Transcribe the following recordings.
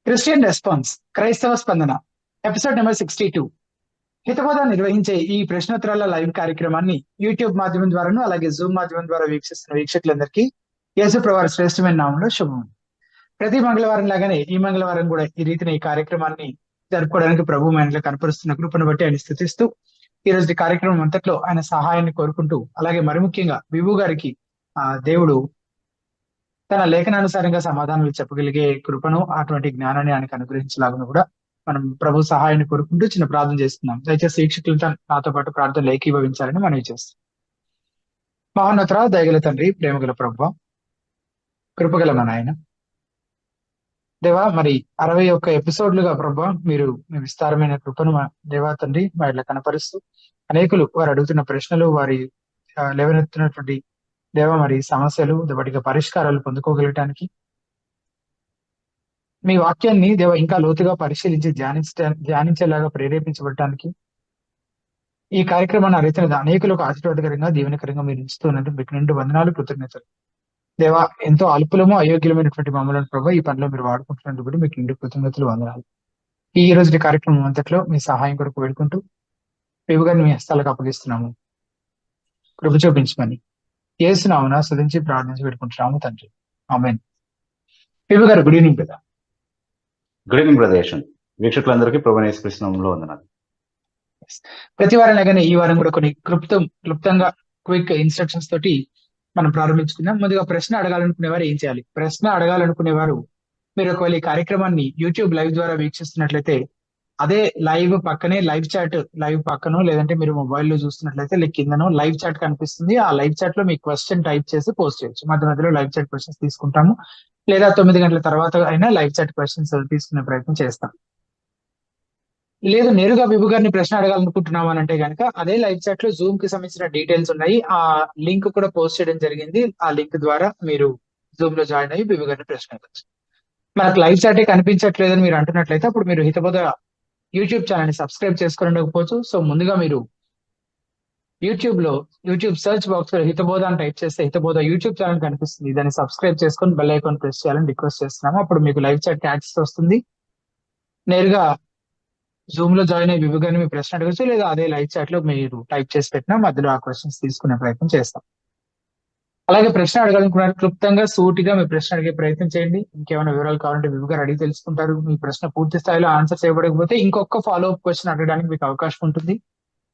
Christian response క్రైస్తవ స్పందన episode number 62. హితబోధ నిర్వహించే ఈ ప్రశ్నోత్తరాల లైవ్ కార్యక్రమాన్ని యూట్యూబ్ మాధ్యమం ద్వారాను అలాగే జూమ్ మాధ్యమం ద్వారా వీక్షిస్తున్న వీక్షకులందరికీ యేసుప్రభు శ్రేష్టమైన నామంలో శుభం. ప్రతి మంగళవారం లాగానే ఈ మంగళవారం కూడా ఈ రీతిన ఈ కార్యక్రమాన్ని జరుపుకోవడానికి ప్రభు మనలో కనపరుస్తున్న కృపను బట్టి ఆయన స్థుతిస్తూ ఈ రోజు కార్యక్రమం అంతట్లో ఆయన సహాయాన్ని కోరుకుంటూ అలాగే మరి ముఖ్యంగా విభు గారికి దేవుడు తన లేఖనానుసారంగా సమాధానాలు చెప్పగలిగే కృపను అటువంటి జ్ఞానాన్ని ఆయనకు అనుగ్రహించలాగా కూడా మనం ప్రభు సహాయాన్ని కోరుకుంటూ చిన్న ప్రార్థన చేస్తున్నాం. దయచేసి వీక్షకులతో నాతో పాటు ప్రార్థనలు ఏకీభవించాలని మనవి చేస్తాం. మహోన్నత దయగల తండ్రి, ప్రేమగల ప్రభు, కృపగల మన ఆయన దేవా, మరి 61 ఎపిసోడ్లుగా ప్రభా మీరు మీ విస్తారమైన కృపను దేవా తండ్రి మా ఇట్లా కనపరుస్తూ అనేకులు వారు అడుగుతున్న ప్రశ్నలు, వారి లేవనెత్తున్నటువంటి దేవ మరి సమస్యలు వాటికి పరిష్కారాలు పొందుకోగలగటానికి మీ వాక్యాన్ని దేవ ఇంకా లోతుగా పరిశీలించి ధ్యానించేలాగా ప్రేరేపించబడటానికి ఈ కార్యక్రమాన్ని అరైతున్న అనేకులకు ఆశీర్వాదకరంగా దీవెనకరంగా మీరు ఇస్తున్నట్టు మీకు నిండు వందనాలు, కృతజ్ఞతలు. దేవా, ఎంతో అల్పులము అయోగ్యులమైనటువంటి మమ్మల్ని ప్రభావ ఈ పనిలో మీరు వాడుకుంటున్నట్టు కూడా మీకు నిండు కృతజ్ఞతలు, వందనాలు. ఈ రోజు కార్యక్రమం అంతట్లో మీ సహాయం కొరకు వేడుకుంటూ విభు గారిని మీ హస్తాలకు అప్పగిస్తున్నాము. కృప చూపించమని యేసునామమున స్తుతించి ప్రార్థించి పెట్టుకుంటున్నాము తండ్రి, ఆమేన్. Vibhu garu, good evening brother. Good evening brother. వీక్షకులందరికీ ప్రభువైన యేసుక్రీస్తు నామములో వందనాలు. ప్రతి వారం లాగానే ఈ వారం కూడా కొన్ని క్లుప్తంగా క్విక్ ఇన్స్ట్రక్షన్స్ తోటి మనం ప్రారంభించుకుందాం. ముందుగా ప్రశ్న అడగాలనుకునేవారు ఏం చేయాలి? ప్రశ్న అడగాలనుకునేవారు మీరు ఒకవేళ ఈ కార్యక్రమాన్ని యూట్యూబ్ లైవ్ ద్వారా వీక్షిస్తున్నట్లయితే అదే లైవ్ పక్కనే లైవ్ చాట్ లైవ్ పక్కనో లేదంటే మీరు మొబైల్లో చూస్తున్నట్లయితే కిందనో లైవ్ చాట్ కనిపిస్తుంది. ఆ లైవ్ చాట్ లో మీ క్వశ్చన్ టైప్ చేసి పోస్ట్ చేయొచ్చు. మధ్యలో లైవ్ చాట్ క్వశ్చన్స్ తీసుకుంటాము, లేదా 9 గంటల తర్వాత అయినా లైవ్ చాట్ క్వశ్చన్స్ తీసుకునే ప్రయత్నం చేస్తాం. లేదు నేరుగా విభు గారిని ప్రశ్న అడగాలనుకుంటున్నాం అని అంటే కనుక అదే లైవ్ చాట్ లో జూమ్ కి సంబంధించిన డీటెయిల్స్ ఉన్నాయి. ఆ లింక్ కూడా పోస్ట్ చేయడం జరిగింది. ఆ లింక్ ద్వారా మీరు జూమ్ లో జాయిన్ అయ్యి విభు గారిని ప్రశ్న అడగచ్చు. మనకు లైవ్ చాటే కనిపించట్లేదని మీరు అంటున్నట్లయితే అప్పుడు మీరు హితబోధ యూట్యూబ్ ఛానల్ ని సబ్స్క్రైబ్ చేసుకుని ఉండకపోవచ్చు. సో ముందుగా మీరు యూట్యూబ్ సర్చ్ బాక్స్ లో హితబోధ అని టైప్ చేస్తే హితబోధ యూట్యూబ్ ఛానల్ కనిపిస్తుంది. దాన్ని సబ్స్క్రైబ్ చేసుకుని బెల్ ఐకాన్ ప్రెస్ చేయాలని రిక్వెస్ట్ చేస్తున్నాము. అప్పుడు మీకు లైవ్ చాట్ యాక్సెస్ వస్తుంది. నేరుగా జూమ్ లో జాయిన్ అయ్యి విభు గారిని మీ ప్రశ్న అడగచ్చు, లేదా అదే లైవ్ చాట్ లో మీరు టైప్ చేసి పెట్టినా మధ్యలో ఆ క్వశ్చన్స్ తీసుకునే ప్రయత్నం చేస్తాం. అలాగే ప్రశ్న అడగాలనుకున్నారు క్లుప్తంగా సూటిగా మీ ప్రశ్న అడిగే ప్రయత్నం చేయండి. ఇంకేమైనా వివరాలు కావాలంటే విభు గారు అడిగి తెలుసుకుంటారు. మీ ప్రశ్న పూర్తి స్థాయిలో ఆన్సర్ చేయబడకపోతే ఇంకొక ఫాలో అప్ క్వశ్చన్ అడగడానికి మీకు అవకాశం ఉంటుంది.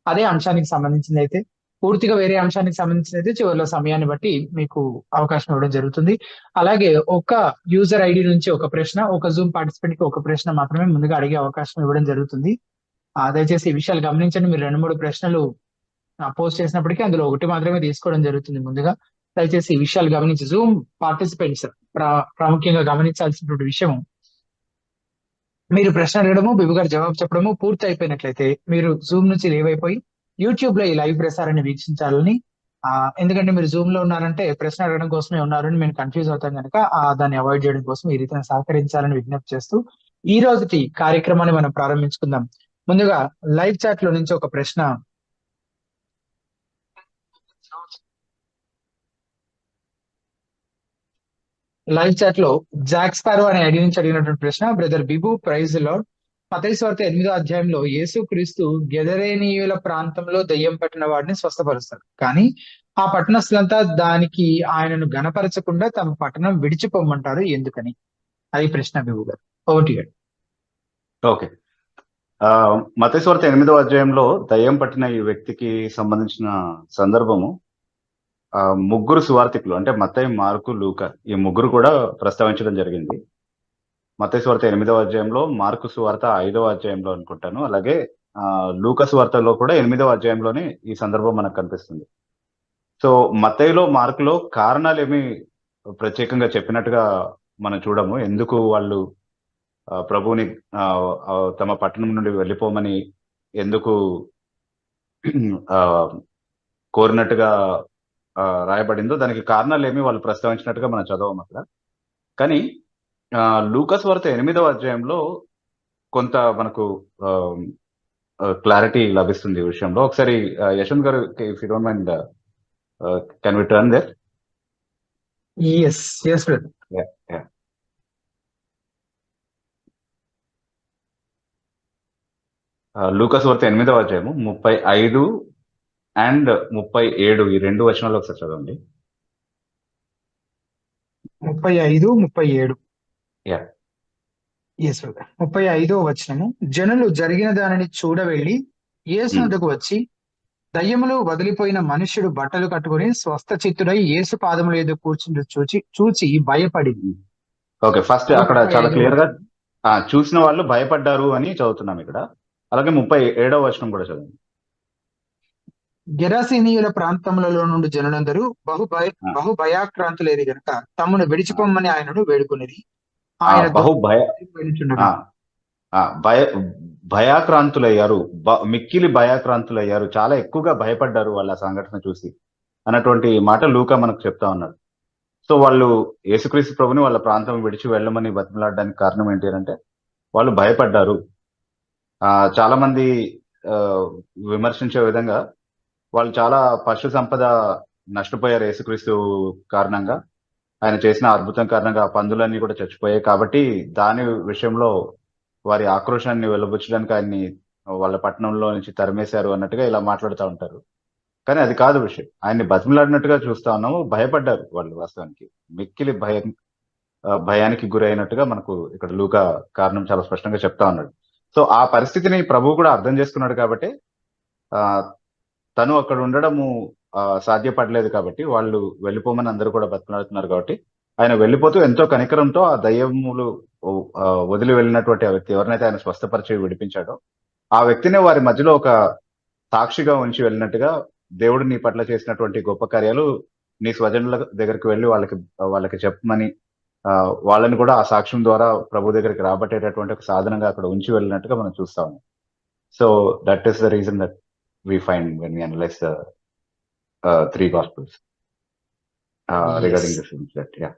అదే అంశానికి సంబంధించింది అయితే, పూర్తిగా వేరే అంశానికి సంబంధించింది అయితే చివరిలో సమయాన్ని బట్టి మీకు అవకాశం ఇవ్వడం జరుగుతుంది. అలాగే ఒక యూజర్ ఐడి నుంచి ఒక ప్రశ్న, ఒక జూమ్ పార్టిసిపెంట్ కి ఒక ప్రశ్న మాత్రమే ముందుగా అడిగే అవకాశం ఇవ్వడం జరుగుతుంది. దయచేసి ఈ విషయాలు గమనించండి. మీరు 2-3 ప్రశ్నలు పోస్ట్ చేసినప్పటికీ అందులో ఒకటి మాత్రమే తీసుకోవడం జరుగుతుంది. ముందుగా దయచేసి ఈ విషయాలు గమనించి జూమ్ పార్టిసిపెంట్స్ ప్రాముఖ్యంగా గమనించాల్సినటువంటి విషయం, మీరు ప్రశ్న అడగడము విభు గారు జవాబు చెప్పడము పూర్తి అయిపోయినట్లయితే మీరు జూమ్ నుంచి లీవ్ అయిపోయి యూట్యూబ్ లో ఈ లైవ్ ప్రసారాన్ని వీక్షించాలని, ఎందుకంటే మీరు జూమ్ లో ఉన్నారంటే ప్రశ్న అడగడం కోసమే ఉన్నారని మేము కన్ఫ్యూజ్ అవుతాం కనుక దాన్ని అవాయిడ్ చేయడం కోసం ఈ రీతిని సహకరించాలని విజ్ఞప్తి చేస్తూ ఈ రోజుకి కార్యక్రమాన్ని మనం ప్రారంభించుకుందాం. ముందుగా లైవ్ చాట్ లో నుంచి ఒక ప్రశ్న, లైవ్ చాట్ లో జాక్ స్పారో అనే ఐడి నుంచి అడిగినటువంటి ప్రశ్న, బ్రదర్ బిబు, ప్రైజ్ లార్డ్. మత్తయి సువార్త 8వ అధ్యాయంలో యేసు క్రీస్తు గెదరేనీయుల ప్రాంతంలో దెయ్యం పట్టిన వాడిని స్వస్థపరుస్తాడు. కానీ ఆ పట్టణస్థులంతా దానికి ఆయనను గణపరచకుండా తమ పట్టణం విడిచిపోమంటారు, ఎందుకని? అది ప్రశ్న బిబు గారు. ఓకే. మత్తయి సువార్త 8వ అధ్యాయంలో దయ్యం పట్టిన ఈ వ్యక్తికి సంబంధించిన సందర్భము ముగ్గురు సువార్తికులు అంటే మత్తయి, మార్కు, లూకా ఈ ముగ్గురు కూడా ప్రస్తావించడం జరిగింది. మత్తయి సువార్త 8వ అధ్యాయంలో, మార్కు సువార్త 5వ అధ్యాయంలో అనుకుంటాను, అలాగే లూకా సువార్తలో కూడా 8వ అధ్యాయంలోనే ఈ సందర్భం మనకు కనిపిస్తుంది. సో మత్తయిలో, మార్కులో కారణాలు ఏమి ప్రత్యేకంగా చెప్పినట్టుగా మనం చూడము. ఎందుకు వాళ్ళు ప్రభువుని తమ పట్టణం నుండి వెళ్ళిపోమని ఎందుకు కోరినట్టుగా రాయబడిందో దానికి కారణాలు ఏమి వాళ్ళు ప్రస్తావించినట్టుగా మనం చదవము అక్కడ. కానీ లూకా సువార్త 8వ అధ్యాయంలో కొంత మనకు క్లారిటీ లభిస్తుంది ఈ విషయంలో. ఒకసారి Yashwant garu, if you don't mind, can we turn there? yes brother. లూకాసు వార్త 8వ అధ్యాయము 35 అండ్ 37 ఈ 2 వచనాలు ఒకసారి చదవండి. 35, 37. యా. Yes brother. 35వ వచనము. జనులు జరిగిన దానిని చూడవెళ్ళి యేసు ఉమ్. వద్దకు వచ్చి, దయ్యములు వదిలిపోయిన మనుష్యుడు బట్టలు కట్టుకుని స్వస్థ చిత్తుడై యేసు పాదముల ఎదుట కూర్చుండు చూచి భయపడి. ఓకే, ఫస్ట్ అది అక్కడ చాలా 35వ క్లియర్ గా వచనం. చూసిన వాళ్ళు భయపడ్డారు అని చదువుతున్నాం ఇక్కడ. అలాగే 37వ వచనం కూడా చదవండి. గెరాసీనీయుల ప్రాంతములలో నుండి జనులందరూ ఆ, బహు భయాక్రాంతులేది గనుక తమ్మును ఆ, విడిచిపోమ్మని ఆయనను వేడుకునేది. ఆ, ఆయన బహు భయ వెళ్ళుచుండగా ఆ, ఆ, భయాక్రాంతులయ్యారు, మిక్కిలి భయాక్రాంతులయ్యారు, చాలా ఎక్కువగా భయపడ్డారు వాళ్ళ సంఘటన చూసి అన్నటువంటి మాట లూకా మనకు చెప్తా ఉన్నాడు. సో వాళ్ళు యేసుక్రీస్తు ప్రభుని వాళ్ళ ప్రాంతం విడిచి వెళ్ళమని బతిమలాడడానికి కారణం ఏంటి అంటే వాళ్ళు భయపడ్డారు. చాలా మంది ఆ, విమర్శించే విధంగా వాళ్ళు చాలా పశు సంపద నష్టపోయారు యేసుక్రీస్తు కారణంగా. ఆయన చేసిన అద్భుతం కారణంగా ఆ పందులన్నీ కూడా చచ్చిపోయాయి. కాబట్టి దాని విషయంలో వారి ఆక్రోశాన్ని వెలుబుచ్చడానికి ఆయన్ని వాళ్ళ పట్టణంలో నుంచి తరిమేశారు అన్నట్టుగా ఇలా మాట్లాడుతూ ఉంటారు. కానీ అది కాదు విషయం. ఆయన్ని బతిమలాడినట్టుగా చూస్తా ఉన్నాము. భయపడ్డారు వాళ్ళు వాస్తవానికి. మిక్కిలి భయానికి గురైనట్టుగా మనకు ఇక్కడ లూకా కారణం చాలా స్పష్టంగా చెప్తా ఉన్నాడు. సో ఆ పరిస్థితిని ప్రభువు కూడా అర్థం చేసుకున్నాడు కాబట్టి ఆ తను అక్కడ ఉండడము సాధ్యపడలేదు కాబట్టి వాళ్ళు వెళ్ళిపోమని అందరూ కూడా బతిమలాడుతున్నారు కాబట్టి ఆయన వెళ్ళిపోతూ ఎంతో కనికరంతో ఆ దయ్యములు వదిలి వెళ్ళినటువంటి ఆ వ్యక్తి ఎవరినైతే ఆయన స్వస్థపరిచి విడిపించాడో ఆ వ్యక్తిని వారి మధ్యలో ఒక సాక్షిగా ఉంచి వెళ్ళినట్టుగా, దేవుడు నీ పట్ల చేసినటువంటి గొప్ప కార్యాలు నీ స్వజనుల దగ్గరికి వెళ్ళి వాళ్ళకి చెప్పమని వాళ్ళని కూడా ఆ సాక్ష్యం ద్వారా ప్రభు దగ్గరికి రాబట్టేటటువంటి ఒక సాధనంగా అక్కడ ఉంచి వెళ్ళినట్టుగా మనం చూస్తాము. So that is the reason that we find when we analyze the three gospels regarding this incident. Yeah.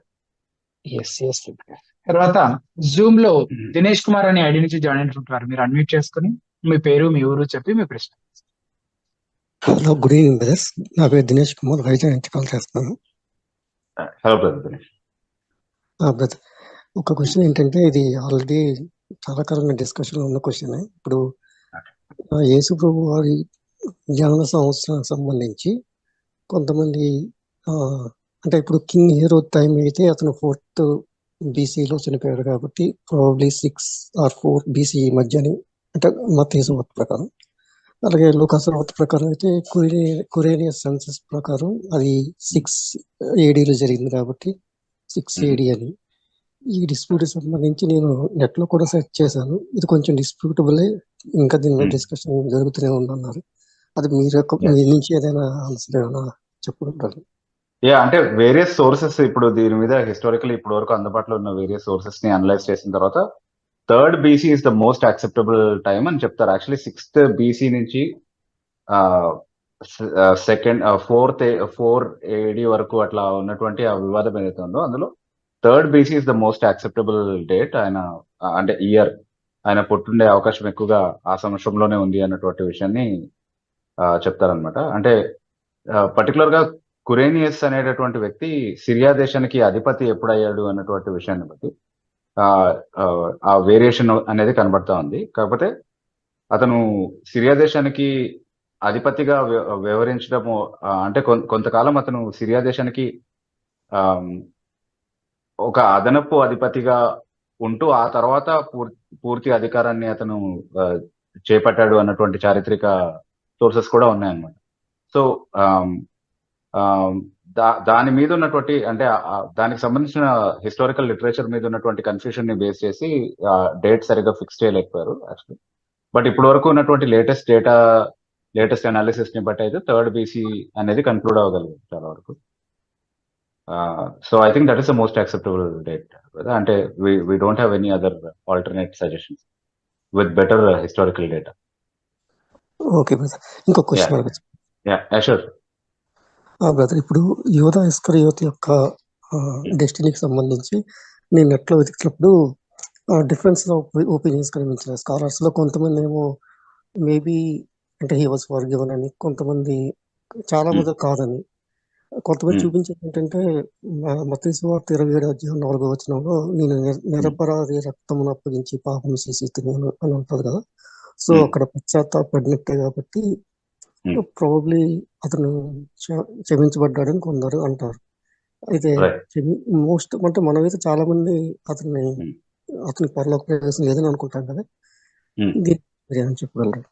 Yes. తర్వాత జూమ్ లో దినేష్ కుమార్ అనే ఐడి నుంచి జాయిన్ అయినట్టుంటారు. మీరు అన్మ్యూట్ చేసుకుని మీ పేరు, మీ ఊరు చెప్పి మీ ప్రశ్న. Hello, good evening brothers. నా పేరు దినేష్ కుమార్, వైజాగ్ నుంచి కాల్ చేస్తున్నాను. Hello brother Dinesh. బ్రదర్, ఒక క్వశ్చన్ ఏంటంటే, ఇది ఆల్రెడీ చాలా కాలంగా డిస్కషన్ ఉన్న క్వశ్చన్. ఇప్పుడు యేసు ప్రభు వారి జనన సంవత్సరానికి సంబంధించి కొంతమంది అంటే ఇప్పుడు కింగ్ హీరో టైం అయితే అతను 4th BC-లో చనిపోయాడు కాబట్టి ప్రాబబ్లీ 6 or 4 BC మధ్యని, అంటే మత్తయి వార్త ప్రకారం. అలాగే లూకాసు వార్త ప్రకారం అయితే కురేనియస్ సెన్సస్ ప్రకారం అది 6 AD-లో జరిగింది కాబట్టి 6 AD అని. ఈ డిస్ప్యూట్ సంబంధించి నేను నెట్లో కూడా సెర్చ్ చేశాను. ఇది కొంచెం డిస్ప్యూటబుల్, ఇంకా దీని మీద డిస్కషన్ జరుగుతూనే ఉందన్నారు. అది మీరు మీ నుంచి ఏదైనా ఆన్సర్ ఏమైనా చెప్పుకుంటారు? అంటే వేరియస్ సోర్సెస్ ఇప్పుడు దీని మీద హిస్టారికల్ ఇప్పటి వరకు అందుబాటులో ఉన్న వేరియస్ సోర్సెస్ ని అనలైజ్ చేసిన తర్వాత 3rd BC is the most acceptable time అని చెప్తారు. యాక్చువల్లీ 6th BC నుంచి 4 AD వరకు అట్లా ఉన్నటువంటి ఆ వివాదం ఏదైతే ఉందో అందులో 3rd BC is the most acceptable date. ఆయన అంటే ఇయర్ ఆయన పుట్టుండే అవకాశం ఎక్కువగా ఆ సంవత్సరంలోనే ఉంది అన్నటువంటి విషయాన్ని చెప్తారనమాట. అంటే పర్టికులర్ గా కురేనియస్ అనేటటువంటి వ్యక్తి సిరియా దేశానికి అధిపతి ఎప్పుడయ్యాడు అన్నటువంటి విషయాన్ని బట్టి ఆ వేరియేషన్ అనేది కనబడతా ఉంది. కాకపోతే అతను సిరియా దేశానికి అధిపతిగా వ్యవహరించడము అంటే కొంతకాలం అతను సిరియా దేశానికి ఒక అదనపు అధిపతిగా ఉంటూ ఆ తర్వాత పూర్తి అధికారాన్ని అతను చేపట్టాడు అన్నటువంటి చారిత్రక సోర్సెస్ కూడా ఉన్నాయన్నమాట. సో దాని మీద ఉన్నటువంటి అంటే దానికి సంబంధించిన హిస్టారికల్ లిటరేచర్ మీద ఉన్నటువంటి కన్ఫ్యూషన్ ని బేస్ చేసి డేట్ సరిగ్గా ఫిక్స్ చేయలేకపోయారు యాక్చువల్లీ. బట్ ఇప్పటి వరకు ఉన్నటువంటి లేటెస్ట్ అనాలిసిస్ ని బట్టి అయితే 3rd BC అనేది కన్క్లూడ్ అవ్వగలిగింది చాలా వరకు. So I think that is the most acceptable date. అంటే we don't have any other alternate suggestions with better historical data. Okay brother, ఇంకో క్వశ్చన్ అడగచ్చు? షూర్ బ్రదర్, ఇప్పుడు యోధా ఇస్కరియోత్ యొక్క డెస్టినీకి సంబంధించి నేను నెట్లో వెతికినప్పుడు డిఫరెన్స్ ఒపీనియన్స్ కనిపించిన స్కాలర్స్ లో కొంతమంది ఏమో మేబీ అంటే హీ వాజ్ ఫర్గివెన్ అని, కొంతమంది చాలా మంది కాదని, కొంతమంది చూపించేది ఏంటంటే మత్తయి సువార్త 27:4 నేను నిరపరాధి రక్తమును అప్పగించి పాపం చేసి తిన్నాను అని ఉంటుంది కదా. సో ఉమ్, అక్కడ పశ్చాత్తాపడినట్టే కాబట్టి ఉమ్, ప్రాబబ్లీ అతను క్షమించబడ్డాడని కొందరు అంటారు. అయితే రైట్. మోస్ట్ అంటే మనమైతే చాలా మంది అతన్ని ఉమ్, అతని పరలోక ప్రవేశం లేదని అనుకుంటాం కదా. ఉమ్. దీన్ని మీరు ఏమని చెప్పగలరు?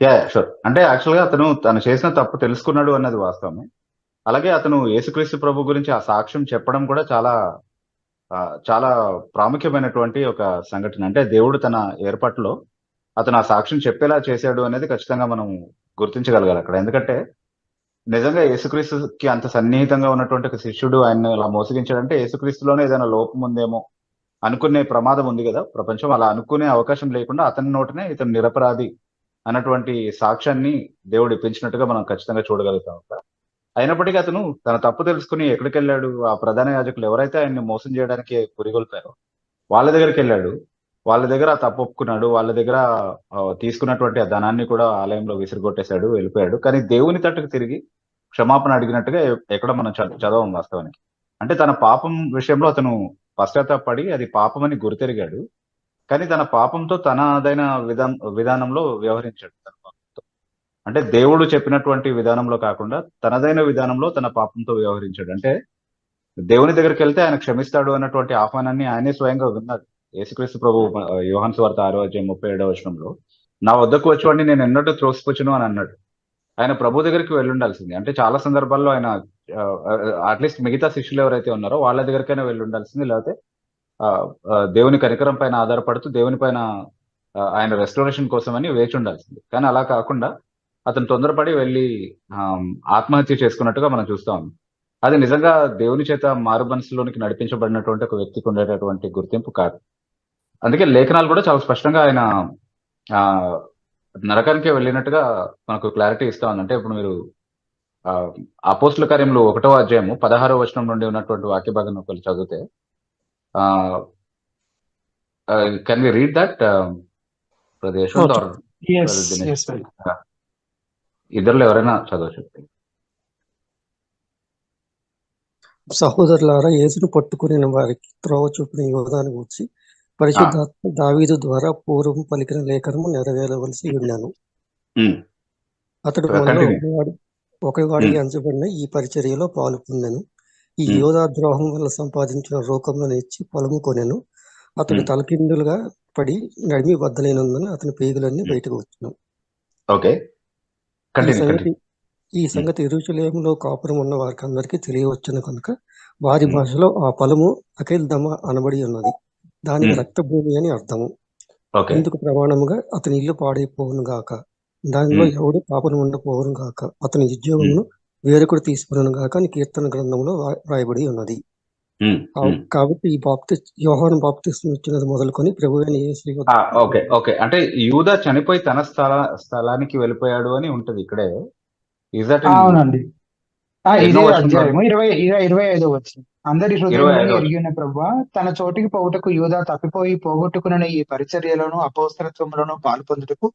Yeah, sure. అంటే యాక్చువల్ గా తను చేసిన తప్పు తెలుసుకున్నాడు అన్నది వాస్తవమే. అలాగే అతను యేసుక్రీస్తు ప్రభు గురించి ఆ సాక్ష్యం చెప్పడం కూడా చాలా ఆ, చాలా ప్రాముఖ్యమైనటువంటి ఒక సంఘటన. అంటే దేవుడు తన ఏర్పాటులో అతను ఆ సాక్ష్యం చెప్పేలా చేశాడు అనేది ఖచ్చితంగా మనం గుర్తించగలగాలి అక్కడ. ఎందుకంటే నిజంగా యేసుక్రీస్తుకి అంత సన్నిహితంగా ఉన్నటువంటి ఒక శిష్యుడు ఆయన అలా మోసగించాడంటే యేసుక్రీస్తులోనే ఏదైనా లోపం ఉందేమో అనుకునే ప్రమాదం ఉంది కదా. ప్రపంచం అలా అనుకునే అవకాశం లేకుండా అతని నోటనే ఇతను నిరపరాధి అన్నటువంటి సాక్ష్యాన్ని దేవుడు ఇప్పించినట్టుగా మనం ఖచ్చితంగా చూడగలుగుతాం అక్కడ. అయినప్పటికీ అతను తన తప్పు తెలుసుకుని ఎక్కడికి వెళ్ళాడు? ఆ ప్రధాన యాజకులు ఎవరైతే ఆయన్ని మోసం చేయడానికి పురిగొల్పారో వాళ్ళ దగ్గరికి వెళ్ళాడు. వాళ్ళ దగ్గర ఆ తప్పు ఒప్పుకున్నాడు. వాళ్ళ దగ్గర తీసుకున్నటువంటి ఆ ధనాన్ని కూడా ఆలయంలో విసిరిగొట్టేశాడు, వెళ్ళిపోయాడు. కానీ దేవుని తట్టుకు తిరిగి క్షమాపణ అడిగినట్టుగా ఎక్కడ మనం చదవం వాస్తవానికి. అంటే తన పాపం విషయంలో అతను పశ్చాత్తాపడి అది పాపమని గుర్తెరిగాడు. కానీ తన పాపంతో తనదైన విధానంలో వ్యవహరించాడు తన పాపంతో. అంటే దేవుడు చెప్పినటువంటి విధానంలో కాకుండా తనదైన విధానంలో తన పాపంతో వ్యవహరించాడు. అంటే దేవుని దగ్గరికి వెళ్తే ఆయన క్షమిస్తాడు అన్నటువంటి ఆహ్వానాన్ని ఆయనే స్వయంగా విన్నారు. యేసుక్రీస్తు ప్రభు యోహాను సువార్త 6:37 నా వద్దకు వచ్చేవాడిని నేను ఎన్నడూ త్రోసిపుచ్చును అని అన్నాడు. ఆయన ప్రభు దగ్గరికి వెళ్ళుండాల్సింది. అంటే చాలా సందర్భాల్లో ఆయన అట్లీస్ట్ మిగతా శిష్యులు ఎవరైతే ఉన్నారో వాళ్ళ దగ్గరికైనా వెళ్ళుండాల్సింది. లేకపోతే దేవుని కనికరం పైన ఆధారపడుతూ దేవుని పైన ఆయన రెస్టోరేషన్ కోసమని వేచి ఉండాల్సింది. కానీ అలా కాకుండా అతను తొందరపడి వెళ్ళి ఆత్మహత్య చేసుకున్నట్టుగా మనం చూస్తాం. అది నిజంగా దేవుని చేత మారు మనసులోనికి నడిపించబడినటువంటి ఒక వ్యక్తికి ఉండేటటువంటి గుర్తింపు కాదు. అందుకే లేఖనాలు కూడా చాలా స్పష్టంగా ఆయన ఆ నరకానికే వెళ్ళినట్టుగా మనకు క్లారిటీ ఇస్తా ఉంది. అంటే ఇప్పుడు మీరు అపోస్తుల కార్యములు 1వ అధ్యాయము 16వ వచనం నుండి ఉన్నటువంటి వాక్య భాగం ఒకళ్ళు చదివితే can we read that Yashwant or Dinesh? ఇద్దరులో ఎవరైనా చదవచ్చు. సహోదరులారా, యేసును పట్టుకుని వారికి త్రోవ చూపిన యోధాను గూర్చి పరిశుద్ధాత్మ దావీదు ద్వారా పూర్వం పలికిన లేఖనము నెరవేరవలసి ఉన్నాను. అతడు మనలో ఒకవాడికి అంచబడిన ఈ పరిచర్యలో పాలు పొందెను. ఈ యోధా ద్రోహం వల్ల సంపాదించిన రోకంలో ఇచ్చి పొలము కొనెను. అతడు తలకిందులుగా పడి నడిమి బద్దలైనందున అతని పేగులన్నీ బయటకు వచ్చును. ఈ సంగతి యెరూషలేములో కాపురం ఉన్న వారికి అందరికీ తెలియవచ్చును కనుక వారి భాషలో ఆ పొలము అకెల్దమ అనబడి ఉన్నది. దానికి రక్తభూమి అని అర్థము. ఇందుకు ప్రమాణముగా అతని ఇల్లు పాడైపోవును గాక, దానిలో ఎవడు పాపను ఉండపోవును గాక, అతని ఉద్యోగమును వేరొకడు తీసుకును గాక అని కీర్తన గ్రంథంలో రాయబడి ఉన్నది. కాబట్టి ఈ యోహాను బాప్తిస్మం ఇచ్చినది మొదలుకొని ప్రభువైన యేసు అంటే యూదా చనిపోయి తన స్థలానికి వెళ్ళిపోయాడు అని ఉంటది ఇక్కడే. అవునండి, ఇదే అధ్యాయము 25వ వచనం. అందరి హృదయంలో ఎరిగిన ప్రభువా తన చోటికి పోవుటకు యూదా తప్పిపోయి పోగొట్టుకున్న ఈ పరిచర్యలోను అపోస్తలత్వములను పాలు పొందుటకు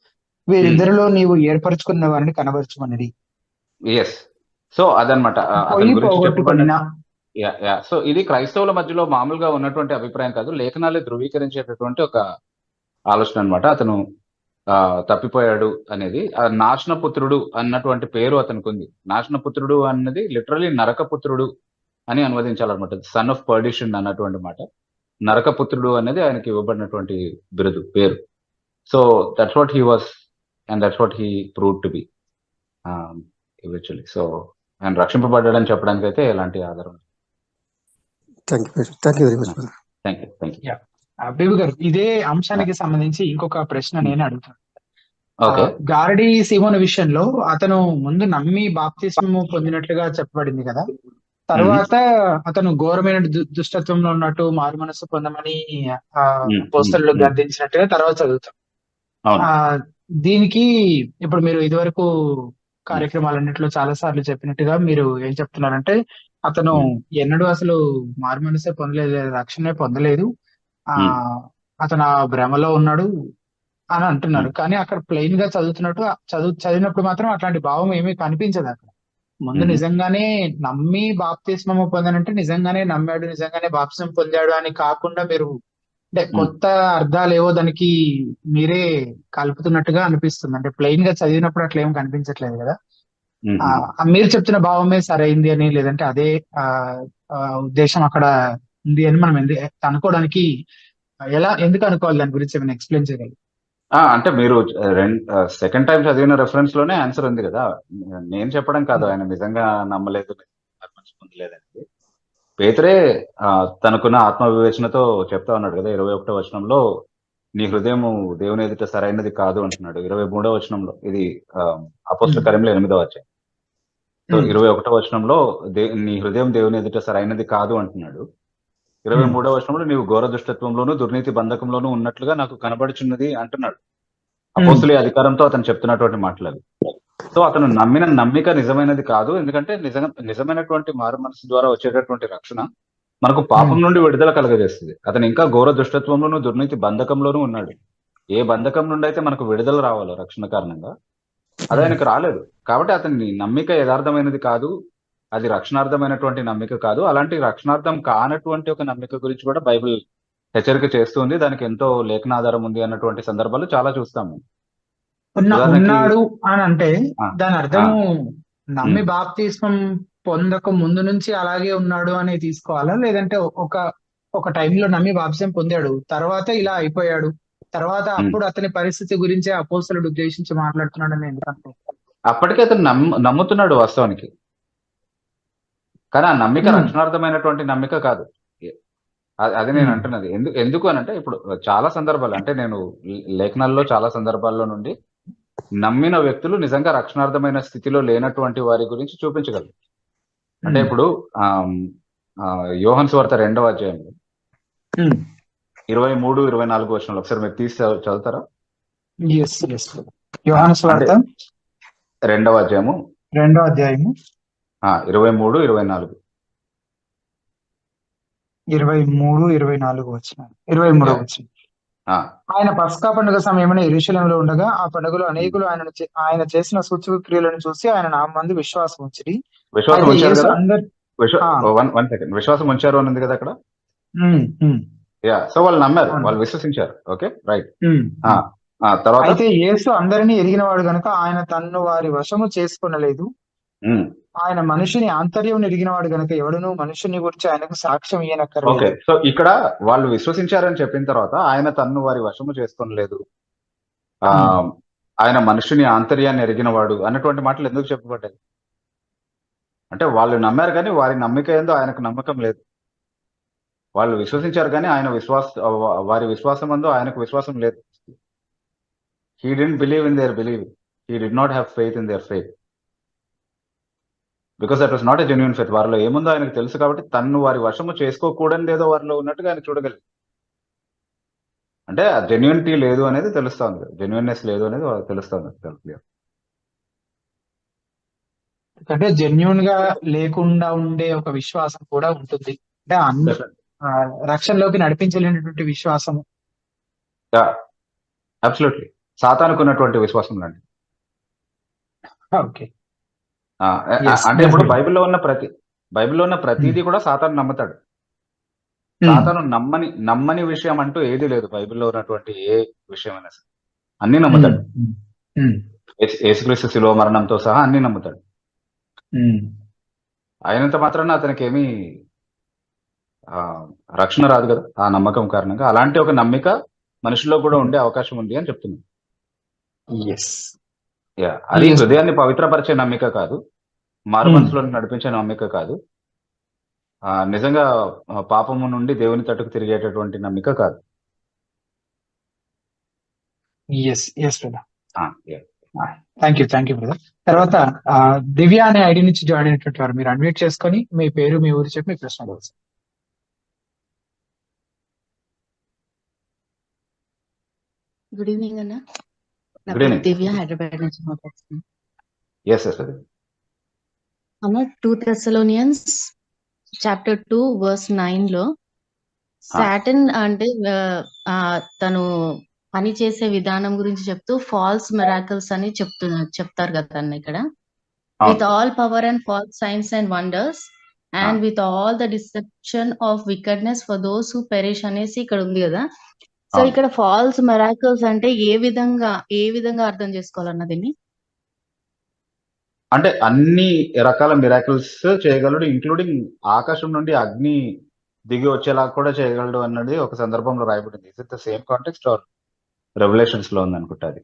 వీరిద్దరిలో నీవు ఏర్పరచుకున్న వారిని కనబరచుమన్నది. సో అదనమాట సో ఇది క్రైస్తవుల మధ్యలో మామూలుగా ఉన్నటువంటి అభిప్రాయం కాదు, లేఖనాలే ధృవీకరించేటటువంటి ఒక ఆలోచన అనమాట. అతను తప్పిపోయాడు అనేది. నాశనపుత్రుడు అన్నటువంటి పేరు అతనికి ఉంది. నాశనపుత్రుడు అన్నది లిటరలీ నరకపుత్రుడు అని అనువదించాలన్నమాట. సన్ ఆఫ్ పర్డిషన్ అన్నటువంటి మాట. నరకపుత్రుడు అనేది ఆయనకి ఇవ్వబడినటువంటి బిరుదు, పేరు. So that's what he was and that's what he prove to be eventually. So ఆయన రక్షింపబడ్డాడని చెప్పడానికి అయితే ఎలాంటి ఆధారం. బేబు గారు, ఇదే అంశానికి సంబంధించి ఇంకొక ప్రశ్న నేను అడుగుతాను. గారడి సీమోను విషయంలో అతను ముందు నమ్మి బాప్తిస్మము పొందినట్లుగా చెప్పబడింది కదా, తర్వాత అతను ఘోరమైన దుష్టత్వంలో ఉన్నట్టు మారు మనసు పొందమని పోస్టర్లు గర్దించినట్టుగా తర్వాత చదువుతాం. దీనికి ఇప్పుడు మీరు ఇదివరకు కార్యక్రమాలన్నింటిలో చాలా సార్లు చెప్పినట్టుగా మీరు ఏం చెప్తున్నారంటే అతను ఎన్నడూ అసలు మారు మనసే పొందలేదు, రక్షణే పొందలేదు, అతను ఆ భ్రమలో ఉన్నాడు అని అంటున్నారు. కానీ అక్కడ ప్లెయిన్ గా చదివినప్పుడు మాత్రం అట్లాంటి భావం ఏమీ కనిపించదు అక్కడ. ముందు నిజంగానే నమ్మి బాప్తిస్మము పొందానంటే నిజంగానే నమ్మాడు, నిజంగానే బాప్తిస్మం పొందాడు అని కాకుండా మీరు అంటే ఉమ్, కొత్త అర్థాలు ఏవో దానికి మీరే కలుపుతున్నట్టుగా అనిపిస్తుంది. అంటే ప్లెయిన్ గా చదివినప్పుడు అట్లా ఏం కనిపించట్లేదు కదా. ఉమ్, ఆ ఉమ్. మీరు చెప్తున్న భావమే సరైంది అని, లేదంటే అదే ఆ ఆ, ఉద్దేశం అక్కడ ఉంది అని మనం అనుకోవడానికి ఎందుకు అనుకోవాలి, దాని గురించి ఏమైనా ఎక్స్ప్లెయిన్ చేయగలరు? అంటే మీరు సెకండ్ టైం చదివిన రెఫరెన్స్ లోనే ఆన్సర్ ఉంది కదా. నేను చెప్పడం కాదు, ఆయన నిజంగా నమ్మలేదు, మనసు పొందలేదని. పేతురే ఆ, తనకున్న ఆత్మ వివేచనతో చెప్తా ఉన్నాడు కదా. 21వ వచనంలో నీ హృదయము దేవుని ఎదుట సరైనది కాదు అంటున్నాడు. 23వ వచనంలో ఇది అపోస్తల కార్యములు 8వ అధ్యాయం. సో 21వ వచనంలో నీ హృదయం దేవుని ఎదుట సరైనది కాదు అంటున్నాడు. 23వ వచనంలో నీవు ఘోర దుష్టత్వంలోను దుర్నీతి బంధకంలోను ఉన్నట్లుగా నాకు కనబడుచున్నది అంటున్నాడు. అపోస్తుల అధికారంతో అతను చెప్తున్నటువంటి మాటలు అవి. సో అతను నమ్మిన నమ్మిక నిజమైనది కాదు. ఎందుకంటే నిజమైనటువంటి మారు మనసు ద్వారా వచ్చేటటువంటి రక్షణ మనకు పాపం నుండి విడుదల కలగజేస్తుంది. అతను ఇంకా ఘోర దుష్టత్వంలోను దుర్నీతి బంధకంలోనూ ఉన్నాడు. ఏ బంధకం నుండి అయితే మనకు విడుదల రావాలో రక్షణ కారణంగా, అది ఆయనకు రాలేదు. కాబట్టి అతని నమ్మిక యథార్థమైనది కాదు, అది రక్షణార్థమైనటువంటి నమ్మిక కాదు. అలాంటి రక్షణార్థం కానటువంటి ఒక నమ్మిక గురించి కూడా బైబిల్ హెచ్చరిక చేస్తుంది. దానికి ఎంతో లేఖనాధారం ఉంది అన్నటువంటి సందర్భాలు చాలా చూస్తాము. ఉదాహరణకి ఉన్నాడు అని అంటే ఆ, దాని ఆ, అర్థము నమ్మి ఉమ్, బాప్తిస్మం పొందక ముందు నుంచి అలాగే ఉన్నాడు అని తీసుకోవాలా, లేదంటే ఒక టైంలో నమ్మి బాప్తిస్మం పొందాడు, తర్వాత ఇలా అయిపోయాడు, తర్వాత ఉమ్. అప్పుడు అతని పరిస్థితి గురించే అపోస్తలుడు ఉద్దేశించి మాట్లాడుతున్నాడు అని ఎందుకంటే? అప్పటికే అతను నమ్ముతున్నాడు వాస్తవానికి. కానీ ఆ నమ్మిక ఉమ్, రక్షణార్థమైనటువంటి నమ్మిక కాదు. అది నేను ఉమ్, అంటున్నది. ఎందుకు అని అంటే, ఇప్పుడు చాలా సందర్భాలు, అంటే నేను లేఖనాల్లో చాలా సందర్భాల్లో నుండి నమ్మిన వ్యక్తులు నిజంగా రక్షణార్థమైన స్థితిలో లేనటువంటి వారి గురించి చూపించగలరు. అంటే ఉమ్, ఇప్పుడు యోహాను సువార్త 2వ అధ్యాయంలో ఉమ్. 23, 24 వచనాలు ఒకసారి మీరు తీసి చదువుతారా? Yes, yes. యోహాను అంటే సువార్త 2వ అధ్యాయము 2వ అధ్యాయము 23, 24. 23, 24 వచనాలు. 23వ యా. వచనం. ఆ, ఆయన పస్కా పండుగ సమయమున యెరూషలేములో ఉండగా ఆ పండుగలో అనేకులు ఆయన చేసిన సూచక క్రియలను చూసి ఆయన నామందు విశ్వాసం ఉంచిరి. విశ్వాసం అయితే ఉంచారు యేసు కదా. అందరి ఆ, వన్ సెకండ్, విశ్వాసం ఉంచారు అని ఉంది కదా అక్కడ. ఉమ్, ఉమ్, యా, సో వాళ్ళు నమ్మారు, అవును. వాళ్ళు విశ్వసించారు. Okay, right. ఉమ్, ఆ, ఉమ్. ఆ, తర్వాత అయితే యేసు అందరినీ ఎరిగినవాడు గనుక ఆయన తన్ను వారి వశము చేసుకొనలేదు. ఉమ్, ఆయన మనిషిని ఆంతర్యం ఎరిగినవాడు గనుక ఎవడును మనుషుని గురించి ఆయనకు సాక్ష్యం ఓకే. ఇయ్యనక్కర్లేదు. సో ఇక్కడ వాళ్ళు విశ్వసించారని చెప్పిన తర్వాత ఆయన తన్ను వారి వశము చేసుకోలేదు, ఆ, ఉమ్, ఆయన మనుషుని ఆంతర్యాన్ని ఎరిగినవాడు అన్నటువంటి మాటలు ఎందుకు చెప్పబడ్డాయి? అంటే వాళ్ళు నమ్మారు కానీ వారి నమ్మిక ఏందో ఆయనకు నమ్మకం లేదు. వాళ్ళు విశ్వసించారు కానీ వారి విశ్వాసం అందు ఆయనకు విశ్వాసం లేదు. He didn't believe in there believe, he did not have faith in their faith, because that was not a genuine faith. వారిలో ఏముందో ఆయనకు తెలుసు కాబట్టి తన్ను వారి వశము చేసుకోకూడని ఏదో వారిలో ఉన్నట్టుగా ఆయన చూడగలిగారు. అంటే ఆ జెన్యునిటీ లేదు అనేది తెలుస్తుంది, జెన్యున్నెస్ లేదు అనేది తెలుస్తుంది. అంటే జెన్యున్ గా లేకుండా ఉండే ఒక విశ్వాసం కూడా ఉంటుంది. అంటే ఆ, రక్షణలోకి నడిపించలేనటువంటి విశ్వాసం. అబ్సల్యూట్లీ, సాతానుకున్నటువంటి విశ్వాసం లాంటి. ఓకే. అంటే ఇప్పుడు బైబిల్లో ఉన్న ప్రతిదీ కూడా సాతాను నమ్ముతాడు. సాతాను నమ్మని విషయం అంటూ ఏది లేదు బైబిల్లో ఉన్నటువంటి ఏ విషయం అయినా సరే, అన్ని నమ్ముతాడు. యేసుక్రీస్తు శిలువ మరణంతో సహా అన్ని నమ్ముతాడు. అయినంత మాత్రాన అతనికి ఏమీ రక్షణ రాదు కదా ఆ నమ్మకం కారణంగా. అలాంటి ఒక నమ్మిక మనుషుల్లో కూడా ఉండే అవకాశం ఉంది అని చెప్తున్నాను. అది హృదయాన్ని పవిత్రపరిచే నమ్మిక కాదు, మారు మనసులోకి నడిపించే నమ్మిక కాదు, నిజంగా పాపము నుండి దేవుని తట్టుకు తిరిగేటటువంటి నమ్మిక కాదు. Thank you brother. తర్వాత దివ్య అనే ఐడి నుంచి జాయిన్ అయినటువంటి వారు మీరు అన్మ్యూట్ చేసుకొని మీ పేరు మీ ఊరు చెప్పి మీ ప్రశ్న అడగచ్చు. గుడ్ ఈవినింగ్ అన్న. నా Good పేరు evening. దివ్య, హైదరాబాద్ నుంచి మాట్లాడుతున్నాను. Yes, అన్న 2 Thessalonians చాప్టర్ 2 వర్స్ 9 లో సాటన్ అంటే తను పని చేసే విధానం గురించి చెప్తూ ఫాల్స్ మిరాకిల్స్ అని చెప్తారు కదా అన్న ఇక్కడ. With all power and false signs and wonders and with all the deception of wickedness for those who perish అనేసి ఇక్కడ ఉంది కదా. సో అవును. ఇక్కడ ఫాల్స్ మెరాకిల్స్ అంటే ఏ విధంగా అర్థం చేసుకోవాలన్న దీన్ని? అంటే అన్ని రకాల మిరాకిల్స్ చేయగలడు, ఇంక్లూడింగ్ ఆకాశం నుండి అగ్ని దిగి వచ్చేలా కూడా చేయగలడు అన్నది ఒక సందర్భంలో రాయబడింది. Is it the same context or revolutions లో ఉంది అనుకుంటా అది.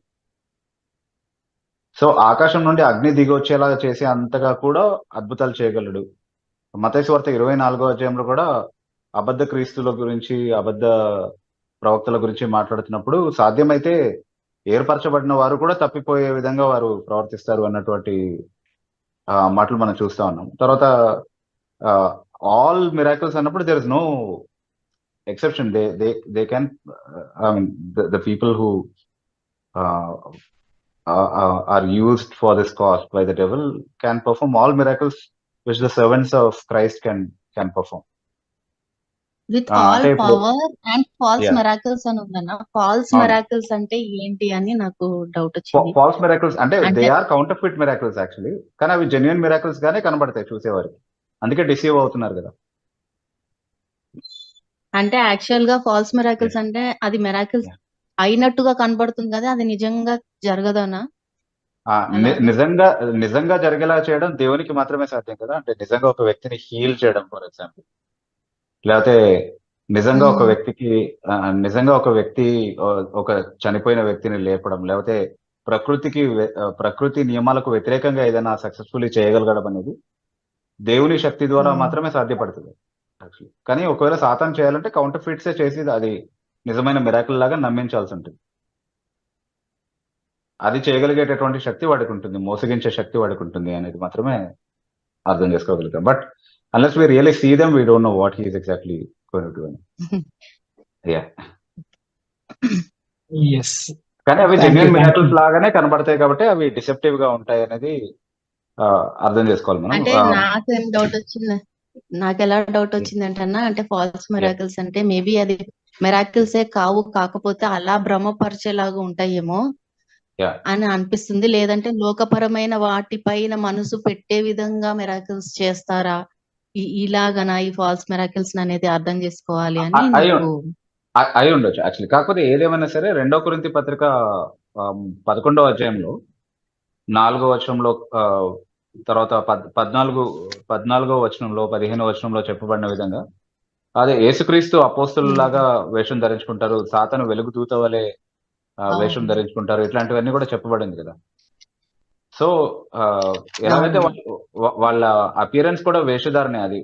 సో ఆకాశం నుండి అగ్ని దిగి వచ్చేలా చేసే అంతగా కూడా అద్భుతాలు చేయగలడు. మత్తయి సువార్త 24వ అధ్యాయంలో కూడా అబద్ధ క్రీస్తుల గురించి, అబద్ధ ప్రవక్తల గురించి మాట్లాడుతున్నప్పుడు సాధ్యమైతే ఏర్పరచబడిన వారు కూడా తప్పిపోయే విధంగా వారు ప్రవర్తిస్తారు అన్నటువంటి మాటలు మనం చూస్తా ఉన్నాం. తర్వాత ఆల్ మిరాకిల్స్ అన్నప్పుడు there is no exception. They can the people who are used for this cause by the devil can perform all miracles which the servants of Christ can perform. With all అంటే ఇప్పుడు power and false yeah, miracles అని ఉందన్న. Falls అవును. Miracles అంటే ఏంటి అని నాకు doubt వచ్చింది. ఫాల్స్ మిరాకిల్స్ అంటే దే అంటే ఆర్ కౌంటర్ఫిట్ మిరాకిల్స్ యాక్చువల్లీ, కానీ అవి జెన్యున్ మిరాకిల్స్ గానే కనబడతాయి చూసేవారికి, అందుకే డిసీవ్ అవుతున్నారు కదా. అంటే యాక్చువల్ గా ఫాల్స్ మెరాకిల్స్ అంటే అది మెరాకిల్స్ Yeah. అయినట్టుగా కనబడుతుంది కదా, అది నిజంగా జరగదనా? అలాగా నిజంగా జరిగేలా చేయడం దేవునికి మాత్రమే సాధ్యం కదా. అంటే నిజంగా ఒక వ్యక్తిని హీల్ చేయడం ఫర్ ఎగ్జాంపుల్, లేకపోతే నిజంగా ఒక ఉమ్. వ్యక్తికి ఒక చనిపోయిన వ్యక్తిని లేపడం, లేకపోతే ప్రకృతి నియమాలకు వ్యతిరేకంగా ఏదైనా సక్సెస్ఫుల్లీ చేయగలగడం అనేది దేవుని శక్తి ద్వారా ఉమ్. మాత్రమే సాధ్యపడుతుంది యాక్చువల్లీ. కానీ ఒకవేళ సాతాను చేయాలంటే కౌంటర్ ఫిట్సే చేసి అది నిజమైన మిరాకిల్ లాగా నమ్మించాల్సి ఉంటుంది. అది చేయగలిగేటటువంటి శక్తి వాడికి ఉంటుంది, మోసగించే శక్తి వాడికి ఉంటుంది అనేది మాత్రమే అర్థం చేసుకోగలుగుతాం. But unless we really see them we don't know what he is exactly going to do. Yeah, yes. కానీ అవి thank you, genuine thank you. Miracles లాగానే కనబడతాయి కాబట్టి అవి డిసెప్టివ్ గా ఉంటాయి అనేది అర్థం చేసుకోవాలి మనం. అంటే నాకేం డౌట్ వచ్చింది, నాకు ఎలా డౌట్ వచ్చిందంటే అన్న, అంటే ఫాల్స్ మెరాకిల్స్ అంటే మేబీ అది మెరాకిల్సే కాకపోతే అలా భ్రమపరిచేలాగా ఉంటాయేమో యా, అని అనిపిస్తుంది. లేదంటే లోకపరమైన వాటిపైన మనసు పెట్టే విధంగా మెరాకిల్స్ చేస్తారా, ఇలాగనా ఈ ఫాల్స్ మెరాకిల్స్ అనేది అర్థం చేసుకోవాలి అని నాకు. అయి ఉండొచ్చు యాక్చువల్లీ. కాకపోతే ఏదేమైనా సరే 2 కొరింథీ పత్రిక 11వ అధ్యాయంలో 4వ వచనంలో తర్వాత 14వ వచనంలో 15వ వచనంలో చెప్పబడిన విధంగా అదే యేసుక్రీస్తు అపోస్తలులాగా వేషం ధరించుకుంటారు, సాతాను వెలుగు దూత వలె వేషం అవును. ధరించుకుంటారు, ఇట్లాంటివన్నీ కూడా చెప్పబడింది కదా. సో ఎలాగైతే అవును. వాళ్ళ అపియరెన్స్ కూడా వేషధారణే. అది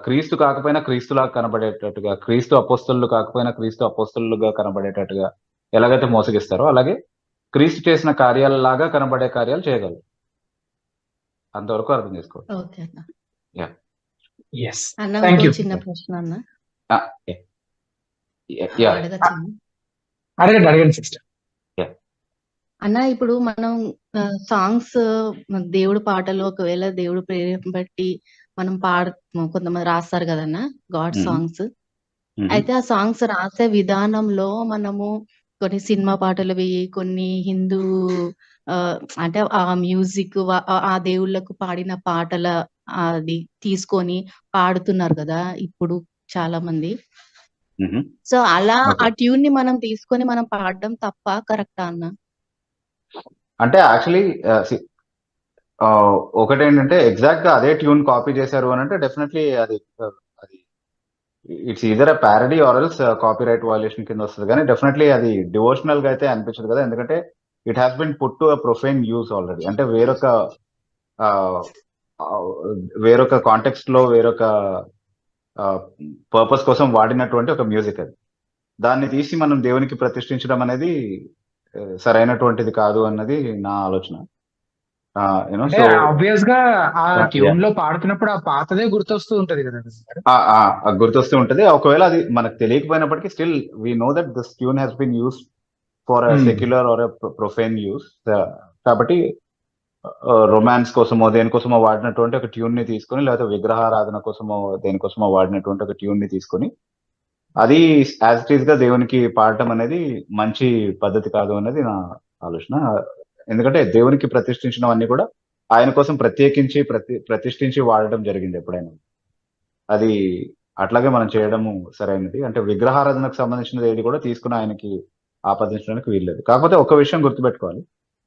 క్రీస్తు కాకపోయినా క్రీస్తులాగా కనబడేటట్టుగా, క్రీస్తు అపోస్తలు కాకపోయినా క్రీస్తు అపోస్తలుగా కనబడేటట్టుగా ఎలాగైతే మోసగిస్తారో అలాగే క్రీస్తు చేసిన కార్యాలలాగా కనబడే కార్యాలు చేయగలరు. అంతవరకు అర్థం చేసుకోవాలి. ఓకే అన్న. యా, ఎస్, అన్న థ్యాంక్ ఇంకో యూ. చిన్న ప్రశ్న అన్న, యా, అడగచ్చా? అడగండి సిస్టర్. అన్న ఇప్పుడు మనం సాంగ్స్, దేవుడు పాటలు ఒకవేళ దేవుడు ప్రేరేపణ బట్టి మనం కొంతమంది రాస్తారు కదన్న గాడ్ సాంగ్స్. అయితే ఆ సాంగ్స్ రాసే విధానంలో మనము కొన్ని సినిమా పాటలు కొన్ని హిందూ అంటే ఆ మ్యూజిక్ ఆ దేవుళ్ళకు పాడిన పాటల అది తీసుకొని పాడుతున్నారు కదా ఇప్పుడు చాలా మంది. సో అలా ఆ ట్యూన్ ని మనం తీసుకొని మనం పాడడం తప్ప కరెక్టా అన్న? అంటే యాక్చువల్లీ ఒకటేంటంటే ఎగ్జాక్ట్ గా అదే ట్యూన్ కాపీ చేశారు అని అంటే డెఫినెట్లీ అది it's either a parody or else copyright violation కింద వస్తుంది. కానీ డెఫినెట్లీ అది డివోషనల్ గా అయితే అనిపించదు కదా, ఎందుకంటే it has been put to a profane use already. అంటే వేరొక కాంటెక్స్ట్ లో వేరొక పర్పస్ కోసం వాడినటువంటి ఒక మ్యూజిక్ అది. దాన్ని తీసి మనం దేవునికి ప్రతిష్ఠించడం అనేది సరైనటువంటిది కాదు అన్నది నా ఆలోచన. అంటే ఆబ్వియస్ గా ఆ ట్యూన్ లో పాడుతున్నప్పుడు ఆ పాతదే గుర్తొస్తూ ఉంటది కదా. గుర్తొస్తూ ఉంటది. ఒకవేళ అది మనకు తెలియకపోయినప్పటికీ still we know that this tune has been use for secular or profane use. కాబట్టి రొమాన్స్ కోసమో దేనికోసమో వాడినటువంటి ఒక ట్యూన్ ని తీసుకొని, లేకపోతే విగ్రహారాధన కోసమో దేనికోసమో వాడినటువంటి ఒక ట్యూన్ ని తీసుకొని అది యాజ్ ఇట్ ఈస్ గా దేవునికి పాడటం అనేది మంచి పద్ధతి కాదు అనేది నా ఆలోచన. ఎందుకంటే దేవునికి ప్రతిష్ఠించినవన్నీ కూడా ఆయన కోసం ప్రత్యేకించి ప్రతిష్ఠించి వాడటం జరిగింది ఎప్పుడైనా. అది అట్లాగే మనం చేయడము సరైనది. అంటే విగ్రహారాధనకు సంబంధించినది ఏది కూడా తీసుకుని ఆయనకి ఆపాదించడానికి వీల్లేదు. కాకపోతే ఒక విషయం గుర్తుపెట్టుకోవాలి.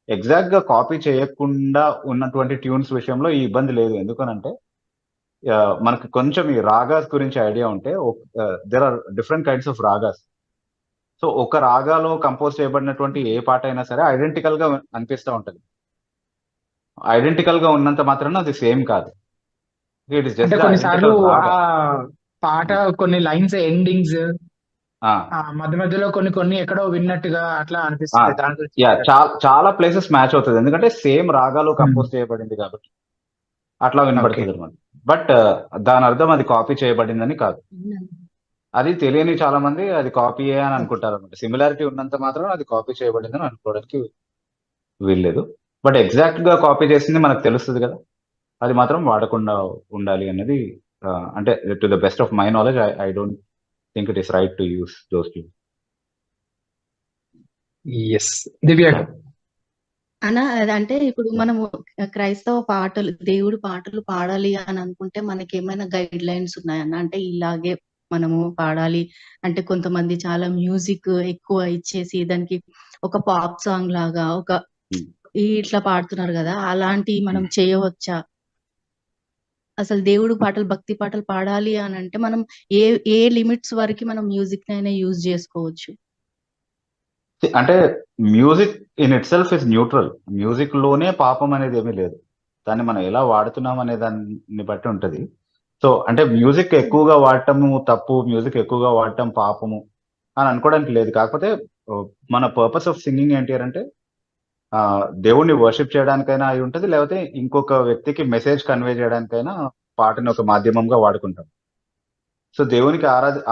ఎగ్జాక్ట్ గా కాపీ చేయకుండా ఉన్నటువంటి ట్యూన్స్ విషయంలో ఈ ఇబ్బంది లేదు. ఎందుకనంటే మనకు కొంచెం ఈ రాగాస్ గురించి ఐడియా ఉంటే there are different kinds of ragas. So ఒక రాగాలో కంపోజ్ చేయబడినటువంటి ఏ పాట అయినా సరే ఐడెంటికల్ గా అనిపిస్తూ ఉంటది. ఐడెంటికల్ గా ఉన్నంత మాత్రాన అది సేమ్ కాదు. ఇట్ ఇస్ అంటే జస్ట్ కొన్నిసార్లు ఐడెంటికల్ ఆ రాగా. పాట కొన్ని లైన్స్ ఎండింగ్స్ ఆ, మధ్య మధ్యలో కొన్ని ఎక్కడో విన్నట్టుగా అట్లా ఆ, అనిపిస్తుంది. దాని గురించి యా చెప్పండి. చాలా ప్లేసెస్ మ్యాచ్ అవుతుంది. ఎందుకంటే సేమ్ రాగాలో ఉమ్, కంపోజ్ చేయబడింది కాబట్టి అట్లా ఓకే. వినబడుతుంది అనమాట. బట్ దాని అర్థం అది కాపీ చేయబడిందని కాదు. అది తెలియని చాలా మంది అది కాపీయే అని అనుకుంటారు అనమాట. సిమిలారిటీ ఉన్నంత మాత్రం అది కాపీ చేయబడిందని అనుకోవడానికి వీల్లేదు. బట్ ఎగ్జాక్ట్ గా కాపీ చేసింది మనకు తెలుస్తుంది కదా, అది మాత్రం వాడకుండా ఉండాలి అన్నది. అంటే to the best of my knowledge I don't think it is right to use those things. Yes Divya అంటే ఇప్పుడు మనము క్రైస్తవ పాటలు, దేవుడి పాటలు పాడాలి అని అనుకుంటే మనకి ఏమైనా గైడ్ లైన్స్ ఉన్నాయన్న? అంటే ఇలాగే మనము పాడాలి అంటే కొంతమంది చాలా మ్యూజిక్ ఎక్కువ ఇచ్చేసి దానికి ఒక పాప్ సాంగ్ లాగా ఇట్లా పాడుతున్నారు కదా, అలాంటి మనం చేయవచ్చా? అసలు దేవుడు పాటలు, భక్తి పాటలు పాడాలి అని అంటే మనం ఏ ఏ లిమిట్స్ వరకు మనం మ్యూజిక్ అయినా యూజ్ చేసుకోవచ్చు? అంటే music in it self is neutral. Music లోనే పాపం అనేది ఏమీ లేదు. దాన్ని మనం ఎలా వాడుతున్నాం అనే దాన్ని బట్టి ఉంటది. సో అంటే మ్యూజిక్ ఎక్కువగా వాడటము తప్పు, మ్యూజిక్ ఎక్కువగా వాడటం పాపము అని అనుకోవడానికి లేదు. కాకపోతే మన పర్పస్ ఆఫ్ సింగింగ్ ఏంటి అంటే దేవుణ్ణి వర్షిప్ చేయడానికైనా అయి ఉంటది, లేకపోతే ఇంకొక వ్యక్తికి మెసేజ్ కన్వే చేయడానికైనా పాటని ఒక మాధ్యమంగా వాడుకుంటాం. సో దేవునికి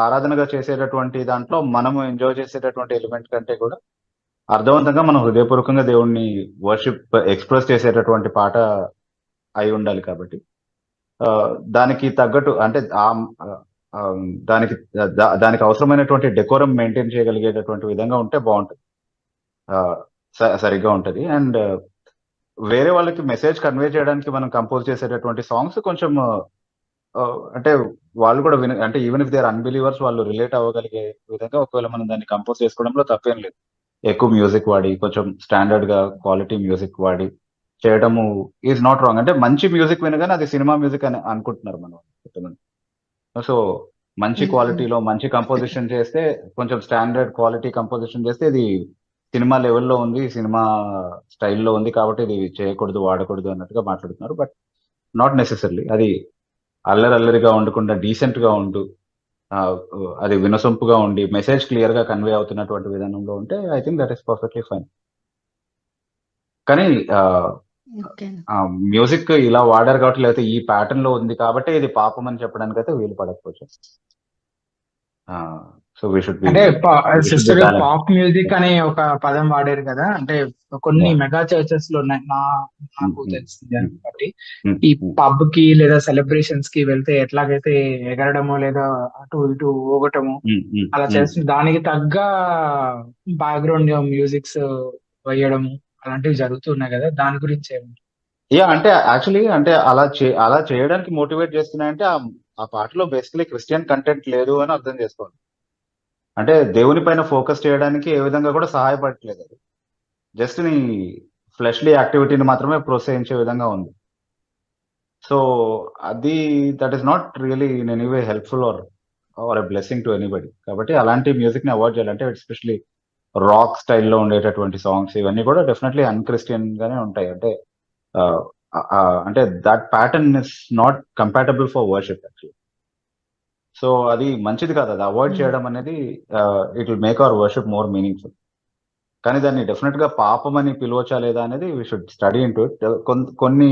ఆరాధనగా చేసేటటువంటి దాంట్లో మనము ఎంజాయ్ చేసేటటువంటి ఎలిమెంట్ కంటే కూడా అర్థవంతంగా మనం హృదయపూర్వకంగా దేవుణ్ణి వర్షిప్ ఎక్స్ప్రెస్ చేసేటటువంటి పాట అయి ఉండాలి. కాబట్టి దానికి తగ్గట్టు అంటే దానికి అవసరమైనటువంటి డెకోరం మెయింటైన్ చేయగలిగేటటువంటి విధంగా ఉంటే బాగుంటుంది, సరిగ్గా ఉంటది. అండ్ వేరే వాళ్ళకి మెసేజ్ కన్వే చేయడానికి మనం కంపోజ్ చేసేటటువంటి సాంగ్స్ కొంచెం అంటే వాళ్ళు కూడా అంటే even if they are unbelievers, వాళ్ళు రిలేట్ అవ్వగలిగే విధంగా ఒకవేళ మనం దాన్ని కంపోజ్ చేసుకోవడంలో తప్పేం లేదు. ఎక్కువ మ్యూజిక్ వాడి, కొంచెం స్టాండర్డ్ గా క్వాలిటీ మ్యూజిక్ వాడి చేయడము ఈజ్ నాట్ రాంగ్. అంటే మంచి మ్యూజిక్ వినగానే అది సినిమా మ్యూజిక్ అని అనుకుంటున్నారు మనం. సో మంచి క్వాలిటీలో మంచి కంపోజిషన్ చేస్తే, కొంచెం స్టాండర్డ్ క్వాలిటీ కంపోజిషన్ చేస్తే ఇది సినిమా లెవెల్లో ఉంది, సినిమా స్టైల్లో ఉంది కాబట్టి ఇది చేయకూడదు, వాడకూడదు అన్నట్టుగా మాట్లాడుతున్నారు. But not necessary. అది అల్లరిగా ఉండకుండా డీసెంట్ గా ఉంటూ అది వినసొంపుగా ఉండి మెసేజ్ క్లియర్ గా కన్వే అవుతున్నటువంటి విధానంలో ఉంటే I think that is perfectly fine. కానీ మ్యూజిక్ ఇలా వాడారు కాబట్టి, లేకపోతే ఈ ప్యాటర్న్ లో ఉంది కాబట్టి ఇది పాపం అని చెప్పడానికి అయితే వీలు పడకపోవచ్చు. సో వీ షుడ్ బి అంటే సిస్టర్ పాప్ మ్యూజిక్ అనే ఒక పదం వాడారు కదా, అంటే కొన్ని మెగా చర్చెస్ లో ఉన్నాయి నాకు తెలిసింది కాబట్టి, ఈ పబ్ కి లేదా సెలబ్రేషన్స్ కి వెళ్తే ఎట్లాగైతే ఎగరడము లేదా అటు ఇటు ఊగటము అలా చేస్తుంది, దానికి తగ్గ బ్యాక్గ్రౌండ్ మ్యూజిక్స్ వేయడము అలాంటివి జరుగుతున్నాయి కదా, దాని గురించి ఏమంటారు? అంటే యాక్చువల్లీ అంటే అలా చేయడానికి మోటివేట్ చేస్తున్నాయంటే ఆ పాటలో బేసికలీ క్రిస్టియన్ కంటెంట్ లేదు అని అర్థం చేసుకోవాలి. అంటే దేవుని పైన ఫోకస్ చేయడానికి ఏ విధంగా కూడా సహాయపడట్లేదు. అది జస్ట్ నీ ఫ్లెష్లీ యాక్టివిటీని మాత్రమే ప్రోత్సహించే విధంగా ఉంది. సో అది that is not really in anyway helpful or a blessing to anybody. కాబట్టి అలాంటి మ్యూజిక్ ని అవాయిడ్ చేయాలంటే ఎస్పెషలీ రాక్ స్టైల్లో ఉండేటటువంటి సాంగ్స్ ఇవన్నీ కూడా డెఫినెట్లీ అన్క్రిస్టియన్ గానే ఉంటాయి. అంటే that pattern is not compatible for worship actually. So అది మంచిది కాదు. అది అవాయిడ్ చేయడం అనేది it will make our worship more meaningful. కానీ దాన్ని డెఫినెట్ గా పాపం అని పిలవచ్చా లేదా అనేది we should study into it. కొన్ని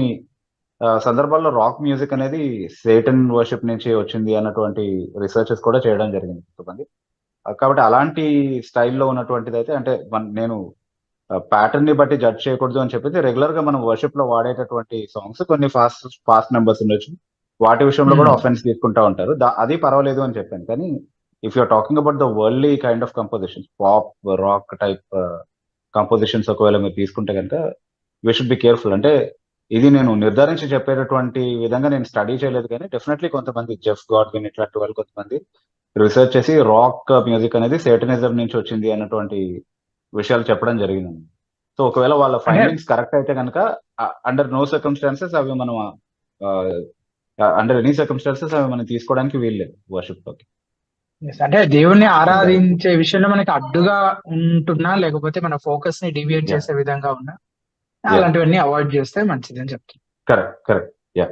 సందర్భాల్లో రాక్ మ్యూజిక్ అనేది సేటన్ వర్షిప్ నుంచి వచ్చింది అన్నటువంటి రీసెర్చెస్ కూడా చేయడం జరిగింది కొంతమంది. కాబట్టి అలాంటి స్టైల్లో ఉన్నటువంటిది అయితే, అంటే నేను ప్యాటర్న్ ని బట్టి జడ్జ్ చేయకూడదు అని చెప్పేసి రెగ్యులర్ గా మనం వర్షిప్ లో వాడేటటువంటి సాంగ్స్ కొన్ని ఫాస్ట్ నెంబర్స్ ఉండొచ్చు, వాటి విషయంలో కూడా ఆఫెన్స్ తీసుకుంటా ఉంటారు, అది పర్వాలేదు అని చెప్పాను. కానీ if you're talking about the worldly kind of compositions, pop rock type compositions ఒకవేళ మీరు తీసుకుంటే కనుక వీ షుడ్ బి కేర్ఫుల్. అంటే ఇది నేను నిర్ధారించి చెప్పేటటువంటి విధంగా నేను స్టడీ చేయలేదు, కానీ డెఫినెట్లీ కొంతమంది జెఫ్ గాడ్విన్ ఇట్లాంటి వాళ్ళు కొంతమంది రీసెర్చ్ చేసి రాక్ మ్యూజిక్ అనేది సేటనిజం నుంచి వచ్చింది అన్నటువంటి విషయాలు చెప్పడం జరిగింది. సో ఒకవేళ వాళ్ళ అంటే ఫైండింగ్స్ కరెక్ట్ అయితే కనుక అండర్ నో సర్కమ్స్టాన్సెస్ అవి మనం అండర్ ఎనీ సర్కమ్స్టాన్సెస్ అవి మనం తీసుకోవడానికి వీల్లేదు వర్షిప్ లోకి. yes, అంటే దేవుణ్ణి ఆరాధించే విషయంలో మనకి అడ్డుగా ఉంటున్నా, లేకపోతే మన ఫోకస్ ని డివియేట్ యా చేసే విధంగా ఉన్నా యా అలాంటివన్నీ అవాయిడ్ చేస్తే మంచిది అని చెప్తాను. Correct yeah.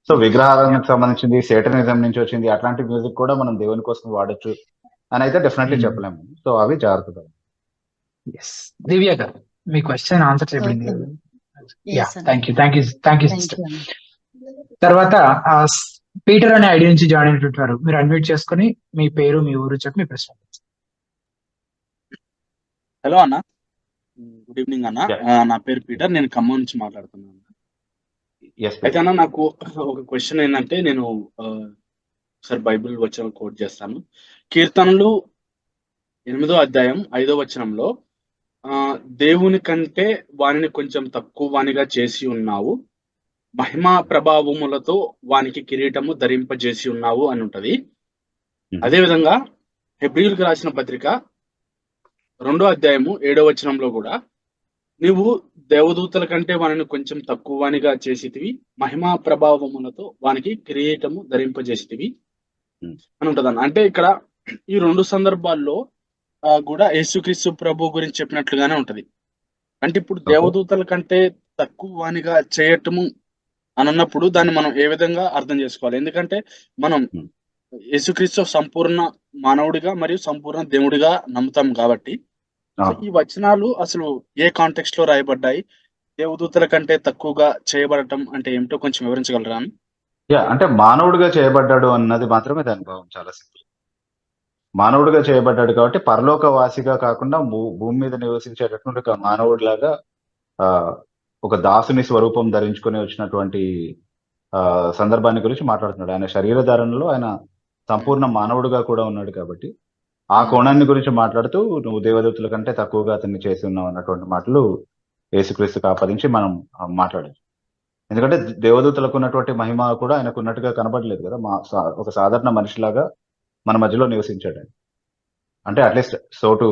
సో విగ్రహారాధనకు సంబంధించింది, సేటనిజం నుంచి వచ్చింది అట్లాంటి మ్యూజిక్ కూడా మనం దేవుని కోసం వాడొచ్చు అని అయితే డెఫినెట్లీ చెప్పలేము. సో అవి జాగ్రత్తగా. ఎస్, దివ్య గారు మీ క్వశ్చన్ ఆన్సర్ చేయబడింది. ఓకే యా, ఎస్ అన్న. Thank you sister. Thank sister you అన్న. తర్వాత పీటర్ అనే ఐడి నుంచి జాయిన్ అయినటువంటి మీరు అన్మ్యూట్ చేసుకుని మీ పేరు, మీ ఊరు చెప్పి మీ ప్రశ్న. హలో అన్న, గుడ్ ఈవినింగ్ అన్న. Yeah. నా పేరు పీటర్, నేను ఖమ్మం నుంచి మాట్లాడుతున్నాను. ఎస్ అయితే అన్న, నాకు ఒక క్వశ్చన్ ఏంటంటే, నేను ఒకసారి బైబిల్ వచనం కోట్ చేస్తాను. కీర్తనలు 8వ అధ్యాయం 5వ వచనంలో దేవుని కంటే వానిని కొంచెం తక్కువ వానిగా చేసి ఉన్నావు, మహిమా ప్రభావములతో వానికి కిరీటము ధరింపజేసి ఉన్నావు అని ఉంటది. అదేవిధంగా హెబ్రీయులకు రాసిన పత్రిక 2వ అధ్యాయము 7వ వచనంలో కూడా నీవు దేవదూతల కంటే వానిని కొంచెం తక్కువ వానిగా చేసితివి, మహిమా ప్రభావములతో వానికి కిరీటము ధరింపజేసితివి అని ఉంటదన్న. అంటే ఇక్కడ ఈ 2 సందర్భాల్లో కూడా యేసుక్రీస్తు ప్రభు గురించి చెప్పినట్లుగానే ఉంటది. అంటే ఇప్పుడు దేవదూతల కంటే తక్కువ వానిగా చేయటము అని అన్నప్పుడు దాన్ని మనం ఏ విధంగా అర్థం చేసుకోవాలి? ఎందుకంటే మనం యేసుక్రీస్తు సంపూర్ణ మానవుడిగా మరియు సంపూర్ణ దేవుడిగా నమ్ముతాం కాబట్టి ఈ వచనాలు అసలు ఏ కాంటెక్స్ట్ లో రాయబడ్డాయి, దేవదూతల కంటే తక్కువగా చేయబడటం అంటే ఏమిటో కొంచెం వివరించగలరా? యా, అంటే మానవుడిగా చేయబడ్డాడు అన్నది మాత్రమే దాని భావం. చాలా సింపుల్. మానవుడిగా చేయబడ్డాడు కాబట్టి పరలోక వాసిగా కాకుండా భూమి మీద నివసించేటటువంటి ఒక మానవుడిలాగా ఒక దాసుని స్వరూపం ధరించుకొని వచ్చినటువంటి సందర్భాన్ని గురించి మాట్లాడుతున్నాడు. ఆయన శరీరధారణలో ఆయన సంపూర్ణ మానవుడిగా కూడా ఉన్నాడు కాబట్టి ఆ కోణాన్ని గురించి మాట్లాడుతూ నువ్వు దేవదూతుల కంటే తక్కువగా అతన్ని చేసి ఉన్నావు అన్నటువంటి మాటలు యేసుక్రీస్తుకు ఆపాదించి మనం మాట్లాడచ్చు. ఎందుకంటే దేవదూతలకు ఉన్నటువంటి మహిమ కూడా ఆయనకు ఉన్నట్టుగా కనబడలేదు కదా. ఒక సాధారణ మనిషిలాగా మన మధ్యలో నివసించాడు ఆయన. అంటే అట్లీస్ట్ సో టు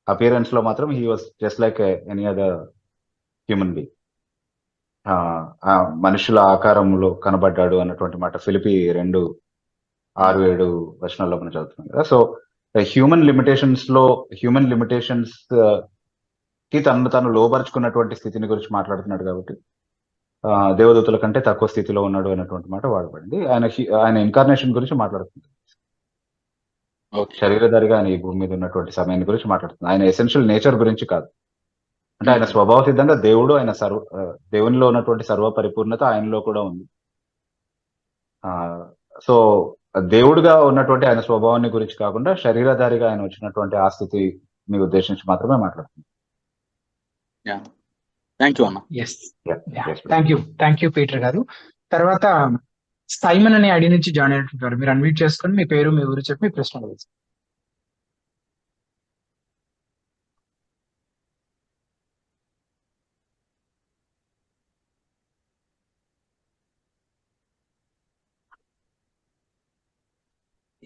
అపియరెన్స్ లో మాత్రం he was just like any other human being. మనుషుల ఆకారంలో కనబడ్డాడు అన్నటువంటి మాట ఫిలిపి 2:6-7 వచనాల్లో మనం చదువుతున్నాం కదా. సో హ్యూమన్ లిమిటేషన్స్ కి తను లోపరుచుకున్నటువంటి స్థితిని గురించి మాట్లాడుతున్నాడు కాబట్టి దేవదూతల కంటే తక్కువ స్థితిలో ఉన్నాడు అన్నటువంటి మాట వాడబడింది. ఆయన ఇన్కార్నేషన్ గురించి మాట్లాడుతుంది, శరీరధారిగా ఆయన ఈ భూమి మీద ఉన్నటువంటి సమయాన్ని గురించి మాట్లాడుతుంది. ఆయన ఎసెన్షియల్ నేచర్ గురించి కాదు. అంటే ఆయన స్వభావ సిద్ధంగా దేవుడు, ఆయన దేవునిలో ఉన్నటువంటి సర్వ పరిపూర్ణత ఆయనలో కూడా ఉంది. సో దేవుడుగా ఉన్నటువంటి ఆయన స్వభావాన్ని గురించి కాకుండా శరీరధారిగా ఆయన వచ్చినటువంటి ఆ స్థితిని ఉద్దేశించి మాత్రమే మాట్లాడుతుంది. థ్యాంక్ యూ పీటర్ గారు. తర్వాత సైమన్ అనే ఐడి నుంచి జాయిన్ అయినట్టు మీరు అన్మ్యూట్ చేసుకొని మీ పేరు, మీ ఊరు చెప్పి మీ ప్రశ్న అడగచ్చు.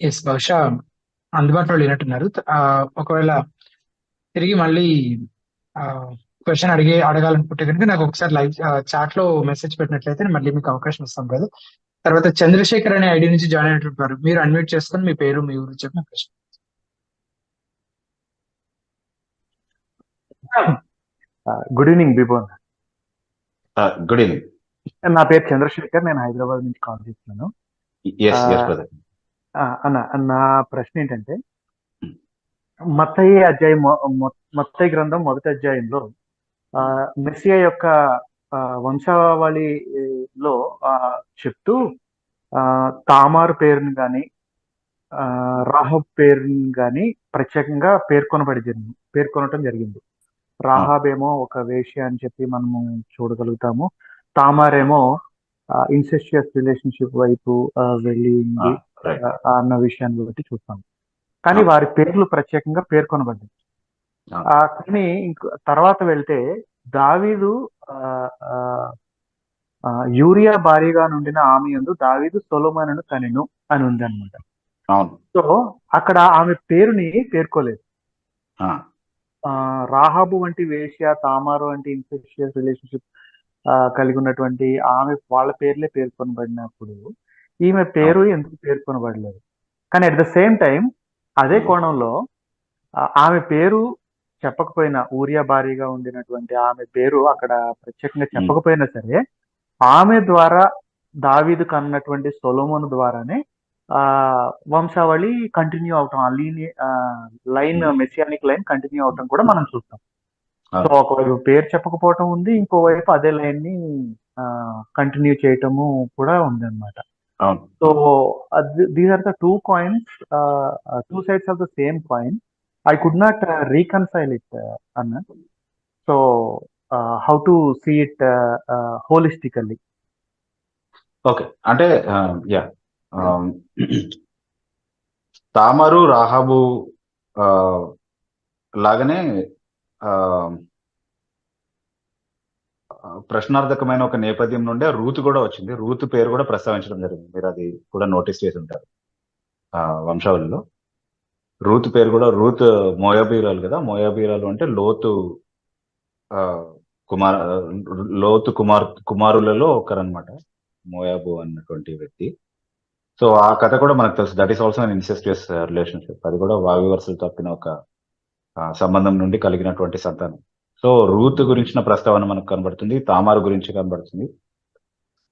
ఎస్, బహుశా అందుబాటులో లేనట్టున్నారు. ఒకవేళ తిరిగి మళ్ళీ క్వశ్చన్ అడగాలనుకుంటే కనుక నాకు ఒకసారి లైవ్ చాట్ లో మెసేజ్ పెట్టినట్లయితే మళ్ళీ మీకు అవకాశం ఇస్తాం కదా. తర్వాత చంద్రశేఖర్ అనే ఐడి నుంచి జాయిన్ అయినట్టు మీరు అన్మ్యూట్ చేసుకొని మీ పేరు, మీ ఊరు చెప్పిన ప్రశ్న. Good evening Bibon. Good evening. నా పేరు చంద్రశేఖర్, నేను హైదరాబాద్ నుంచి కాల్ చేస్తున్నాను. అన్న, నా ప్రశ్న ఏంటంటే మత్తయి గ్రంథం 1వ అధ్యాయంలో మెస్సియా యొక్క వంశావళిలో చెప్తూ తామారు పేరుని కానీ రాహబ్ పేరుని కానీ ప్రత్యేకంగా పేర్కొనటం జరిగింది. రాహాబ్ ఏమో ఒక వేశ్య అని చెప్పి మనము చూడగలుగుతాము, తామారేమో ఇన్సెస్టియస్ రిలేషన్షిప్ వైపు వెళ్ళింది అన్న విషయాన్ని బట్టి చూస్తాం. కానీ వారి పేర్లు ప్రత్యేకంగా పేర్కొనబడ్డాయి. కానీ తర్వాత వెళ్తే దావీదు యూరియా భారీగా నుండిన ఆమె యందు దావీదు సొలొమోనును కనెను అని ఉంది అనమాట. అవును. సో అక్కడ ఆమె పేరుని పేర్కోలేదు. ఆ, రాహాబు వంటి వేశ్య, తామారు వంటి ఇన్సెస్టియస్ రిలేషన్షిప్ కలిగి ఉన్నటువంటి ఆమె వాళ్ళ పేర్లే పేర్కొనబడినప్పుడు ఈమె పేరు ఎందుకు పేర్కొనబడలేదు? కానీ అట్ ద సేమ్ టైం అదే కోణంలో ఆమె పేరు చెప్పకపోయినా, ఊరియా భారీగా ఉండినటువంటి ఆమె పేరు అక్కడ ప్రత్యేకంగా చెప్పకపోయినా సరే, ఆమె ద్వారా దావీదు కన్నటువంటి సొలొమోను ద్వారానే వంశావళి కంటిన్యూ అవటం, ఆ లైన్ మెసియానిక్ లైన్ కంటిన్యూ అవటం కూడా మనం చూస్తాం. సో ఒకవైపు పేరు చెప్పకపోవటం ఉంది, ఇంకోవైపు అదే లైన్ ని కంటిన్యూ చేయటము కూడా ఉంది అనమాట. అవును. So these are the two coins, two sides of the same coin. I could not reconcile it, Anna. So, how to see it holistically? Okay, అంటే యా, తామారు రాహాబు లాగానే ప్రశ్నార్థకమైన ఒక నేపథ్యం నుండే రూతు కూడా వచ్చింది. రూతు పేరు కూడా ప్రస్తావించడం జరిగింది. మీరు అది కూడా నోటీస్ చేసి ఉంటారు వంశావళిలో. రూతు పేరు కూడా, రూత్ మోయాబీరాలు కదా. మోయాబీరాలు అంటే లోతు కుమారులలో ఒకరనమాట మోయాబు అన్నటువంటి వ్యక్తి. సో ఆ కథ కూడా మనకు తెలుసు. That is also an incestuous relationship. అది కూడా వావి వరుసలు తప్పిన ఒక సంబంధం నుండి కలిగినటువంటి సంతానం. సో రూత్ గురించిన ప్రస్తావన మనకు కనబడుతుంది, తామారు గురించి కనబడుతుంది,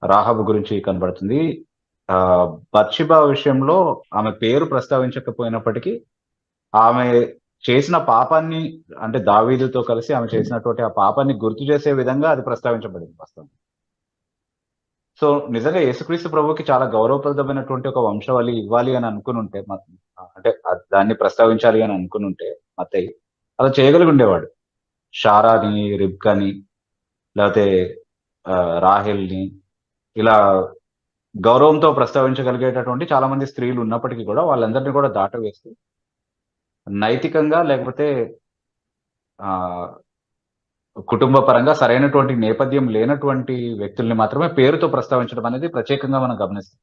రాహాబు గురించి కనబడుతుంది. బత్షెబా విషయంలో ఆమె పేరు ప్రస్తావించకపోయినప్పటికీ ఆమె చేసిన పాపాన్ని, అంటే దావీదుతో కలిసి ఆమె చేసినటువంటి ఆ పాపాన్ని గుర్తు చేసే విధంగా అది ప్రస్తావించబడింది వాస్తవం. సో నిజంగా యేసుక్రీస్తు ప్రభుకి చాలా గౌరవప్రదమైనటువంటి ఒక వంశావళి ఇవ్వాలి అని అనుకుని ఉంటే, అంటే దాన్ని ప్రస్తావించాలి అని అనుకుని ఉంటే మత్తయి అలా చేయగలిగి ఉండేవాడు. షారాని, రిబ్కాని, లేకపోతే రాహెల్ని ఇలా గౌరవంతో ప్రస్తావించగలిగేటటువంటి చాలా మంది స్త్రీలు ఉన్నప్పటికీ కూడా వాళ్ళందరినీ కూడా దాటవేస్తూ నైతికంగా లేకపోతే కుటుంబ పరంగా సరైనటువంటి నేపథ్యం లేనటువంటి వ్యక్తుల్ని మాత్రమే పేరుతో ప్రస్తావించడం అనేది ప్రత్యేకంగా మనం గమనిస్తాం.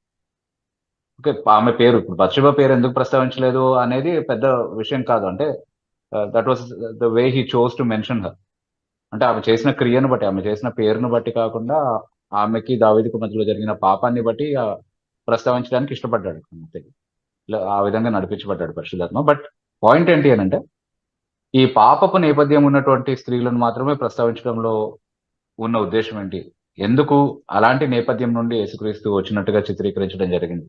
ఓకే, ఆమె పేరు, ఇప్పుడు బత్షెబా పేరు ఎందుకు ప్రస్తావించలేదు అనేది పెద్ద విషయం కాదు. అంటే that was the way he chose to mention her. అంటే ఆమె చేసిన క్రియను బట్టి, ఆమె చేసిన పేరును బట్టి కాకుండా ఆమెకి దావీదుకు మధ్యలో జరిగిన పాపాన్ని బట్టి ప్రస్తావించడానికి ఇష్టపడ్డాడు. ఆ విధంగా నడిపించబడ్డాడు పరిశుద్ధాత్మ. బట్ పాయింట్ ఏంటి అని అంటే, ఈ పాపపు నేపథ్యం ఉన్నటువంటి స్త్రీలను మాత్రమే ప్రస్తావించడంలో ఉన్న ఉద్దేశం ఏంటి? ఎందుకు అలాంటి నేపథ్యం నుండి యేసుక్రీస్తు వచ్చినట్టుగా చిత్రీకరించడం జరిగింది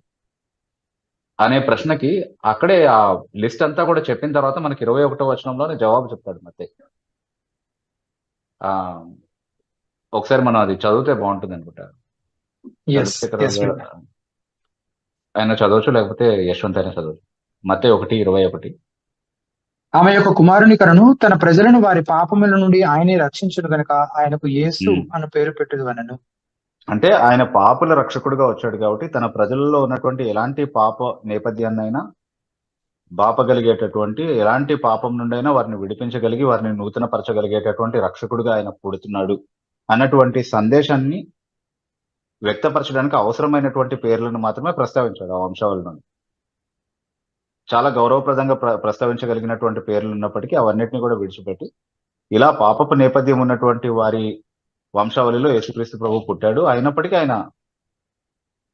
అనే ప్రశ్నకి అక్కడే ఆ లిస్ట్ అంతా కూడా చెప్పిన తర్వాత మనకి 21వ వచనంలోనే జవాబు చెప్తాడు మత్తయి. ఒకసారి మనం అది చదివితే బాగుంటుంది అనుకుంటా. ఆయన చదవచ్చు, లేకపోతే యశ్వంత్ అయినా చదవచ్చు. మత్తయి 1:21. ఆమె యొక్క కుమారుని కనును తన ప్రజలను వారి పాపముల నుండి ఆయనే రక్షించును గనుక ఆయనకు యేసు అని పేరు పెట్టుదు అనను. అంటే ఆయన పాపుల రక్షకుడుగా వచ్చాడు కాబట్టి తన ప్రజలలో ఉన్నటువంటి ఎలాంటి పాప నేపథ్యాన్నైనా బాపగలిగేటటువంటి, ఎలాంటి పాపం నుండి అయినా వారిని విడిపించగలిగి వారిని నూతన పరచగలిగేటటువంటి రక్షకుడుగా ఆయన పుడుతున్నాడు అన్నటువంటి సందేశాన్ని వ్యక్తపరచడానికి అవసరమైనటువంటి పేర్లను మాత్రమే ప్రస్తావించాడు ఆ వంశావళిలో. చాలా గౌరవప్రదంగా ప్రస్తావించగలిగినటువంటి పేర్లు ఉన్నప్పటికీ అవన్నిటిని కూడా విడిచిపెట్టి ఇలా పాపపు నేపథ్యం ఉన్నటువంటి వారి వంశావళిలో యేసుక్రీస్తు ప్రభు పుట్టాడు, అయినప్పటికీ ఆయన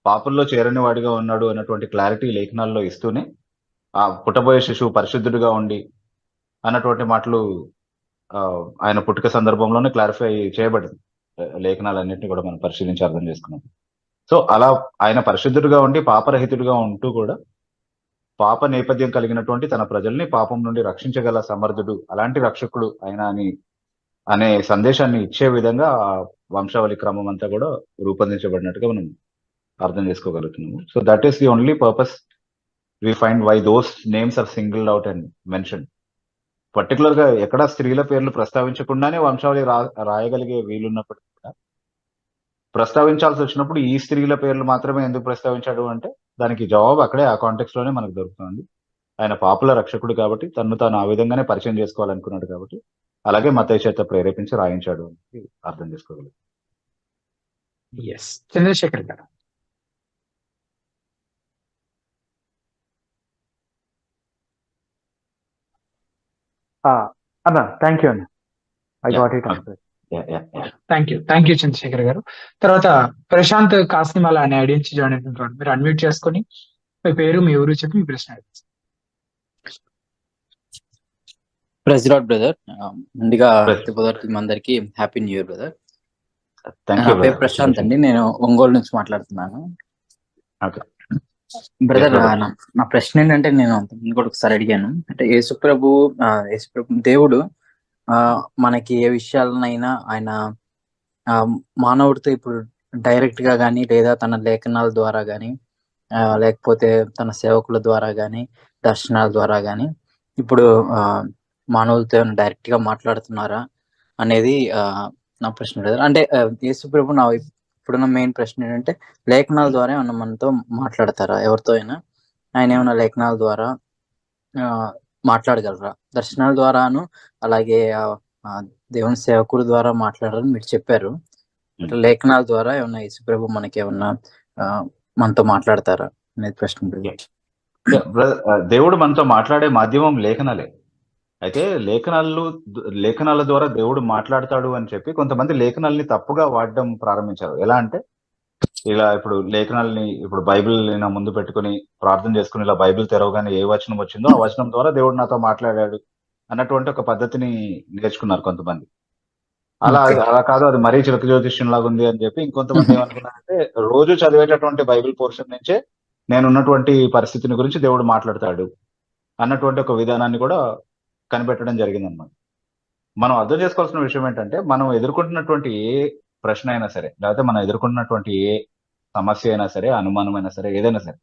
పాపుల్లో చేరని వాడిగా ఉన్నాడు అన్నటువంటి క్లారిటీ లేఖనాల్లో ఇస్తూనే ఆ పుట్టబోయే శిశువు పరిశుద్ధుడిగా ఉండి అన్నటువంటి మాటలు ఆయన పుట్టుక సందర్భంలోనే క్లారిఫై చేయబడింది. లేఖనాలన్నింటినీ కూడా మనం పరిశీలించి అర్థం చేసుకున్నాం. సో అలా ఆయన పరిశుద్ధుడిగా ఉండి పాపరహితుడిగా ఉంటూ కూడా పాప నేపథ్యం కలిగినటువంటి తన ప్రజల్ని పాపం నుండి రక్షించగల సమర్థుడు, అలాంటి రక్షకుడు ఆయన అనే సందేశాన్ని ఇచ్చే విధంగా వంశావళి క్రమం అంతా కూడా రూపొందించబడినట్టుగా మనం అర్థం చేసుకోగలుగుతున్నాము. So that is the only purpose we find why those names are singled out and mention. Particular గా ఎక్కడ స్త్రీల పేర్లు ప్రస్తావించకుండానే వంశావళి రాయగలిగే వీలున్నప్పటికీ కూడా ప్రస్తావించాల్సి వచ్చినప్పుడు ఈ స్త్రీల పేర్లు మాత్రమే ఎందుకు ప్రస్తావించాడు అంటే దానికి జవాబు అక్కడే ఆ కాంటెక్స్ట్ లోనే మనకు దొరుకుతుంది. ఆయన పాపుల రక్షకుడు కాబట్టి తను తాను ఆ విధంగానే పరిచయం చేసుకోవాలనుకున్నాడు కాబట్టి అలాగే మత్తయి చేత ప్రేరేపించి రాయించాడు అని అర్థం చేసుకోగలరు. ఎస్, చంద్రశేఖర్ గారు. అన్న థ్యాంక్ యూ అన్న, I Yeah. Got it answer. Thank you Chandrashekar garu. తర్వాత ప్రశాంత్ కాస్నిమాల అనే ఐడి నుంచి జాయిన్ అయినటువంటి మీరు అన్మ్యూట్ చేసుకొని మీ పేరు మీ ఊరు చెప్పి మీ ప్రశ్న అడగండి. ప్రెసిడెంట్ బ్రదర్, ముందుగా Praise. అందరికి happy new year brother. Thank నా యూ పేరు ప్రశాంత్ అండి, నేను ఒంగోలు నుంచి మాట్లాడుతున్నాను. ఓకే. Brother, Yes, brother. నా ప్రశ్న ఏంటంటే, నేను ఇంకోటి ఒకసారి అడిగాను. అంటే యేసుప్రభు దేవుడు మనకి ఏ విషయాలనైనా ఆయన మానవుడితో ఇప్పుడు డైరెక్ట్ గా కానీ, లేదా తన లేఖనాల ద్వారా కానీ, లేకపోతే తన సేవకుల ద్వారా కానీ, దర్శనాల ద్వారా కానీ ఇప్పుడు మానవులతో డైరెక్ట్ గా మాట్లాడుతున్నారా అనేది నా ప్రశ్న బ్రదర్. అంటే యేసుప్రభు ఇప్పుడున్న మెయిన్ ప్రశ్న ఏంటంటే, లేఖనాల ద్వారా ఏమన్నా మనతో మాట్లాడతారా? ఎవరితో అయినా ఆయన ఏమైనా లేఖనాల ద్వారా మాట్లాడగలరా? దర్శనాల ద్వారాను అలాగే దేవుని సేవకుల ద్వారా మాట్లాడాలని మీరు చెప్పారు. లేఖనాల ద్వారా ఏమన్నా యేసుప్రభు మనకి ఏమన్నా మనతో మాట్లాడతారా అనేది ప్రశ్న. దేవుడు మనతో మాట్లాడే మాధ్యమం లేఖనాలే. అయితే లేఖనాల ద్వారా దేవుడు మాట్లాడతాడు అని చెప్పి కొంతమంది లేఖనాలని తప్పుగా వాడడం ప్రారంభించారు. ఎలా అంటే, ఇలా ఇప్పుడు లేఖనాలని ఇప్పుడు బైబిల్ నా ముందు పెట్టుకుని ప్రార్థన చేసుకుని ఇలా బైబిల్ తెరవగానే ఏ వచనం వచ్చిందో ఆ వచనం ద్వారా దేవుడు నాతో మాట్లాడాడు అన్నటువంటి ఒక పద్ధతిని నేర్చుకున్నారు కొంతమంది. అలా కాదు, అది మరీ చిలక జ్యోతిష్యం లాగా ఉంది అని చెప్పి ఇంకొంతమంది ఏమనుకున్నారంటే, రోజు చదివేటటువంటి బైబిల్ పోర్షన్ నుంచే నేను ఉన్నటువంటి పరిస్థితిని గురించి దేవుడు మాట్లాడతాడు అన్నటువంటి ఒక విధానాన్ని కూడా కనిపెట్టడం జరిగిందన్నమాట. మనం అర్థం చేసుకోవాల్సిన విషయం ఏంటంటే, మనం ఎదుర్కొంటున్నటువంటి ఏ ప్రశ్న అయినా సరే, లేకపోతే మనం ఎదుర్కొంటున్నటువంటి ఏ సమస్య అయినా సరే, అనుమానం అయినా సరే, ఏదైనా సరే,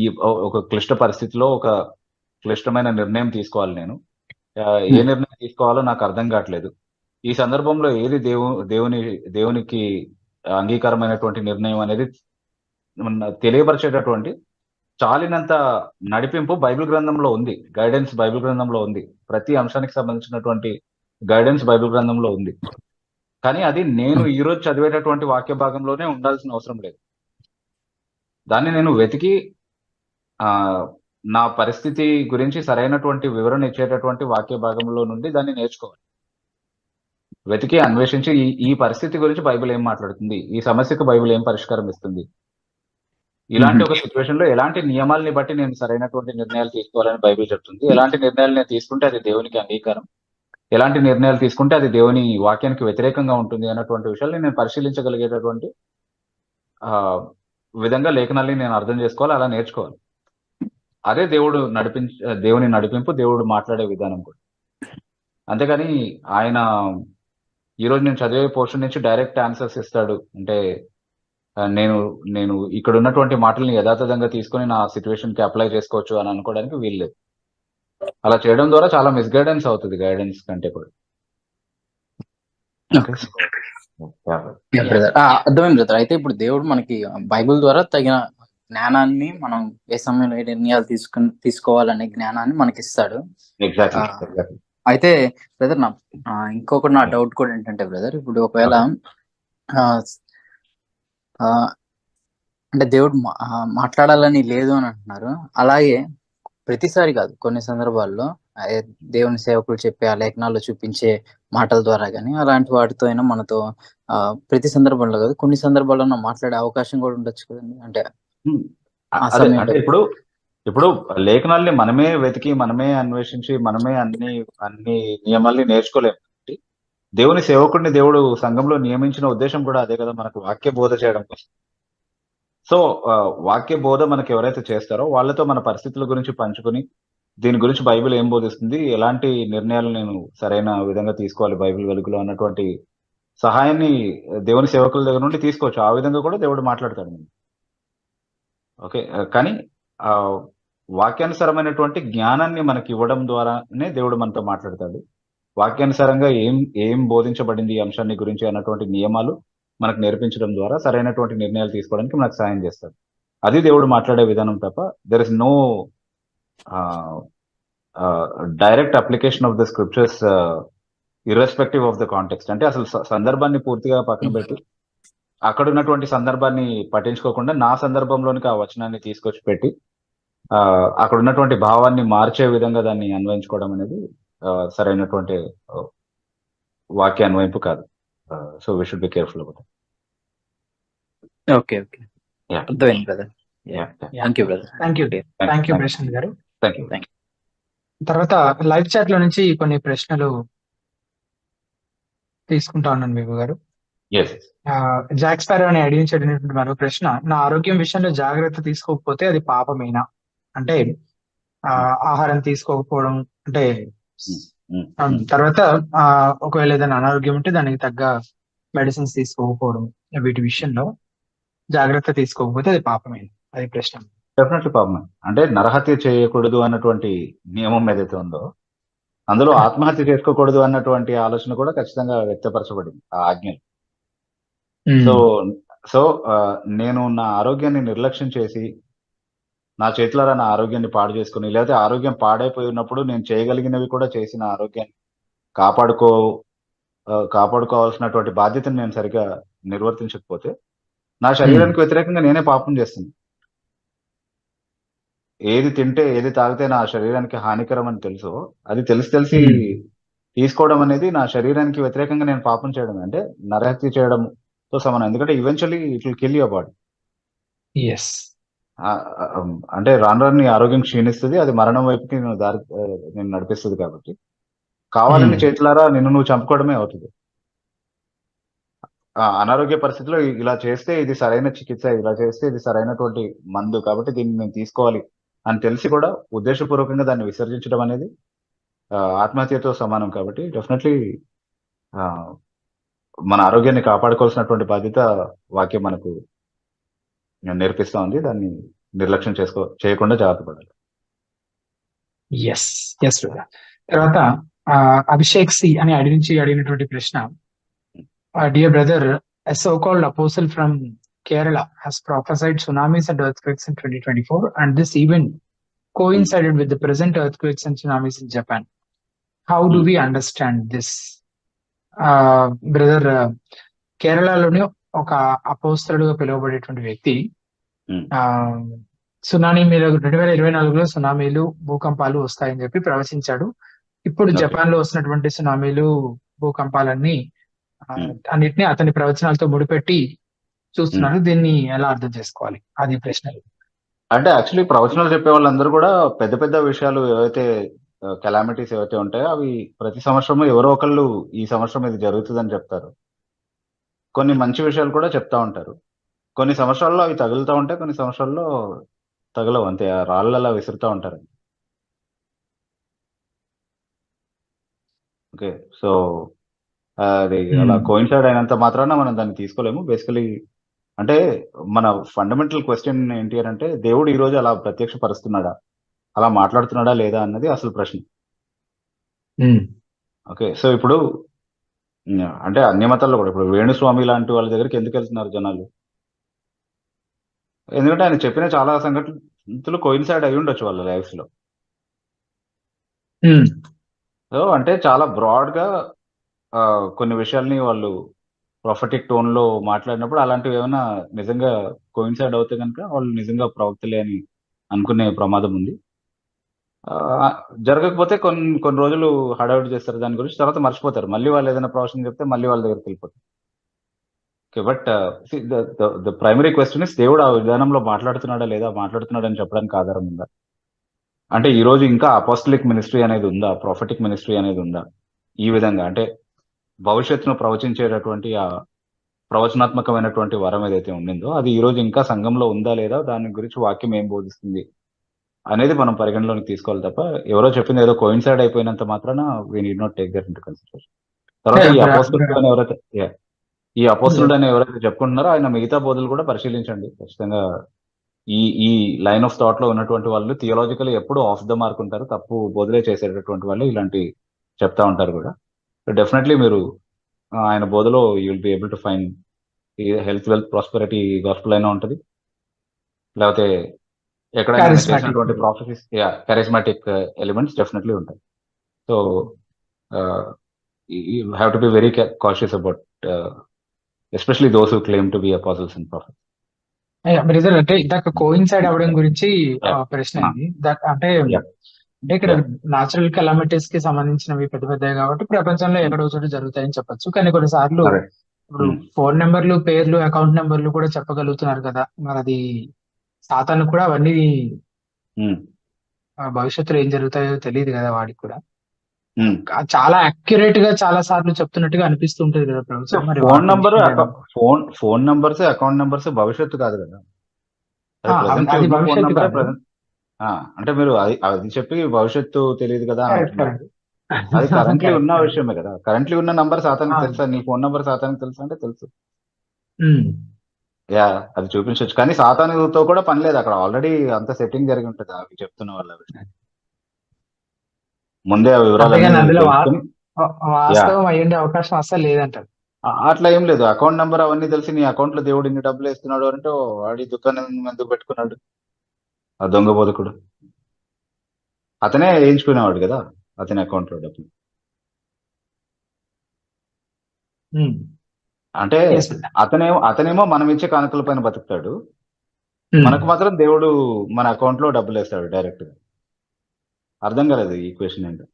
ఈ ఒక క్లిష్ట పరిస్థితిలో ఒక క్లిష్టమైన నిర్ణయం తీసుకోవాలి. నేను ఏ నిర్ణయం తీసుకోవాలో నాకు అర్థం కావట్లేదు. ఈ సందర్భంలో ఏది దేవునికి అంగీకారమైనటువంటి నిర్ణయం అనేది తెలియపరిచేటటువంటి చాలినంత నడిపింపు బైబిల్ గ్రంథంలో ఉంది. గైడెన్స్ బైబిల్ గ్రంథంలో ఉంది. ప్రతి అంశానికి సంబంధించినటువంటి గైడెన్స్ బైబిల్ గ్రంథంలో ఉంది. కానీ అది నేను ఈ రోజు చదివేటటువంటి వాక్య భాగంలోనే ఉండాల్సిన అవసరం లేదు. దాన్ని నేను వెతికి నా పరిస్థితి గురించి సరైనటువంటి వివరణ ఇచ్చేటటువంటి వాక్య భాగంలో నుండి దాన్ని నేర్చుకోవాలి. వెతికి అన్వేషించి ఈ పరిస్థితి గురించి బైబిల్ ఏం మాట్లాడుతుంది, ఈ సమస్యకు బైబిల్ ఏం పరిష్కారం ఇస్తుంది, ఇలాంటి ఒక సిచ్యువేషన్ లో ఎలాంటి నియమాలని బట్టి నేను సరైనటువంటి నిర్ణయాలు తీసుకోవాలని బైబిల్ చెప్తుంది, ఎలాంటి నిర్ణయాలు నేను తీసుకుంటే అది దేవునికి అంగీకారం, ఎలాంటి నిర్ణయాలు తీసుకుంటే అది దేవుని వాక్యానికి వ్యతిరేకంగా ఉంటుంది అన్నటువంటి విషయాల్ని నేను పరిశీలించగలిగేటటువంటి విధంగా లేఖనాల్ని నేను అర్థం చేసుకోవాలి, అలా నేర్చుకోవాలి. అదే దేవుని నడిపింపు, దేవుడు మాట్లాడే విధానం కూడా. అంతేగాని ఆయన ఈరోజు నేను చదివే పోర్షన్ నుంచి డైరెక్ట్ ఆన్సర్స్ ఇస్తాడు అంటే నేను ఇక్కడ ఉన్నటువంటి మాటల్ని యథాతథంగా తీసుకొని నా సిచ్యువేషన్ కి అప్లై చేసుకోవచ్చు అని అనుకోవడానికి వీల్లేదు. అలా చేయడం ద్వారా చాలా మిస్గైడెన్స్ అవుతుంది గైడెన్స్ కంటే కూడా. అర్థమైంది బ్రదర్. అయితే ఇప్పుడు దేవుడు మనకి బైబిల్ ద్వారా తగిన జ్ఞానాన్ని మనం ఏ సమయంలో ఏ నిర్ణయాలు తీసుకోవాలనే జ్ఞానాన్ని మనకి ఇస్తాడు. అయితే బ్రదర్ ఇంకొకటి నా డౌట్ కూడా ఏంటంటే బ్రదర్, ఇప్పుడు ఒకవేళ అంటే దేవుడు మాట్లాడాలని లేదు అని అంటున్నారు. అలాగే ప్రతిసారి కాదు, కొన్ని సందర్భాల్లో దేవుని సేవకులు చెప్పే ఆ లేఖనాల్లో చూపించే మాటల ద్వారా కానీ అలాంటి వాటితో అయినా మనతో ప్రతి సందర్భంలో కాదు కొన్ని సందర్భాల్లో మాట్లాడే అవకాశం కూడా ఉండొచ్చు కదండి. అంటే ఇప్పుడు లేఖనాల్ని మనమే వెతికి మనమే అన్వేషించి మనమే అన్ని నియమాల్ని నేర్చుకోలేము. దేవుని సేవకుడిని దేవుడు సంఘంలో నియమించిన ఉద్దేశం కూడా అదే కదా, మనకు వాక్య బోధ చేయడం కోసం. సో వాక్య బోధ మనకి ఎవరైతే చేస్తారో వాళ్ళతో మన పరిస్థితుల గురించి పంచుకుని దీని గురించి బైబిల్ ఏం బోధిస్తుంది, ఎలాంటి నిర్ణయాలు నేను సరైన విధంగా తీసుకోవాలి బైబిల్ వెలుగులో అన్నటువంటి సహాయాన్ని దేవుని సేవకుల దగ్గర నుండి తీసుకోవచ్చు. ఆ విధంగా కూడా దేవుడు మాట్లాడతాడు. ఓకే, కానీ వాక్యానుసారమైనటువంటి జ్ఞానాన్ని మనకి ఇవ్వడం ద్వారానే దేవుడు మనతో మాట్లాడతాడు. వాక్యానుసారంగా ఏం బోధించబడింది ఈ అంశాన్ని గురించి అన్నటువంటి నియమాలు మనకు నేర్పించడం ద్వారా సరైనటువంటి నిర్ణయాలు తీసుకోవడానికి మనకు సాయం చేస్తాడు. అది దేవుడు మాట్లాడే విధానం తప్ప there is no direct application of the scriptures irrespective of the context. అంటే అసలు సందర్భాన్ని పూర్తిగా పక్కన పెట్టి అక్కడ ఉన్నటువంటి సందర్భాన్ని పట్టించుకోకుండా నా సందర్భంలోనికి ఆ వచనాన్ని తీసుకొచ్చి పెట్టి అక్కడ ఉన్నటువంటి భావాన్ని మార్చే విధంగా దాన్ని అన్వయించుకోవడం అనేది సరైనటువంటి వాక్య అన్వయింపు కాదు. So we should be careful about. Okay okay అర్థమైంది brother. Thank you brother. Thank you Prashant garu. Thank you. తర్వాత లైవ్ చాట్ లో నుంచి కొన్ని ప్రశ్నలు తీసుకుంటా ఉన్నాను మీకు గారు. జాక్ స్పారో అని ఐడియా అడిగినటువంటి మరో ప్రశ్న, నా ఆరోగ్యం విషయంలో జాగ్రత్త తీసుకోకపోతే అది పాపమేనా? అంటే ఆహారం తీసుకోకపోవడం అంటే తర్వాత ఒకవేళ ఏదైనా అనారోగ్యం ఉంటే దానికి తగ్గ మెడిసిన్స్ తీసుకోకపోవడం, వీటి విషయంలో జాగ్రత్త తీసుకోకపోతే అది పాపమేనా? అది ప్రశ్న. డెఫినెట్లీ పాపమే. అంటే నరహత్య చేయకూడదు అన్నటువంటి నియమం ఏదైతే ఉందో అందులో ఆత్మహత్య చేసుకోకూడదు అన్నటువంటి ఆలోచన కూడా ఖచ్చితంగా వ్యక్తపరచబడింది ఆ ఆజ్ఞలు. సో నేను నా ఆరోగ్యాన్ని నిర్లక్ష్యం చేసి నా చేతులారా నా ఆరోగ్యాన్ని పాడు చేసుకుని, లేకపోతే ఆరోగ్యం పాడైపోయి ఉన్నప్పుడు నేను చేయగలిగినవి కూడా చేసి నా ఆరోగ్యాన్ని కాపాడుకోవాల్సినటువంటి బాధ్యతను నేను సరిగా నిర్వర్తించకపోతే నా శరీరానికి వ్యతిరేకంగా నేనే పాపం చేస్తున్నాను. ఏది తింటే ఏది తాగితే నా శరీరానికి హానికరం అని తెలుసో అది తెలిసి తీసుకోవడం అనేది నా శరీరానికి వ్యతిరేకంగా నేను పాపం చేయడం, అంటే నరహత్య చేయడంతో సమానం. ఎందుకంటే eventually it will kill your body. అంటే రాను నీ ఆరోగ్యం క్షీణిస్తుంది, అది మరణం వైపుకి నేను నడిపిస్తుంది. కాబట్టి కావాలని చేతులారా నిన్ను నువ్వు చంపుకోవడమే అవుతుంది. అనారోగ్య పరిస్థితిలో ఇలా చేస్తే ఇది సరైన చికిత్స, ఇలా చేస్తే ఇది సరైనటువంటి మందు, కాబట్టి దీన్ని నేను తీసుకోవాలి అని తెలిసి కూడా ఉద్దేశపూర్వకంగా దాన్ని విసర్జించడం అనేది ఆత్మహత్యతో సమానం. కాబట్టి డెఫినెట్లీ మన ఆరోగ్యాన్ని కాపాడుకోవాల్సినటువంటి బాధ్యత వాక్యం మనకు నేర్పిస్తా ఉంది. దాన్ని నిర్లక్ష్యం చేయకుండా జాగ్రత్త పడాలి. తర్వాత అభిషేక్ సి అని అడిగినటువంటి ప్రశ్న, dear brother, a so-called apostle from Kerala has prophesied tsunamis and earthquakes in 2024, and this event coincided with the present earthquakes and tsunamis in Japan. How do we understand this? Brother, కేరళలోని ఒక అపోస్తలుడుగా పిలువబడేటువంటి వ్యక్తి tsunami మీద 2024లో సునామీలు భూకంపాలు వస్తాయని చెప్పి ప్రవచించాడు. ఇప్పుడు Japan లో వస్తున్నటువంటి సునామీలు భూకంపాలన్నీ అన్నిటినీ అతని ప్రవచనాలతో ముడిపెట్టి చూస్తున్నారు. దీన్ని ఎలా అర్థం చేసుకోవాలి? అది ప్రశ్న. అంటే యాక్చువల్లీ ప్రవచనాలు చెప్పే వాళ్ళందరూ కూడా పెద్ద పెద్ద విషయాలు ఏవైతే కెలామిటీస్ ఏవైతే ఉంటాయో అవి ప్రతి సంవత్సరము ఎవరో ఒకళ్ళు ఈ సంవత్సరం ఇది జరుగుతుందని చెప్తారు. కొన్ని మంచి విషయాలు కూడా చెప్తా ఉంటారు. కొన్ని సంవత్సరాల్లో అవి తగులుతూ ఉంటాయి, కొన్ని సంవత్సరాల్లో తగలవు, అంతే రాళ్ళలా విసురుతూ ఉంటారు. ఓకే, సో అది అలా కోయిన్సైడ్ అయినంత మాత్రాన మనం దాన్ని తీసుకోలేము. బేసికలీ అంటే మన ఫండమెంటల్ క్వశ్చన్ ఏంటి అని అంటే, దేవుడు ఈ రోజు అలా ప్రత్యక్షపరుస్తున్నాడా, అలా మాట్లాడుతున్నాడా లేదా అన్నది అసలు ప్రశ్న. ఓకే, సో ఇప్పుడు అంటే అన్య మతాల్లో కూడా ఇప్పుడు వేణుస్వామి లాంటి వాళ్ళ దగ్గరికి ఎందుకు వెళ్తున్నారు జనాలు? ఎందుకంటే ఆయన చెప్పిన చాలా సంఘటనలు కోయిన్సైడ్ అయి ఉండొచ్చు వాళ్ళ లైఫ్ లో. సో అంటే చాలా బ్రాడ్ గా కొన్ని విషయాల్ని వాళ్ళు ప్రొఫెటిక్ టోన్ లో మాట్లాడినప్పుడు అలాంటివి ఏమైనా నిజంగా కోయిన్సైడ్ అవుతే కనుక వాళ్ళు నిజంగా ప్రవక్తలే అని అనుకునే ప్రమాదం ఉంది. జరగకపోతే కొన్ని రోజులు హడావిడి చేస్తారు దాని గురించి, తర్వాత మర్చిపోతారు. మళ్ళీ వాళ్ళు ఏదైనా ప్రవచనం చెప్తే మళ్ళీ వాళ్ళ దగ్గరికి వెళ్ళిపోతారు. Okay, but the primary question is, దేవుడు ఆ విధానంలో మాట్లాడుతున్నాడా లేదా, మాట్లాడుతున్నాడని చెప్పడానికి ఆధారం ఉందా? అంటే ఈ రోజు ఇంకా అపోస్టలిక్ మినిస్ట్రీ అనేది ఉందా, ప్రొఫెటిక్ మినిస్ట్రీ అనేది ఉందా? ఈ విధంగా అంటే భవిష్యత్తును ప్రవచించేటటువంటి ఆ ప్రవచనాత్మకమైనటువంటి వరం ఏదైతే ఉండిందో అది ఈ రోజు ఇంకా సంఘంలో ఉందా లేదా, దాని గురించి వాక్యం ఏం బోధిస్తుంది అనేది మనం పరిగణలోకి తీసుకోవాలి తప్ప ఎవరో చెప్పింది ఏదో కోయిన్సైడ్ అయిపోయినంత మాత్రాన we need not take that into consideration. తర్వాత ఈ అపోస్తలుడు అని ఎవరైతే చెప్పుకుంటున్నారో ఆయన మిగతా బోధలు కూడా పరిశీలించండి ఖచ్చితంగా. ఈ లైన్ ఆఫ్ థాట్ లో ఉన్నటువంటి వాళ్ళు థియోలాజికల్ ఎప్పుడు ఆఫ్ ద మార్క్ ఉంటారు, తప్పు బోధలే చేసేటటువంటి వాళ్ళు ఇలాంటి చెప్తా ఉంటారు కూడా. డెఫినెట్లీ మీరు ఆయన బోధలో you will be able to find health, wealth, prosperity gospel అయినా ఉంటుంది, లేకపోతే ఎక్కడైనా చేసినటువంటి ప్రాసెస్ కరిస్మాటిక్ ఎలిమెంట్స్ డెఫినెట్లీ ఉంటాయి. So you have to be very cautious about especially those who claim to be apostles and prophets. Brother, అంటే ఇందాక coincide అవ్వడం గురించి ప్రశ్న ఇది. అంటే ఇక్కడ న్యాచురల్ కెలామిటీస్ కి సంబంధించినవి పెద్ద పెద్దవి కాబట్టి ప్రపంచంలో ఎక్కడో చోట జరుగుతాయని చెప్పొచ్చు. కానీ కొన్నిసార్లు ఇప్పుడు ఫోన్ నెంబర్లు, పేర్లు, అకౌంట్ నెంబర్లు కూడా చెప్పగలుగుతున్నారు కదా, మరి అది సాతాను కూడా అవన్నీ భవిష్యత్తులో ఏం జరుగుతాయో తెలియదు కదా వాడికి కూడా. చాలా అక్యురేట్ గా చాలా సార్లు చెప్తున్నట్టుగా అనిపిస్తుంటది కదా ప్రభుత్వం. మరి phone number phone numbers, account numbers భవిష్యత్తు కాదు కదా. అది భవిష్యత్తు కాదు. అంటే మీరు అది చెప్పి భవిష్యత్తు తెలియదు కదా అంటున్నారు. అది కరెంట్లీ ఉన్న విషయమే కదా. కరెంట్లీ ఉన్న నంబర్ సాతానికి తెలుసా? నీ ఫోన్ నంబర్ సాతానికి తెలుసా అంటే తెలుసు. అది చూపించవచ్చు. కానీ సాతానుతో కూడా పని లేదు అక్కడ. ఆల్రెడీ అంత సెట్టింగ్ జరిగి ఉంటుంది అవి చెప్తున్న వాళ్ళ ముందే ఆ వివరాలు వాస్తవం అయ్యే అవకాశం అసలు లేదంటారు. అట్లా ఏం లేదు. అకౌంట్ నెంబర్ అవన్నీ తెలిసి నీ అకౌంట్ లో దేవుడు ఇన్ని డబ్బులు వేస్తున్నాడు అంటే వాడి దుకాణం ఎందుకు పెట్టుకున్నాడు ఆ దొంగ బోధకుడు? అతనే వేయించుకునేవాడు కదా అతని అకౌంట్ లో డబ్బులు. అంటే అతనేమో మనం ఇచ్చే కానుకల పైన బతుకుతాడు, మనకు మాత్రం దేవుడు మన అకౌంట్ లో డబ్బులు వేస్తాడు డైరెక్ట్ గా. అర్థం కాలేదు ఈ క్వశ్చన్ ఏంటో.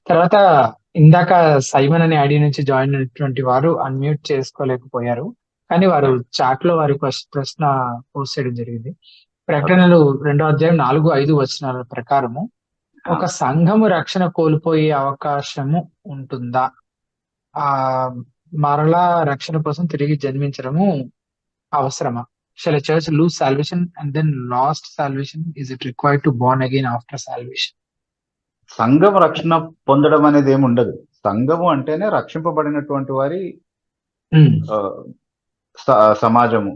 తర్వాత ఇందాక సైమన్ అనే ఐడి నుంచి జాయిన్ అయినటువంటి వారు అన్మ్యూట్ చేసుకోలేకపోయారు, కానీ వారు చాట్ లో వారి ప్రశ్న పోస్ట్ చేయడం జరిగింది. ప్రకటనలు 2వ అధ్యాయం 4-5 వచనాల ప్రకారము ఒక సంఘము రక్షణ కోల్పోయే అవకాశము ఉంటుందా? మరలా రక్షణ కోసం తిరిగి జన్మించడము అవసరమా? Shall a church lose salvation and then lost salvation? Is it required to born again after salvation? సంఘం రక్షణ పొందడం అనేది ఏమి ఉండదు. సంఘము అంటేనే రక్షింపబడినటువంటి వారి సమాజము,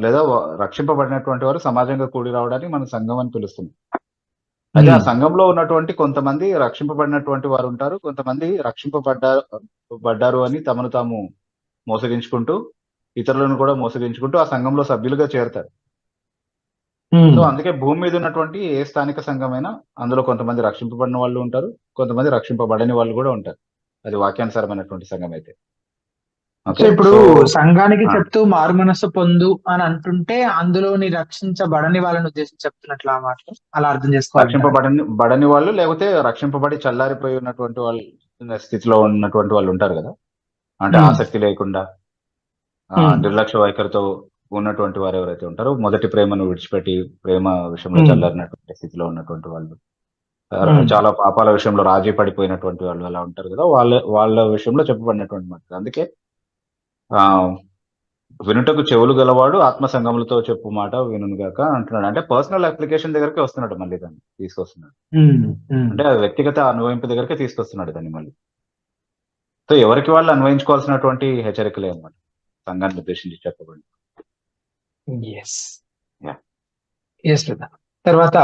లేదా రక్షింపబడినటువంటి వారు సమాజంగా కూడి రావడానికి మనం సంఘం అని పిలుస్తున్నాం. అయితే ఆ సంఘంలో ఉన్నటువంటి కొంతమంది రక్షింపబడినటువంటి వారు ఉంటారు, కొంతమంది రక్షింపబడ్డారు అని తమను తాము మోసగించుకుంటూ ఇతరులను కూడా మోసగించుకుంటూ ఆ సంఘంలో సభ్యులుగా చేరతారు. సో అందుకే భూమి మీద ఉన్నటువంటి ఏ స్థానిక సంఘమైనా అందులో కొంతమంది రక్షింపబడిన వాళ్ళు ఉంటారు, కొంతమంది రక్షింపబడని వాళ్ళు కూడా ఉంటారు. అది వాక్యానుసారమైనటువంటి సంఘం అయితే. ఇప్పుడు సంఘానికి చెప్తూ మారు మనస్సు పొందు అని అంటుంటే అందులోని రక్షించబడని వాళ్ళని ఉద్దేశించి చెప్తున్నట్లు అన్నమాట. అలా అర్థం చేసుకోవాలి. రక్షింపబడని వాళ్ళు, లేకపోతే రక్షింపబడి చల్లారిపోయి ఉన్నటువంటి వాళ్ళు స్థితిలో ఉన్నటువంటి వాళ్ళు ఉంటారు కదా, అంటే ఆసక్తి లేకుండా నిర్లక్ష్య వైఖరితో ఉన్నటువంటి వారు ఎవరైతే ఉంటారో, మొదటి ప్రేమను విడిచిపెట్టి ప్రేమ విషయంలో చల్లారినటువంటి స్థితిలో ఉన్నటువంటి వాళ్ళు, చాలా పాపాల విషయంలో రాజీ పడిపోయినటువంటి వాళ్ళు అలా ఉంటారు కదా, వాళ్ళ విషయంలో చెప్పబడినటువంటి మాట. అందుకే వినుటకు చెవులు గలవాడు ఆత్మ సంగములతో చెప్పు మాట వినుగాక అంటున్నాడు. అంటే పర్సనల్ అప్లికేషన్ దగ్గరకే వస్తున్నాడు, మళ్ళీ దాన్ని తీసుకొస్తున్నాడు. అంటే వ్యక్తిగత అనుభవింపు దగ్గరకే తీసుకొస్తున్నాడు దాన్ని మళ్ళీ. సో ఎవరికి వాళ్ళు అన్వయించుకోవాల్సినటువంటి హెచ్చరికలే అన్నమాట సంఘాన్ని ఉద్దేశించి చెప్పబడి. తర్వాత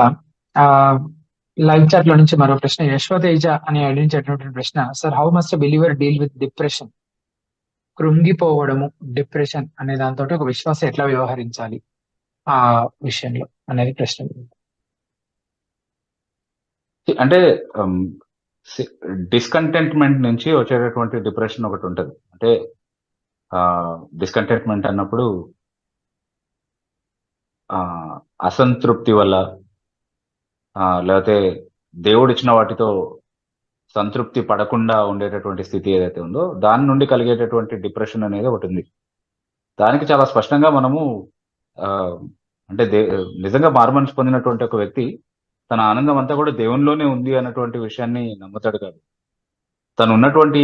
లైవ్ చాట్ లో నుంచి మరో ప్రశ్న, యశ్వతేజ అని అడిగినటువంటి ప్రశ్న. Sir, how must believer deal with depression? కృంగిపోవడము, డిప్రెషన్ అనే దాంతో ఒక విశ్వాసం ఎట్లా వ్యవహరించాలి ఆ విషయంలో అనేది ప్రశ్న. అంటే డిస్కంటెంట్మెంట్ నుంచి వచ్చేటటువంటి డిప్రెషన్ ఒకటి ఉంటుంది. అంటే డిస్కంటెంట్మెంట్ అన్నప్పుడు అసంతృప్తి వల్ల, లేకపోతే దేవుడిచ్చిన వాటితో సంతృప్తి పడకుండా ఉండేటటువంటి స్థితి ఏదైతే ఉందో దాని నుండి కలిగేటటువంటి డిప్రెషన్ అనేది ఒకటి ఉంది. దానికి చాలా స్పష్టంగా మనము అంటే నిజంగా మారుమనసు పొందినటువంటి ఒక వ్యక్తి తన ఆనందం అంతా కూడా దేవునిలోనే ఉంది అన్నటువంటి విషయాన్ని నమ్ముతాడు కాదు. తను ఉన్నటువంటి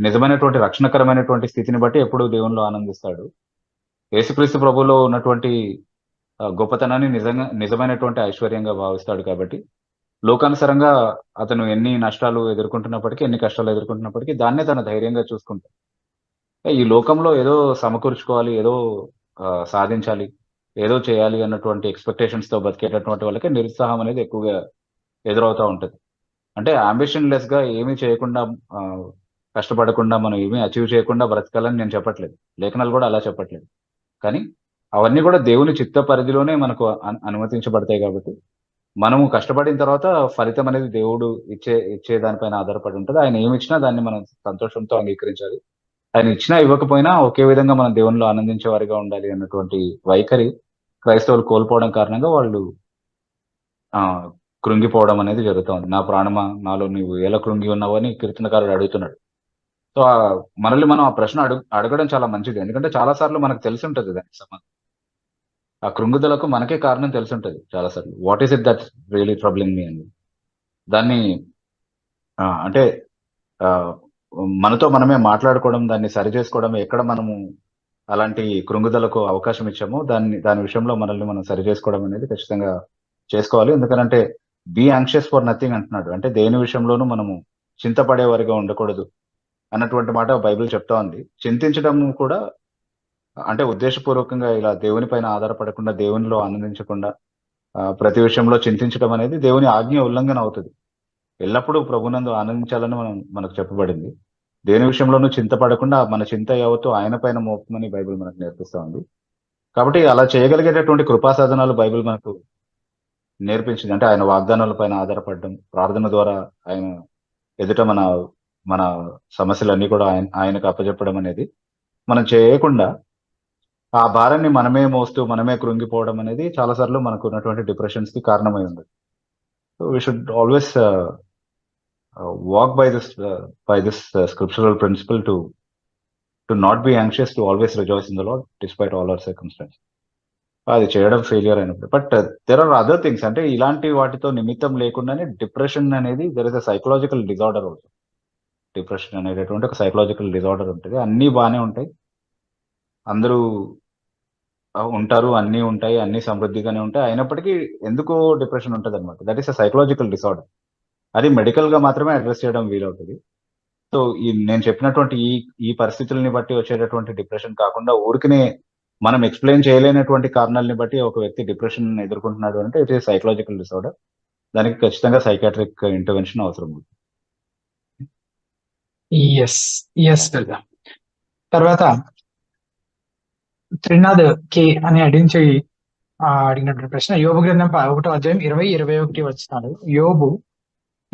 నిజమైనటువంటి రక్షణకరమైనటువంటి స్థితిని బట్టి ఎప్పుడు దేవునిలో ఆనందిస్తాడు. యేసుక్రీస్తు ప్రభువులో ఉన్నటువంటి గొప్పతనాన్ని నిజమైనటువంటి ఐశ్వర్యంగా భావిస్తాడు. కాబట్టి లోకానుసారంగా అతను ఎన్ని నష్టాలు ఎదుర్కొంటున్నప్పటికీ, ఎన్ని కష్టాలు ఎదుర్కొంటున్నప్పటికీ దాన్నే తన ధైర్యంగా చూసుకుంటాడు. ఈ లోకంలో ఏదో సమకూర్చుకోవాలి, ఏదో సాధించాలి, ఏదో చేయాలి అన్నటువంటి ఎక్స్పెక్టేషన్స్ తో బతికేటటువంటి వాళ్ళకి నిరుత్సాహం అనేది ఎక్కువగా ఎదురవుతూ ఉంటుంది. అంటే అంబిషన్ లెస్ గా ఏమీ చేయకుండా, కష్టపడకుండా, మనం ఏమీ అచీవ్ చేయకుండా బ్రతకాలని నేను చెప్పట్లేదు, లేఖనాలు కూడా అలా చెప్పట్లేదు. కానీ అవన్నీ కూడా దేవుని చిత్త పరిధిలోనే మనకు అనుమతించబడతాయి. కాబట్టి మనము కష్టపడిన తర్వాత ఫలితం అనేది దేవుడు ఇచ్చే దానిపైన ఆధారపడి ఉంటుంది. ఆయన ఏమి ఇచ్చినా దాన్ని మనం సంతోషంతో అంగీకరించాలి. ఆయన ఇచ్చినా ఇవ్వకపోయినా ఒకే విధంగా మనం దేవునిలో ఆనందించే వారిగా ఉండాలి అన్నటువంటి వైఖరి క్రైస్తవులు కోల్పోవడం కారణంగా వాళ్ళు కృంగిపోవడం అనేది జరుగుతుంది. నా ప్రాణమా నాలో నీవు ఎలా కృంగి ఉన్నావు అని కీర్తనకారుడు అడుగుతున్నాడు. సో మనల్ని మనం ఆ ప్రశ్న అడగడం చాలా మంచిది. ఎందుకంటే చాలా సార్లు మనకు తెలిసి ఉంటుంది దానికి సంబంధం. ఆ కృంగుదలకు మనకే కారణం తెలిసి ఉంటుంది చాలా సార్లు. What is it that really troubling me అని దాన్ని అంటే మనతో మనమే మాట్లాడుకోవడం, దాన్ని సరి చేసుకోవడం, ఎక్కడ మనము అలాంటి కృంగుదలకు అవకాశం ఇచ్చామో దాని విషయంలో మనల్ని మనం సరి చేసుకోవడం అనేది ఖచ్చితంగా చేసుకోవాలి. ఎందుకంటే బీ యాంగ్షియస్ ఫర్ నథింగ్ అంటున్నాడు. అంటే దేని విషయంలోనూ మనము చింతపడే వారిగా ఉండకూడదు అన్నటువంటి మాట బైబిల్ చెప్తా ఉంది. చింతించడం కూడా అంటే ఉద్దేశపూర్వకంగా ఇలా దేవుని పైన ఆధారపడకుండా, దేవునిలో ఆనందించకుండా ప్రతి విషయంలో చింతించడం అనేది దేవుని ఆజ్ఞ ఉల్లంఘన అవుతుంది. ఎల్లప్పుడూ ప్రభునందు ఆనందించాలని మనకు చెప్పబడింది. దేని విషయంలోనూ చింతపడకుండా మన చింత యావత్తు ఆయన పైన మోపమని బైబిల్ మనకు నేర్పిస్తా ఉంది. కాబట్టి అలా చేయగలిగేటటువంటి కృపా సాధనాలు బైబిల్ మనకు నేర్పించింది. అంటే ఆయన వాగ్దానాల పైన ఆధారపడడం, ప్రార్థన ద్వారా ఆయన ఎదుట మన సమస్యలన్నీ కూడా ఆయనకు అప్పచెప్పడం అనేది మనం చేయకుండా ఆ భారాన్ని మనమే మోస్తూ మనమే కృంగిపోవడం అనేది చాలా సార్లు మనకు ఉన్నటువంటి డిప్రెషన్స్ కి కారణమై ఉంది. We should always walk by this scriptural principle to not be anxious, to always rejoice in the Lord despite all our circumstances. అది చేయడం ఫెయిలియర్ అయినప్పుడు. But there are other things. అంటే ఇలాంటి వాటితో నిమిత్తం లేకుండానే డిప్రెషన్ అనేది there is a psychological disorder also. Depression అనేటటువంటి ఒక సైకలాజికల్ డిజార్డర్ ఉంటుంది. అన్నీ బాగానే ఉంటాయి, అందరూ ఉంటారు, అన్నీ ఉంటాయి, అన్ని సమృద్ధిగానే ఉంటాయి, అయినప్పటికీ ఎందుకో డిప్రెషన్ ఉంటుంది అనమాట. That is a psychological disorder. అది మెడికల్ గా మాత్రమే అడ్రస్ చేయడం వీలవుతుంది. సో నేను చెప్పినటువంటి ఈ పరిస్థితుల్ని బట్టి వచ్చేటటువంటి డిప్రెషన్ కాకుండా ఊరికనే మనం ఎక్స్ప్లెయిన్ చేయలేనటువంటి కారణాలని బట్టి ఒక వ్యక్తి డిప్రెషన్ ఎదుర్కొంటున్నాడు అంటే ఇట్ ఈస్ సైకలాజికల్ డిసార్డర్. దానికి ఖచ్చితంగా సైకాట్రిక్ ఇంటర్వెన్షన్ అవసరం ఉంది. తర్వాత త్రినాథ్ కే అని అడిగినటువంటి ప్రశ్న, యోబు గ్రంథం 1వ అధ్యాయం 20-21 వచనాలు. యోబు,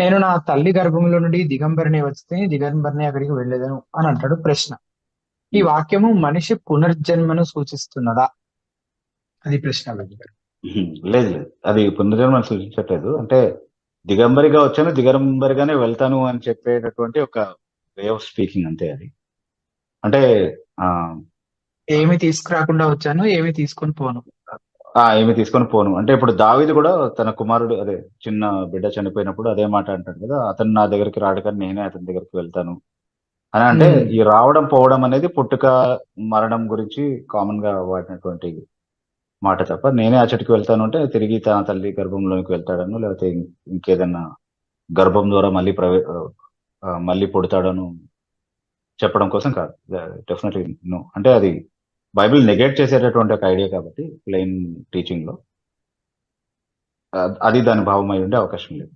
నేను నా తల్లి గర్భంలో నుండి దిగంబరిని వస్తే దిగంబరిని అక్కడికి వెళ్ళేదను అని అంటాడు. ప్రశ్న, ఈ వాక్యము మనిషి పునర్జన్మను సూచిస్తున్నదా? అది ప్రశ్న. లేదు, అది పునర్జన్మను సూచించట్లేదు. అంటే దిగంబరిగా వచ్చాను, దిగంబరిగానే వెళ్తాను అని చెప్పేటటువంటి ఒక వే ఆఫ్ స్పీకింగ్ అంతే. అది అంటే ఏమి తీసుకురాకుండా వచ్చాను, ఏమి తీసుకొని పోను. అంటే ఇప్పుడు దావీదు కూడా తన కుమారుడు అదే చిన్న బిడ్డ చనిపోయినప్పుడు అదే మాట అంటాడు కదా, అతను నా దగ్గరికి రాడు కానీ నేనే అతని దగ్గరికి వెళ్తాను అని. అంటే ఈ రావడం పోవడం అనేది పుట్టుక మరణం గురించి కామన్ గా వాడినటువంటి మాట తప్ప, నేనే అచ్చటికి వెళ్తాను అంటే తిరిగి తన తల్లి గర్భంలోనికి వెళ్తాడను, లేకపోతే ఇంకేదన్నా గర్భం ద్వారా మళ్ళీ పుడతాడను చెప్పడం కోసం కాదు. Definitely no. అంటే అది బైబిల్ నెగెక్ట్ చేసేటటువంటి ఒక ఐడియా కాబట్టి ప్లెయిన్ టీచింగ్ లో అది దాని భావం అయి ఉండే అవకాశం లేదు.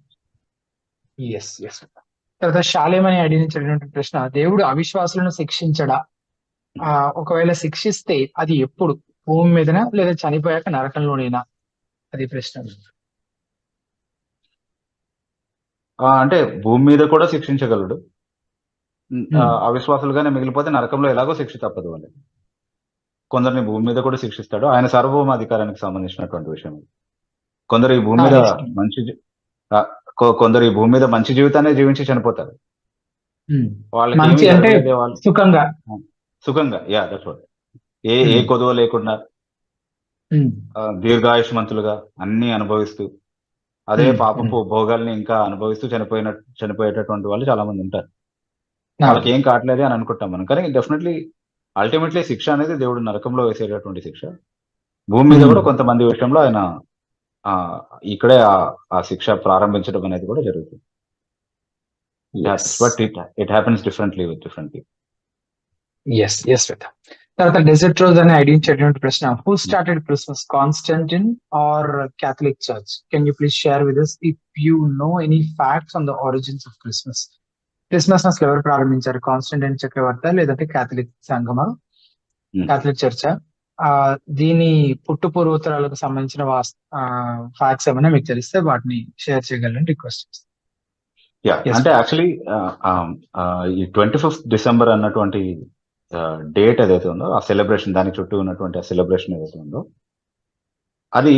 తర్వాత శాలేమని అడిగినటువంటి ప్రశ్న, దేవుడు అవిశ్వాసులను శిక్షించడా? ఒకవేళ శిక్షిస్తే అది ఎప్పుడు? భూమి మీదనా లేదా చనిపోయాక నరకంలోనేనా? అది ప్రశ్న. అంటే భూమి మీద కూడా శిక్షించగలడు. అవిశ్వాసులుగానే మిగిలిపోతే నరకంలో ఎలాగో శిక్ష తప్పదు వాళ్ళకి. కొందరిని భూమి మీద కూడా శిక్షిస్తాడు. ఆయన సార్వభౌమ అధికారానికి సంబంధించినటువంటి విషయం. కొందరు ఈ భూమి మీద మంచి జీవితాన్ని జీవించి చనిపోతారు. వాళ్ళకి సుఖంగా ఏ కొదువ లేకుండా దీర్ఘాయుష్మంతులుగా అన్ని అనుభవిస్తూ అదే పాపపు భోగాల్ని ఇంకా అనుభవిస్తూ చనిపోయేటటువంటి వాళ్ళు చాలా మంది ఉంటారు. వాళ్ళకి ఏం కావట్లేదు అని అనుకుంటాం మనం. కానీ డెఫినెట్లీ అల్టిమేట్లీ శిక్ష అనేది దేవుడు నరకంలో వేసేటటువంటి శిక్ష. భూమి మీద కూడా కొంతమంది విషయంలో ఆయన ఇక్కడే ఆ శిక్ష ప్రారంభించడం అనేది కూడా జరుగుతుంది. But it happens differently with different people. తర్వాత డెజర్ట్ రోజ్ అని అడిగించేటువంటి ప్రశ్న, who started Christmas, Constantine or Catholic church? Can you please share with us if you know any facts on the origins of Christmas? Christmas అసలు ఎవరు ప్రారంభించారు? Constantine చక్రవర్తి లేదంటే Catholic సంఘమా, Catholic చర్చా? దీని పుట్టు పూర్వోత్తరాలకు సంబంధించిన ఫ్యాక్ట్స్ ఏమైనా మీకు తెలిస్తే వాటిని షేర్ చేయగలని రిక్వెస్ట్ చేస్తాను. యా Yes, అంటే please. యాక్చువల్లీ ఈ 25th డిసెంబర్ అన్నటువంటి డేట్ ఏదైతే ఉందో, ఆ సెలబ్రేషన్, దాని చుట్టూ ఉన్నటువంటి ఆ సెలబ్రేషన్ ఏదైతే ఉందో, అది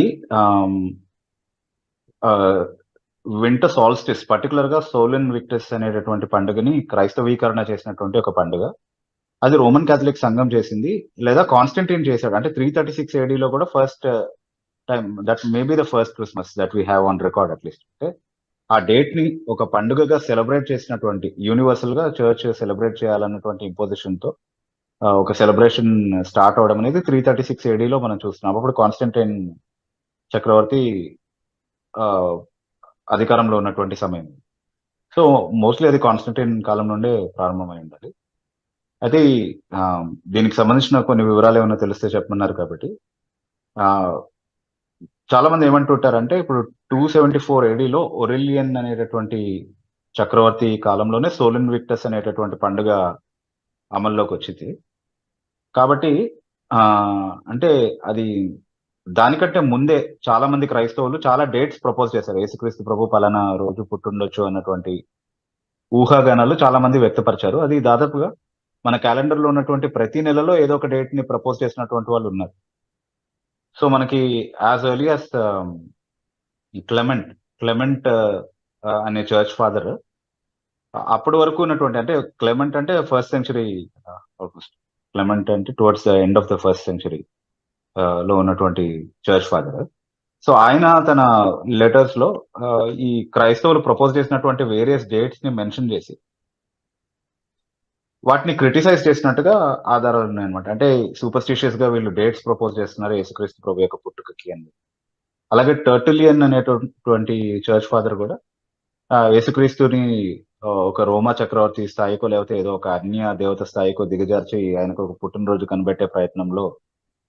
వింటర్ సాల్స్టిస్, పర్టికులర్ గా సోలెన్ విక్టస్ అనేటటువంటి పండుగని క్రైస్తవీకరణ చేసినటువంటి ఒక పండుగ. అది రోమన్ క్యాథలిక్ సంఘం చేసింది, లేదా కాన్స్టంటైన్ చేశాడు. అంటే 336 AD లో కూడా first time, that may be the first Christmas that we have on record at least. అంటే ఆ డేట్ ని ఒక పండుగగా సెలబ్రేట్ చేసినటువంటి, యూనివర్సల్ గా చర్చ్ సెలబ్రేట్ చేయాలన్నటువంటి ఇంపోజిషన్ తో ఒక సెలబ్రేషన్ స్టార్ట్ అవడం అనేది 336 AD లో మనం చూస్తున్నాం. అప్పుడు కాన్స్టంటైన్ చక్రవర్తి అధికారంలో ఉన్నటువంటి సమయం. సో మోస్ట్లీ అది కాన్స్టంటైన్ కాలం నుండే ప్రారంభమై ఉండాలి. అయితే దీనికి సంబంధించిన కొన్ని వివరాలు ఏమైనా తెలిస్తే చెప్పమన్నారు కాబట్టి, చాలా మంది ఏమంటుంటారంటే, ఇప్పుడు 274 AD లో ఒరెలియన్ అనేటటువంటి చక్రవర్తి కాలంలోనే సోలెన్ విక్టస్ అనేటటువంటి పండుగ అమల్లోకి వచ్చింది. కాబట్టి అంటే అది దానికంటే ముందే చాలా మంది క్రైస్తవులు చాలా డేట్స్ ప్రపోజ్ చేశారు. యేసుక్రీస్తు ప్రభు పలానా రోజు పుట్టుండొచ్చు అన్నటువంటి ఊహాగానాలు చాలా మంది వ్యక్తపరిచారు. అది దాదాపుగా మన క్యాలెండర్ లో ఉన్నటువంటి ప్రతి నెలలో ఏదో ఒక డేట్ ని ప్రపోజ్ చేసినటువంటి వాళ్ళు ఉన్నారు. సో మనకి యాజ్ ఎర్లీ యాజ్ క్లెమెంట్ అనే చర్చ్ ఫాదర్, అప్పటి వరకు ఉన్నటువంటి, అంటే క్లెమెంట్ అంటే 1st century, క్లెమెంట్ అంటే towards the end of the 1st century లో ఉన్నటువంటి చర్చ్ ఫాదర్. సో ఆయన తన లెటర్స్ లో ఈ క్రైస్తవులు ప్రపోజ్ చేసినటువంటి వేరియస్ డేట్స్ ని మెన్షన్ చేసి వాటిని క్రిటిసైజ్ చేసినట్టుగా ఆధారాలు ఉన్నాయన్నమాట. అంటే సూపర్స్టిషియస్ గా వీళ్ళు డేట్స్ ప్రపోజ్ చేస్తున్నారు యేసుక్రీస్తు ప్రభు యొక్క పుట్టుకకి అని. అలాగే టర్టులియన్ అనేటువంటి చర్చ్ ఫాదర్ కూడా యేసుక్రీస్తుని ఒక రోమా చక్రవర్తి స్థాయికో లేకపోతే ఏదో ఒక అన్య దేవత స్థాయికో దిగజార్చి ఆయనకు ఒక పుట్టినరోజు కనిపెట్టే ప్రయత్నంలో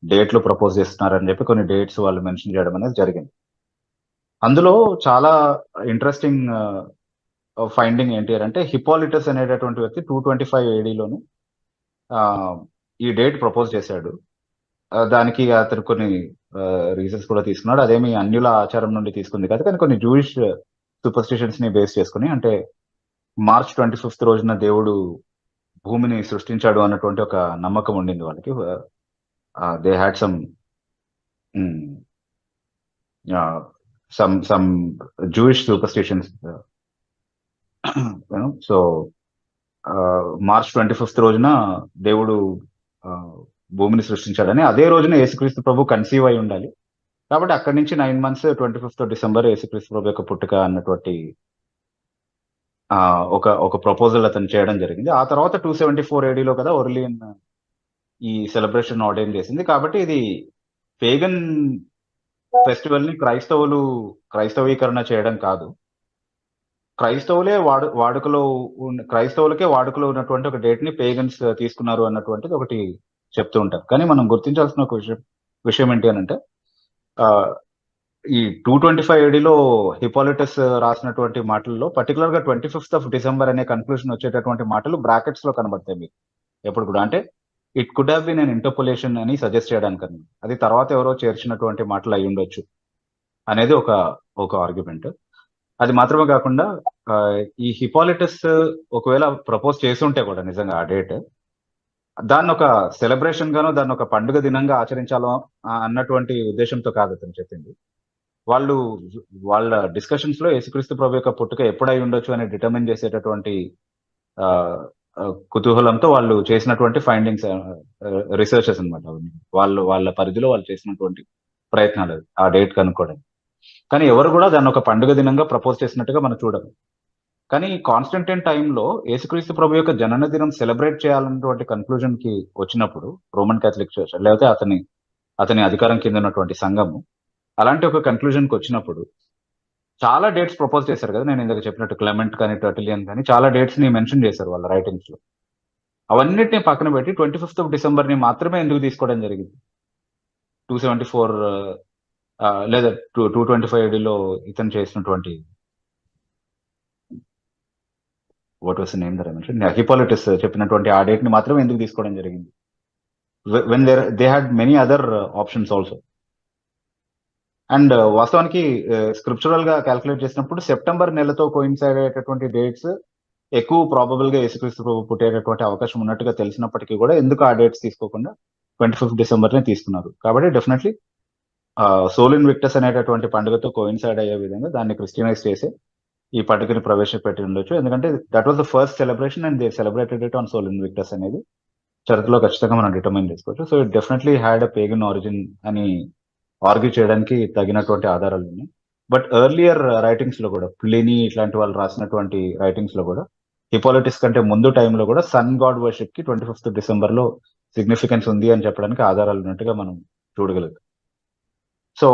డేట్లు ప్రపోజ్ చేస్తున్నారని చెప్పి కొన్ని డేట్స్ వాళ్ళు మెన్షన్ చేయడం అనేది జరిగింది. అందులో చాలా ఇంట్రెస్టింగ్ ఫైండింగ్ ఏంటి అంటే, హిపోలిటస్ అనేటటువంటి వ్యక్తి 225 AD లోను ఈ డేట్ ప్రపోజ్ చేశాడు. దానికి అతను కొన్ని రీజన్స్ కూడా తీసుకున్నాడు. అదేమి అన్యుల ఆచారం నుండి తీసుకుంది కాదు, కానీ కొన్ని జూయిష్ సూపర్స్టిషన్స్ ని బేస్ చేసుకుని, అంటే March 25th రోజున దేవుడు భూమిని సృష్టించాడు అన్నటువంటి ఒక నమ్మకం ఉండింది వాళ్ళకి. They had some Jewish superstitions. So March 25th రోజున దేవుడు భూమిని సృష్టించాడని, అదే రోజున యేసుక్రీస్తు ప్రభు కన్సీవ్ అయి ఉండాలి. కాబట్టి అక్కడి నుంచి 9 months 25th December యేసుక్రీస్తు ప్రభు యొక్క పుట్టుక అన్నటువంటి ఒక ప్రపోజల్ అతను చేయడం జరిగింది. ఆ తర్వాత 274 AD లో కదా ఒర్లియన్ ఈ సెలబ్రేషన్ ఆర్డైన్ చేసింది. కాబట్టి ఇది పేగన్ ఫెస్టివల్ ని క్రైస్తవీకరణ చేయడం కాదు, క్రైస్తవులకే వాడుకలో ఉన్నటువంటి ఒక డేట్ ని పేగన్స్ తీసుకున్నారు అన్నటువంటిది ఒకటి చెప్తూ ఉంటారు. కానీ మనం గుర్తించాల్సిన ఒక విషయం ఏంటి అని అంటే, ఈ 225 AD లో హిపోలిటస్ రాసినటువంటి మాటల్లో పర్టికులర్ గా 25th December అనే కన్క్లూషన్ వచ్చేటటువంటి మాటలు బ్రాకెట్స్ లో కనబడతాయి మీకు ఎప్పుడు కూడా. అంటే it could have been an interpolation అని సజెస్ట్ చేయడానికి, అది తర్వాత ఎవరో చేర్చినటువంటి మాటలు అయి ఉండొచ్చు అనేది ఒక ఆర్గ్యుమెంట్. అది మాత్రమే కాకుండా ఈ హిపోలిటస్ ఒకవేళ ప్రపోజ్ చేస్తుంటే కూడా నిజంగా ఆ డేట్, దాన్ని ఒక సెలబ్రేషన్ గానో దాన్ని ఒక పండుగ దినంగా ఆచరించాలో అన్నటువంటి ఉద్దేశంతో కాదు అతను చెప్పింది. వాళ్ళు వాళ్ళ డిస్కషన్స్ లో యేసుక్రీస్తు ప్రభు యొక్క పుట్టుక ఎప్పుడై ఉండొచ్చు అని డిటర్మిన్ చేసేటటువంటి కుతూహలంతో వాళ్ళు చేసినటువంటి ఫైండింగ్స్, రీసెర్చెస్ అనమాట. వాళ్ళ పరిధిలో వాళ్ళు చేసినటువంటి ప్రయత్నాలు ఆ డేట్ కనుక్కోవడానికి. కానీ ఎవరు కూడా దాన్ని ఒక పండుగ దినంగా ప్రపోజ్ చేసినట్టుగా మనం చూడము. కానీ కాన్స్టంటైన్ టైంలో యేసుక్రీస్తు ప్రభు యొక్క జనన దినం సెలబ్రేట్ చేయాలన్నటువంటి కన్క్లూజన్ కి వచ్చినప్పుడు రోమన్ క్యాథలిక్ చర్చ్ లేకపోతే అతని అధికారం కింద ఉన్నటువంటి సంఘము అలాంటి ఒక కన్క్లూజన్ కి వచ్చినప్పుడు చాలా డేట్స్ ప్రపోజ్ చేశారు కదా. నేను ఇందాక చెప్పినట్టు క్లెమెంట్ కానీ టర్టులియన్ కానీ చాలా డేట్స్ ని మెన్షన్ చేశారు వాళ్ళ రైటింగ్స్ లో. అవన్నిటిని పక్కన పెట్టి 25th December ని మాత్రమే ఎందుకు తీసుకోవడం జరిగింది? 274 లేదా 225 AD లో ఇతను చేసినటువంటి what was name that I mention, Hippolytus చెప్పినటువంటి ఆ డేట్ ని మాత్రమే ఎందుకు తీసుకోవడం జరిగింది? When they had many other options also. And వాస్తవానికి స్క్రిప్చురల్ గా క్యాల్కులేట్ చేసినప్పుడు సెప్టెంబర్ నెలతో కోయిన్సైడ్ అయ్యేటటువంటి డేట్స్ ఎక్కువ ప్రాబబుల్ గా యేసుక్రీస్తు ప్రభు పుట్టేటటువంటి అవకాశం ఉన్నట్టుగా తెలిసినప్పటికీ కూడా ఎందుకు ఆ డేట్స్ తీసుకోకుండా 25th డిసెంబర్ నే తీసుకున్నారు. కాబట్టి డెఫినెట్లీ సోల్ ఇన్విక్టస్ అనేటటువంటి పండుగతో కోయిన్సైడ్ అయ్యే విధంగా దాన్ని క్రిస్టియనైజ్ చేసి ఈ పండుగని ప్రవేశపెట్టి ఉండొచ్చు. ఎందుకంటే that was the first celebration and they celebrated it on Sol Invictus అనేది చరిత్రలో ఖచ్చితంగా మనం డిటర్మైన్ చేసుకోవచ్చు. So it definitely had a pagan origin అని ఆర్గ్యూ చేయడానికి తగినటువంటి ఆధారాలు ఉన్నాయి. బట్ ఎర్లియర్ రైటింగ్స్ లో కూడా ప్లినీ ఇట్లాంటి వాళ్ళు రాసినటువంటి రైటింగ్స్ లో కూడా హిపోలిటిస్ కంటే ముందు టైంలో కూడా సన్ గాడ్ వర్షిప్ కి 25th డిసెంబర్ లో సిగ్నిఫికెన్స్ ఉంది అని చెప్పడానికి ఆధారాలు ఉన్నట్టుగా మనం చూడగలుగుతాం. So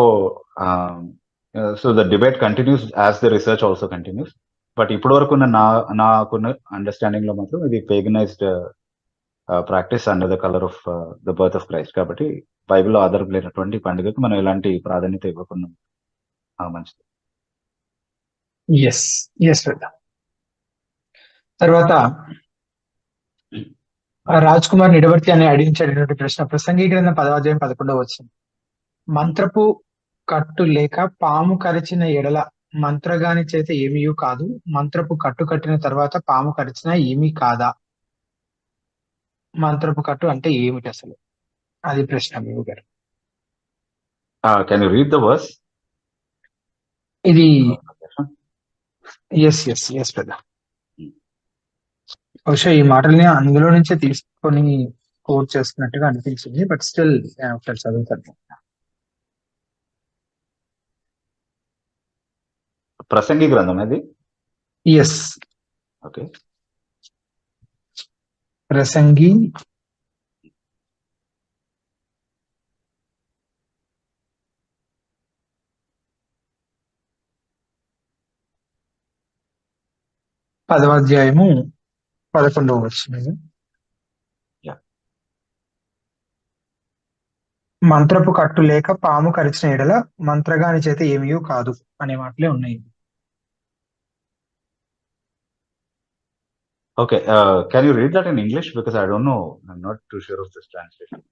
so the debate continues as the research also continues. But ఇప్పటి వరకు నాకున్న అండర్స్టాండింగ్ లో మాత్రం ఇది paganized practice under the colour of the birth of Christ. కాబట్టి బైబిల్లో ఆధారం లేనటువంటి పండుగకు మనం ఎలాంటి ప్రాధాన్యత ఇవ్వకుండా మంచిది. ఎస్ ఎస్ తర్వాత రాజ్ కుమార్ నిడవర్తి అని అడిగించేటటువంటి ప్రశ్న, ప్రసంగి గ్రంథం 10వ అధ్యాయం 11వ వచనం, మంత్రపు కట్టు లేక పాము కరిచిన ఎడల మంత్రగాని చేత ఏమీ కాదు, మంత్రపు కట్టు కట్టిన తర్వాత పాము కరిచినా ఏమీ కాదా? మంత్రపు కట్టు అంటే ఏమిటి అసలు? అది ప్రశ్న మీ గారు. Can you read the verse? ఇది ఎస్ ఎస్ ఎస్ బ్రదర్. బహుశా ఈ మాటల్ని అందులో నుంచే తీసుకొని కోట్ చేస్తున్నట్టుగా అనిపించింది, బట్ స్టిల్ ఒకసారి చదువుతాను. ప్రసంగి గ్రంథం అది. Yes, okay. ప్రసంగి పదవ అధ్యాయము 11వ వచనం. మంత్రపు కట్టు లేక పాము కరిచిన ఎడల మంత్రగాని చేత ఏమీ కాదు అనే మాటలే ఉన్నాయి. Okay, can you read that in English? Because I don't know, I'm not too sure of this translation.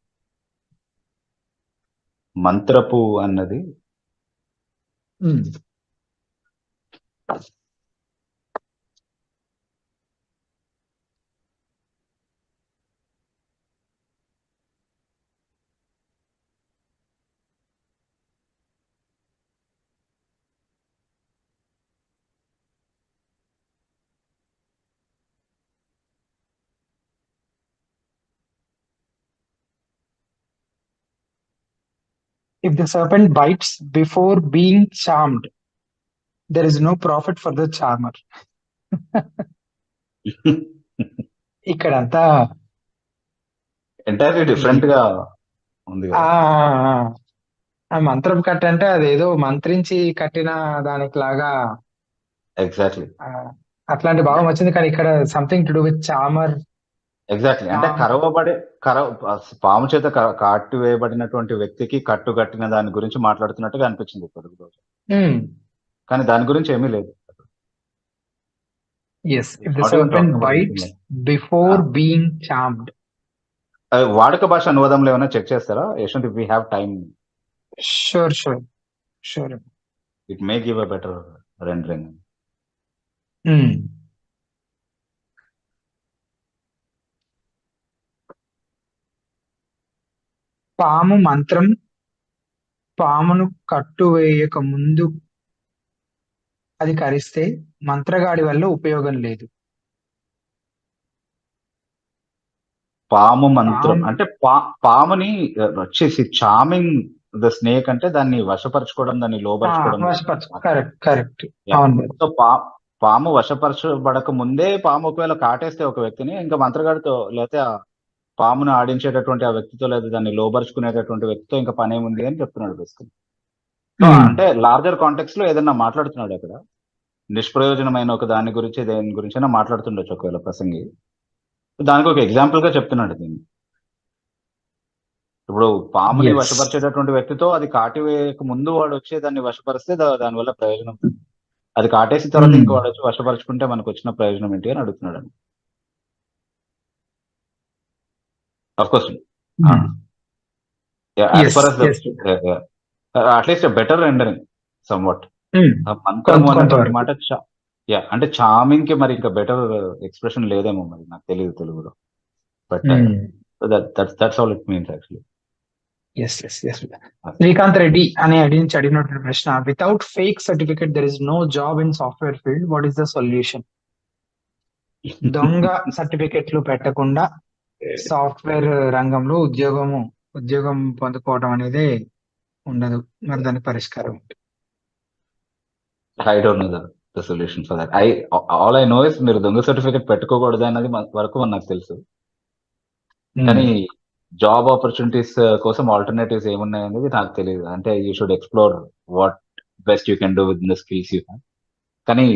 మంత్రపు అన్నది If the serpent bites before being charmed, there is no profit for the charmer. ఇక్కడంతా entirely different గా ఉంది. ఆ మంత్రం కట్ట అంటే అదేదో మంత్రించి కట్టిన దానికి లాగా ఎగ్జాక్ట్లీ అట్లాంటి భావం వచ్చింది. కానీ ఇక్కడ something to do with charmer. Exactly, అంటే పాము చేత కాటు వేయబడినటువంటి వ్యక్తికి కట్టు కట్టిన దాని గురించి మాట్లాడుతున్నట్టుగా అనిపించింది పొడుగు రోజు, కానీ దాని గురించి ఏమీ లేదు. Yes, if the serpent bites before being charmed. వాడుక భాష అనువాదంలో ఏమైనా చెక్ చేస్తారా Yashwant? If we have time. Sure. It may give a better rendering. పాము మంత్రం పామును కట్టువేయక ముందు అది కరిస్తే మంత్రగాడి వల్ల ఉపయోగం లేదు. పాము మంత్రం అంటే పాముని వచ్చేసి చామింగ్ ద స్నేక్ అంటే దాన్ని వశపరచుకోవడం, దాన్ని లోపరచుకోవడం. కరెక్ట్. సో పాము వశపరచబడక ముందే పాము ఒకవేళ కాటేస్తే ఒక వ్యక్తిని, ఇంకా మంత్రగాడితో లేకపోతే పామును ఆడించేటటువంటి ఆ వ్యక్తితో లేదా దాన్ని లోపరుచుకునేటటువంటి వ్యక్తితో ఇంకా పనేముంది అని చెప్తున్నాడు బేసికలీ. అంటే లార్జర్ కాంటెక్స్ట్ లో ఏదైనా మాట్లాడుతున్నాడు అక్కడ, నిష్ప్రయోజనమైన ఒక దాని గురించి దేని గురించి అయినా మాట్లాడుతుండొచ్చు ఒకవేళ ప్రసంగి. దానికి ఒక ఎగ్జాంపుల్ గా చెప్తున్నాడు దీన్ని. ఇప్పుడు పాముని వశపరిచేటటువంటి వ్యక్తితో అది కాటి వేయక ముందు వాడు వచ్చి దాన్ని వశపరిస్తే దానివల్ల ప్రయోజనం, అది కాటేసిన తర్వాత ఇంకో వాడు వచ్చి వశపరుచుకుంటే మనకు వచ్చిన ప్రయోజనం ఏంటి అని అడుగుతున్నాడు. Of course as yes for us yes at least better rendering somewhat మంత్రము అన్నటువంటి కొంతవరకు మాట అంటే చామింగ్ కి మరి ఇంకా బెటర్ ఎక్స్ప్రెషన్ లేదేమో, మరి నాకు తెలియదు తెలుగులో. But that's all it means actually. Yes yes yes Srikanth Reddy అనే నుంచి అడిగినటువంటి ప్రశ్న, without fake certificate there is no job in software field, what is the solution? దొంగ సర్టిఫికెట్లు పెట్టకుండా సాఫ్ట్వేర్ రంగంలో ఉద్యోగం పొందుకోవడం అనేది ఉండదు, మరి దానికి పరిష్కారం ఏంటి? I don't know the solution for that. All I know is మీరు దొంగ సర్టిఫికేట్ పెట్టుకోకూడదు అన్నది వరకు నాకు తెలుసు. కానీ జాబ్ ఆపర్చునిటీస్ కోసం ఆల్టర్నేటివ్స్ ఏమున్నాయి అనేది నాకు తెలియదు. అంటే you should explore what best you can do with the skills you have. కానీ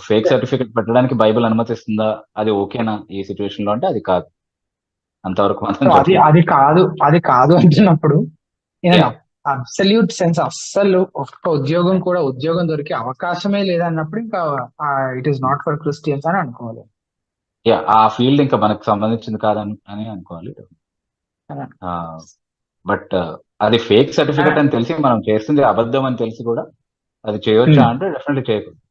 ఫేక్ సర్టిఫికేట్ పెట్టడానికి బైబిల్ అనుమతిస్తుందా, అది ఓకేనా ఈ సిచ్యువేషన్ లో అంటే అది కాదు. అంతవరకు మాత్రం అది కాదు అంటున్నప్పుడు అబ్సల్యూట్ సెన్స్ అస్సలు ఒక్క ఉద్యోగం దొరికే అవకాశమే లేదన్నప్పుడు ఇంకా it is not for Christians అని అనుకోవాలి. ఆ ఫీల్డ్ ఇంకా మనకు సంబంధించింది కాదని అనుకోవాలి. బట్ అది ఫేక్ సర్టిఫికేట్ అని తెలిసి మనం చేస్తుంది అబద్ధం అని తెలిసి కూడా అది చేయొచ్చా అంటే డెఫినెట్లీ చేయకూడదు.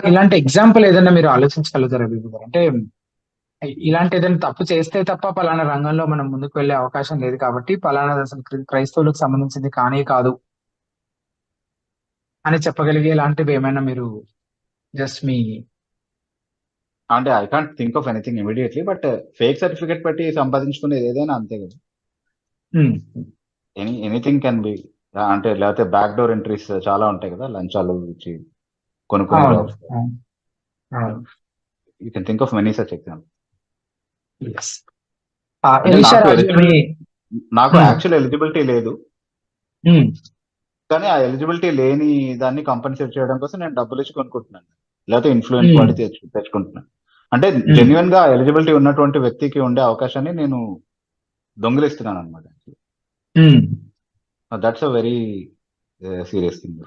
ఇలాంటి ఎగ్జాంపుల్ ఏదైనా మీరు ఆలోచించగలుగుతారా రవి గారు? అంటే ఇలాంటి ఏదైనా తప్పు చేస్తే తప్ప పలానా రంగంలో మనం ముందుకు వెళ్ళే అవకాశం లేదు కాబట్టి పలానా అసలు క్రైస్తవులకు సంబంధించింది కానే కాదు అని చెప్పగలిగే ఇలాంటివి ఏమైనా మీరు జస్ట్ మీ అంటే I can't think of anything immediately, but fake certificate పెట్టి సంపాదించుకునేది ఏదైనా అంతే కదా. ఎనీథింగ్ కెన్ బి, అంటే లేకపోతే బ్యాక్ డోర్ ఎంట్రీస్ చాలా ఉంటాయి కదా, లంచాలు ఇచ్చి కొనుక్కునే jobs. You can think of many such example. నాకు యాక్చువల్ ఎలిజిబిలిటీ లేదు, కానీ ఆ ఎలిజిబిలిటీ లేని దాన్ని కంపెన్సేట్ చేయడం కోసం నేను డబ్బులు ఇచ్చి కొనుక్కుంటున్నాను, లేకపోతే ఇన్ఫ్లుయెన్స్ వాడి తెచ్చుకుంటున్నాను. అంటే జెన్యున్ గా ఎలిజిబిలిటీ ఉన్నటువంటి వ్యక్తికి ఉండే అవకాశాన్ని నేను దొంగిలిస్తున్నాను అనమాట. That's a very serious thing.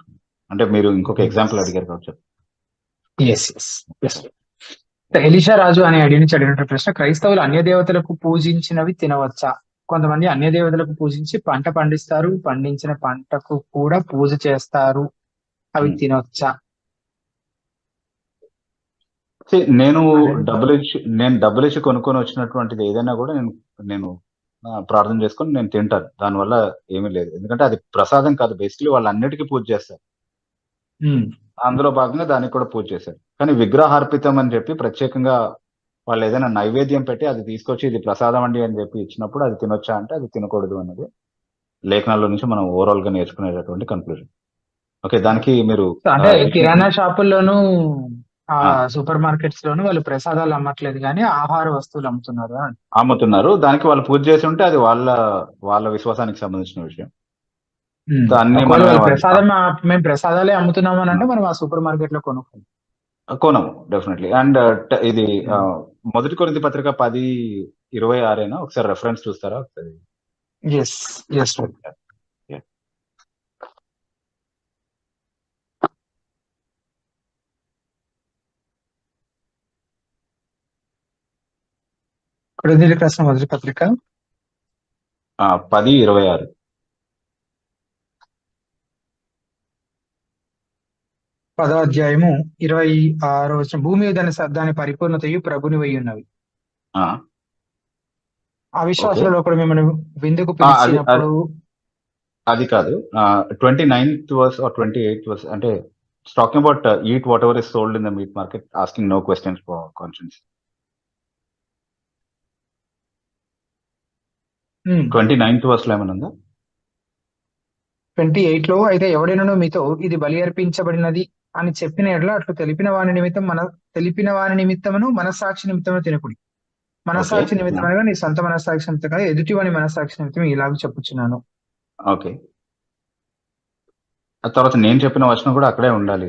అంటే మీరు ఇంకొక ఎగ్జాంపుల్ అడిగారు కాబట్టి. ఎలీషా రాజు అనే అడిగిన ప్రశ్న, క్రైస్తవులు అన్య దేవతలకు పూజించినవి తినవచ్చా? కొంతమంది అన్య దేవతలకు పూజించి పంట పండిస్తారు, పండించిన పంటకు కూడా పూజ చేస్తారు, అవి తినవచ్చా? నేను డబ్బులు ఇచ్చి కొనుక్కొని వచ్చినటువంటిది ఏదైనా కూడా నేను ప్రార్థన చేసుకొని నేను తింటాను, దానివల్ల ఏమీ లేదు. ఎందుకంటే అది ప్రసాదం కాదు, బేసిక్లీ వాళ్ళు అన్నిటికీ పూజ చేస్తారు, అందులో భాగంగా దానికి కూడా పూజ చేశారు. కానీ విగ్రహార్పితం అని చెప్పి ప్రత్యేకంగా వాళ్ళు ఏదైనా నైవేద్యం పెట్టి అది తీసుకొచ్చి ఇది ప్రసాదం అండి అని చెప్పి ఇచ్చినప్పుడు అది తినొచ్చా అంటే అది తినకూడదు అన్నది లేఖనాల్లో నుంచి మనం ఓవరాల్ గా నేర్చుకునేటటువంటి కన్క్లూజన్. ఓకే, దానికి మీరు అంటే కిరాణా షాపుల్లోనూ సూపర్ మార్కెట్స్ లోను వాళ్ళు ప్రసాదాలు అమ్మట్లేదు కానీ ఆహార వస్తువులు అమ్ముతున్నారు. దానికి వాళ్ళు పూజ చేసి ఉంటే అది వాళ్ళ విశ్వాసానికి సంబంధించిన విషయం. మేము ప్రసాదాలే అమ్ముతున్నాము అని అంటే మనం ఆ సూపర్ మార్కెట్ లో కొనము డెఫినెట్లీ. అండ్ ఇది మొదటి కొరింథీ పత్రిక 10:26 ఒకసారి రెఫరెన్స్ చూస్తారా? కొరింథీయులకు రాసిన మొదటి పత్రిక 10:26. పదో అధ్యాయము 26వ వచనం, భూమి దాని పరిపూర్ణతయు ప్రభుని వై ఉన్నవి. అవిశ్వాసులలో కూడా మిమ్మల్ని విందుకు పిలిచినప్పుడు అది కాదు, 29th verse or 28th verse, అంటే talking about eat whatever is sold in the meat market, asking no questions for conscience. 29th verse లో ఏమైనా ఉందా? 28 లో, అయితే ఎవడైనా మీతో ఇది బలి అర్పించబడినది అని చెప్పిన ఎడల అట్లు తెలిపిన వాని నిమిత్తమును మనస్సాక్షి నిమిత్తము తినకుడి. మనస్సాక్షి నిమిత్తం అనగా నీ సొంత మనస్సాక్షి నిమిత్తం కాదు, ఎదుటి వాని మనస్సాక్షి నిమిత్తం ఇలాగ చెప్పుచున్నాను. ఓకే, ఆ తర్వాత నేను చెప్పిన వచనం కూడా అక్కడే ఉండాలి.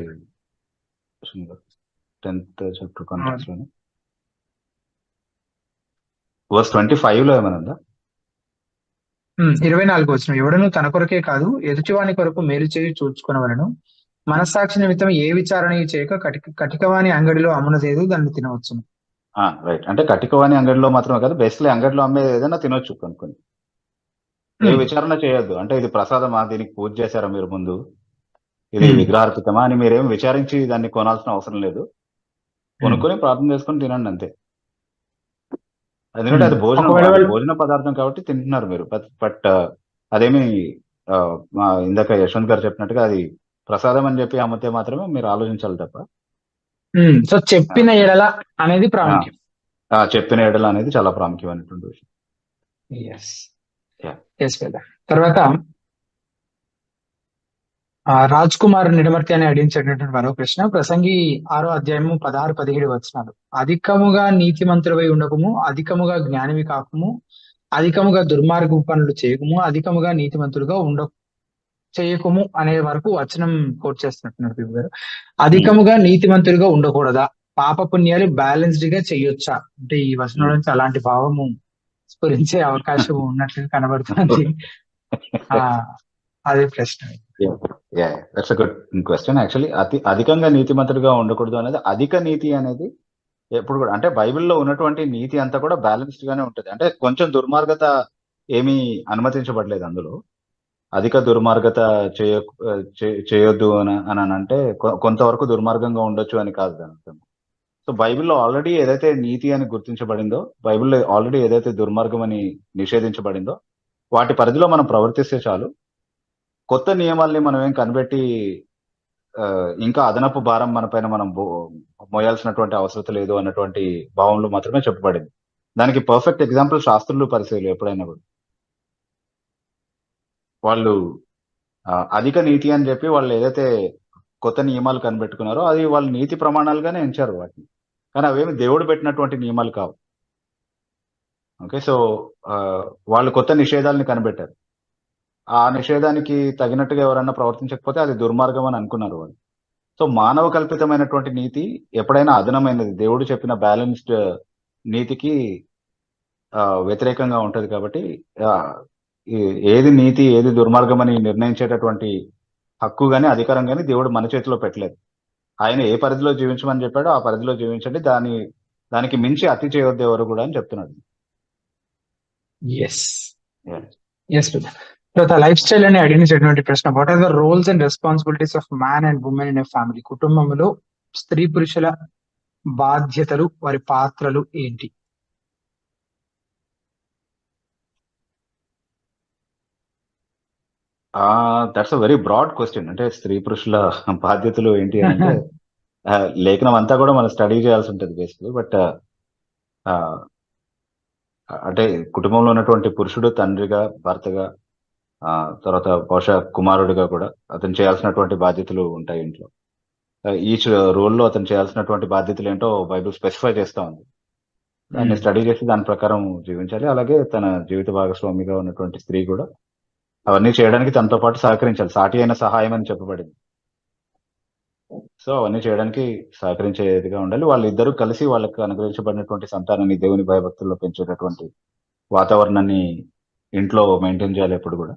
10th chapter కాంటెక్స్ట్ లోనే verse 25 లో ఏమైనా ఉందా? 24వ వచనం, ఎవడను తన కొరకే కాదు ఎదుటివాని కొరకు మేలు చేసి చూచుకునవలెను, మనస్సాక్షి నిమిత్తం ఏ విచారణ చేయక కటికవాని అంగడిలో అమ్మునదేదో దాన్ని తినవచ్చును. రైట్. అంటే కటికవాని అంగడిలో మాత్రమే కాదు, బేసిక్లీ అంగడిలో అమ్మే ఏదైనా తినొచ్చు కొనుక్కొని. ఏ విచారణ చేయొద్దు. అంటే ఇది ప్రసాదమా, దీనికి పూజ చేశారా మీరు ముందు, ఇది విగ్రహార్పితమా అని మీరేం విచారించి దాన్ని కొనాల్సిన అవసరం లేదు. కొనుక్కొని ప్రార్థన చేసుకొని తినండి అంతే. ఎందుకంటే అది భోజన పదార్థం కాబట్టి తింటున్నారు మీరు. బట్ అదేమి ఇందాక యశ్వంత్ గారు చెప్పినట్టుగా అది ప్రసాదం అని చెప్పి అమ్మితే మాత్రమే మీరు ఆలోచించాలి తప్ప. సో చెప్పిన ఎడల అనేది ప్రాముఖ్యం. చెప్పిన ఎడల అనేది చాలా ప్రాముఖ్యమైనటువంటి విషయం. తర్వాత రాజ్ కుమార్ నిడమర్తి అని అడిగించేటటువంటి మరో ప్రశ్న, ప్రసంగి 6వ అధ్యాయము 16-17 వచనాలు. అధికముగా నీతిమంతులవై ఉండకము, అధికముగా జ్ఞానివి కాకము, అధికముగా దుర్మార్గ పనులు చేయకము, అధికముగా నీతిమంతులుగా చేయకము అనే వరకు వచనం కోట్ చేస్తున్నట్టున్నారు పివి గారు. అధికముగా నీతిమంతులుగా ఉండకూడదా? పాప పుణ్యాలు బ్యాలెన్స్డ్ గా చెయ్యొచ్చా? అంటే ఈ వచనం నుంచి అలాంటి భావము స్ఫురించే అవకాశం ఉన్నట్లుగా కనబడుతుంది. అదే ప్రశ్న. That's a good question. Actually అధికంగా నీతిమంతుడిగా ఉండకూడదు అనేది, అధిక నీతి అనేది ఎప్పుడు కూడా, అంటే బైబిల్లో ఉన్నటువంటి నీతి అంతా కూడా బ్యాలెన్స్డ్ గానే ఉంటుంది. అంటే కొంచెం దుర్మార్గత ఏమీ అనుమతించబడలేదు అందులో. అధిక దుర్మార్గత చేయొద్దు అని అంటే కొంతవరకు దుర్మార్గంగా ఉండొచ్చు అని కాదు దాని అర్థం. సో బైబిల్లో ఆల్రెడీ ఏదైతే నీతి అని గుర్తించబడిందో, బైబిల్లో ఆల్రెడీ ఏదైతే దుర్మార్గం అని నిషేధించబడిందో వాటి పరిధిలో మనం ప్రవర్తిస్తే చాలు. కొత్త నియమాల్ని మనం ఏం కనిపెట్టి ఇంకా అదనపు భారం మన పైన మనం మోయాల్సినటువంటి అవసరం లేదు అన్నటువంటి భావంలో మాత్రమే చెప్పబడింది. దానికి పర్ఫెక్ట్ ఎగ్జాంపుల్ శాస్త్రులు, పరిశీలు ఎప్పుడైనా కూడా వాళ్ళు అధిక నీతి అని చెప్పి వాళ్ళు ఏదైతే కొత్త నియమాలు కనిపెట్టుకున్నారో అది వాళ్ళు నీతి ప్రమాణాలుగానే ఎంచారు వాటిని. కానీ అవేమి దేవుడు పెట్టినటువంటి నియమాలు కావు. ఓకే, సో వాళ్ళు కొత్త నిషేధాలని కనిపెట్టారు. ఆ నిషేధానికి తగినట్టుగా ఎవరన్నా ప్రవర్తించకపోతే అది దుర్మార్గం అని అనుకున్నారు వాళ్ళు. సో మానవ కల్పితమైనటువంటి నీతి ఎప్పుడైనా అదనమైనది, దేవుడు చెప్పిన బ్యాలెన్స్డ్ నీతికి వ్యతిరేకంగా ఉంటది. కాబట్టి ఏది నీతి ఏది దుర్మార్గం అని నిర్ణయించేటటువంటి హక్కు గానీ అధికారం గానీ దేవుడు మన చేతిలో పెట్టలేదు. ఆయన ఏ పరిధిలో జీవించమని చెప్పాడో ఆ పరిధిలో జీవించండి, దానికి మించి అతి చేయొద్దు ఎవరు కూడా అని చెప్తున్నాడు. తర్వాత లైఫ్ స్టైల్ అని అడిగినటువంటి ప్రశ్న, what are the roles and responsibilities of man and women in a family? కుటుంబంలో స్త్రీ పురుషుల బాధ్యతలు, వారి పాత్రలు ఏంటి? That's a very broad question. అంటే స్త్రీ పురుషుల బాధ్యతలు ఏంటి అంటే లేఖనం అంతా కూడా మనం స్టడీ చేయాల్సి ఉంటుంది బేసిక్లీ. బట్ అంటే కుటుంబంలో ఉన్నటువంటి పురుషుడు తండ్రిగా, భర్తగా, తర్వాత బహుశా కుమారుడిగా కూడా అతను చేయాల్సినటువంటి బాధ్యతలు ఉంటాయి ఇంట్లో. ఈచ్ రోల్లో అతను చేయాల్సినటువంటి బాధ్యతలు ఏంటో బైబిల్ స్పెసిఫై చేస్తా ఉంది. దాన్ని స్టడీ చేసి దాని ప్రకారం జీవించాలి. అలాగే తన జీవిత భాగస్వామిగా ఉన్నటువంటి స్త్రీ కూడా అవన్నీ చేయడానికి తనతో పాటు సహకరించాలి. సాటి అయిన సహాయం అని చెప్పబడింది. సో అవన్నీ చేయడానికి సహకరించేదిగా ఉండాలి. వాళ్ళిద్దరూ కలిసి వాళ్ళకి అనుగ్రహించబడినటువంటి సంతానాన్ని దేవుని భయభక్తుల్లో పెంచేటటువంటి వాతావరణాన్ని ఇంట్లో మెయింటైన్ చేయాలి ఎప్పుడు కూడా.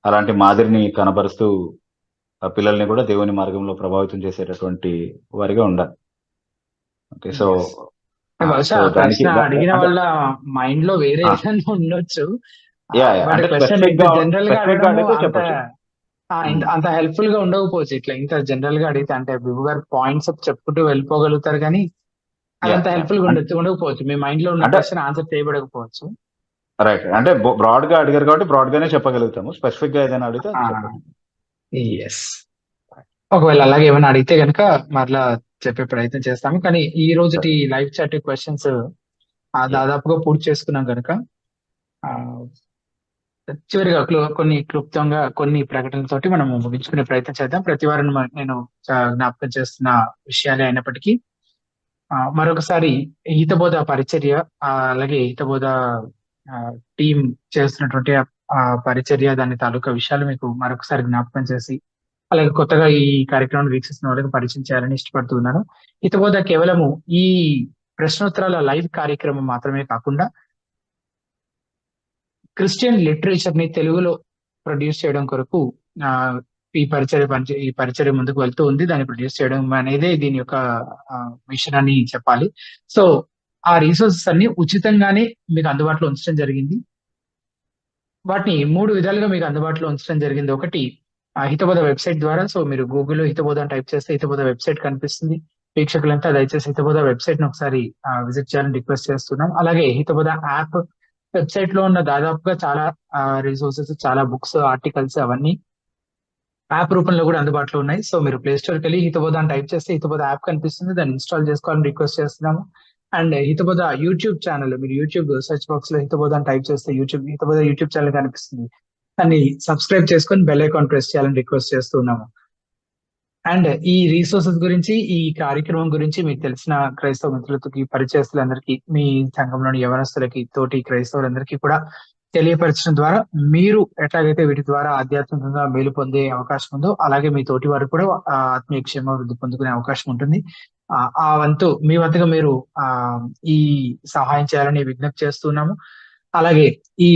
అలాంటి మాదిరిని కనబరుస్తూ ఆ పిల్లల్ని కూడా దేవుని మార్గంలో ప్రభావితం చేసేటటువంటి వారిగా ఉండాలి. ఓకే, సో అడిగిన వాళ్ళ మైండ్ లో వేరే ఉండొచ్చు. అంత హెల్ప్ఫుల్ గా ఉండకపోవచ్చు. ఇట్లా ఇంకా జనరల్ గా అడిగితే, అంటే బిబు గారు పాయింట్స్ చెప్పుకుంటూ వెళ్ళిపోగలుగుతారు కానీ అదంత హెల్ప్ఫుల్ గా ఉండకపోవచ్చు. మీ మైండ్ లో ఉన్న క్వశ్చన్ ఆన్సర్ చేయబడకపోవచ్చు. రైట్, అంటే బ్రాడ్ గా అడిగారు కాబట్టి బ్రాడ్ గానే చెప్పగలుగుతాము. స్పెసిఫిక్ గా ఏదైనా అడిగితే ఒకవేళ అలాగే ఏమైనా అడిగితే కనుక మరలా చెప్పే ప్రయత్నం చేస్తాము. కానీ ఈ రోజుటి లైవ్ చాట్ క్వశ్చన్స్ దాదాపుగా పూర్తి చేసుకున్నాం కనుక చివరిగా కొన్ని క్లుప్తంగా కొన్ని ప్రకటనలతోటి మనం ముగించుకునే ప్రయత్నం చేద్దాం. ప్రతి వారం నేను జ్ఞాపకం చేస్తున్న విషయాలే అయినప్పటికీ మరొకసారి హితబోధ పరిచర్య, అలాగే హితబోధ టీం చేస్తున్నటువంటి పరిచర్య, దాని తాలూకా విషయాలు మీకు మరొకసారి జ్ఞాపకం చేసి, అలాగే కొత్తగా ఈ కార్యక్రమాన్ని వీక్షిస్తున్న వాళ్ళకి పరిచయం చేయాలని ఇష్టపడుతున్నాను. హితబోధ కేవలము ఈ ప్రశ్నోత్తరాల లైవ్ కార్యక్రమం మాత్రమే కాకుండా క్రిస్టియన్ లిటరేచర్ ని తెలుగులో ప్రొడ్యూస్ చేయడం కొరకు ఈ పరిచర్య ముందుకు వెళ్తూ ఉంది. దాన్ని ప్రొడ్యూస్ చేయడం అనేది దీని యొక్క మిషన్ అని చెప్పాలి. సో ఆ రీసోర్సెస్ అన్ని ఉచితంగానే మీకు అందుబాటులో ఉంచడం జరిగింది. వాటిని 3 విధాలుగా మీకు అందుబాటులో ఉంచడం జరిగింది. ఒకటి హితబోధ వెబ్సైట్ ద్వారా. సో మీరు గూగుల్లో హితబోధ అని టైప్ చేస్తే హితబోధ వెబ్సైట్ కనిపిస్తుంది. వీక్షకులంతా దయచేసి హితబోధ వెబ్సైట్ ని ఒకసారి విజిట్ చేయాలని రిక్వెస్ట్ చేస్తున్నాం. అలాగే హితబోధ యాప్ వెబ్సైట్ లో ఉన్న దాదాపుగా చాలా రిసోర్సెస్, చాలా బుక్స్, ఆర్టికల్స్ అవన్నీ యాప్ రూపంలో కూడా అందుబాటులో ఉన్నాయి. సో మీరు ప్లే స్టోర్కి వెళ్ళి హితబోధ అని టైప్ చేస్తే హితబోధ యాప్ కనిపిస్తుంది. దాన్ని ఇన్స్టాల్ చేసుకోవాలని రిక్వెస్ట్ చేస్తున్నాము. అండ్ హితబోధ యూట్యూబ్ ఛానల్, మీరు యూట్యూబ్ సెర్చ్ బాక్స్ లో హితబోధ అని టైప్ చేస్తే హితబోధ యూట్యూబ్ ఛానల్ కనిపిస్తుంది. దాన్ని సబ్స్క్రైబ్ చేసుకొని బెల్ ఐకాన్ ప్రెస్ చేయాలని రిక్వెస్ట్ చేస్తున్నాము. అండ్ ఈ రీసోర్సెస్ గురించి, ఈ కార్యక్రమం గురించి మీకు తెలిసిన క్రైస్తవ మిత్రులకి, పరిచయస్తులందరికీ, మీ సంఘంలోని యవనస్తులకి, తోటి క్రైస్తవులందరికీ కూడా తెలియపరచడం ద్వారా మీరు ఎట్లాగైతే వీటి ద్వారా ఆధ్యాత్మికంగా మేలు పొందే అవకాశం ఉందో అలాగే మీ తోటి వారు కూడా ఆత్మీయ క్షేమాభివృద్ధి పొందుకునే అవకాశం ఉంటుంది. ఆ వంతు మీ వంతుగా మీరు ఈ సహాయం చేయాలని విజ్ఞప్తి చేస్తున్నాము. అలాగే ఈ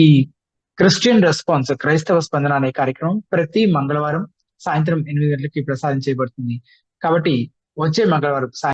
క్రిస్టియన్ రెస్పాన్స్, క్రైస్తవ స్పందన అనే కార్యక్రమం ప్రతి మంగళవారం సాయంత్రం 8 గంటలకి ప్రసారం చేయబడుతుంది. కాబట్టి వచ్చే మంగళవారం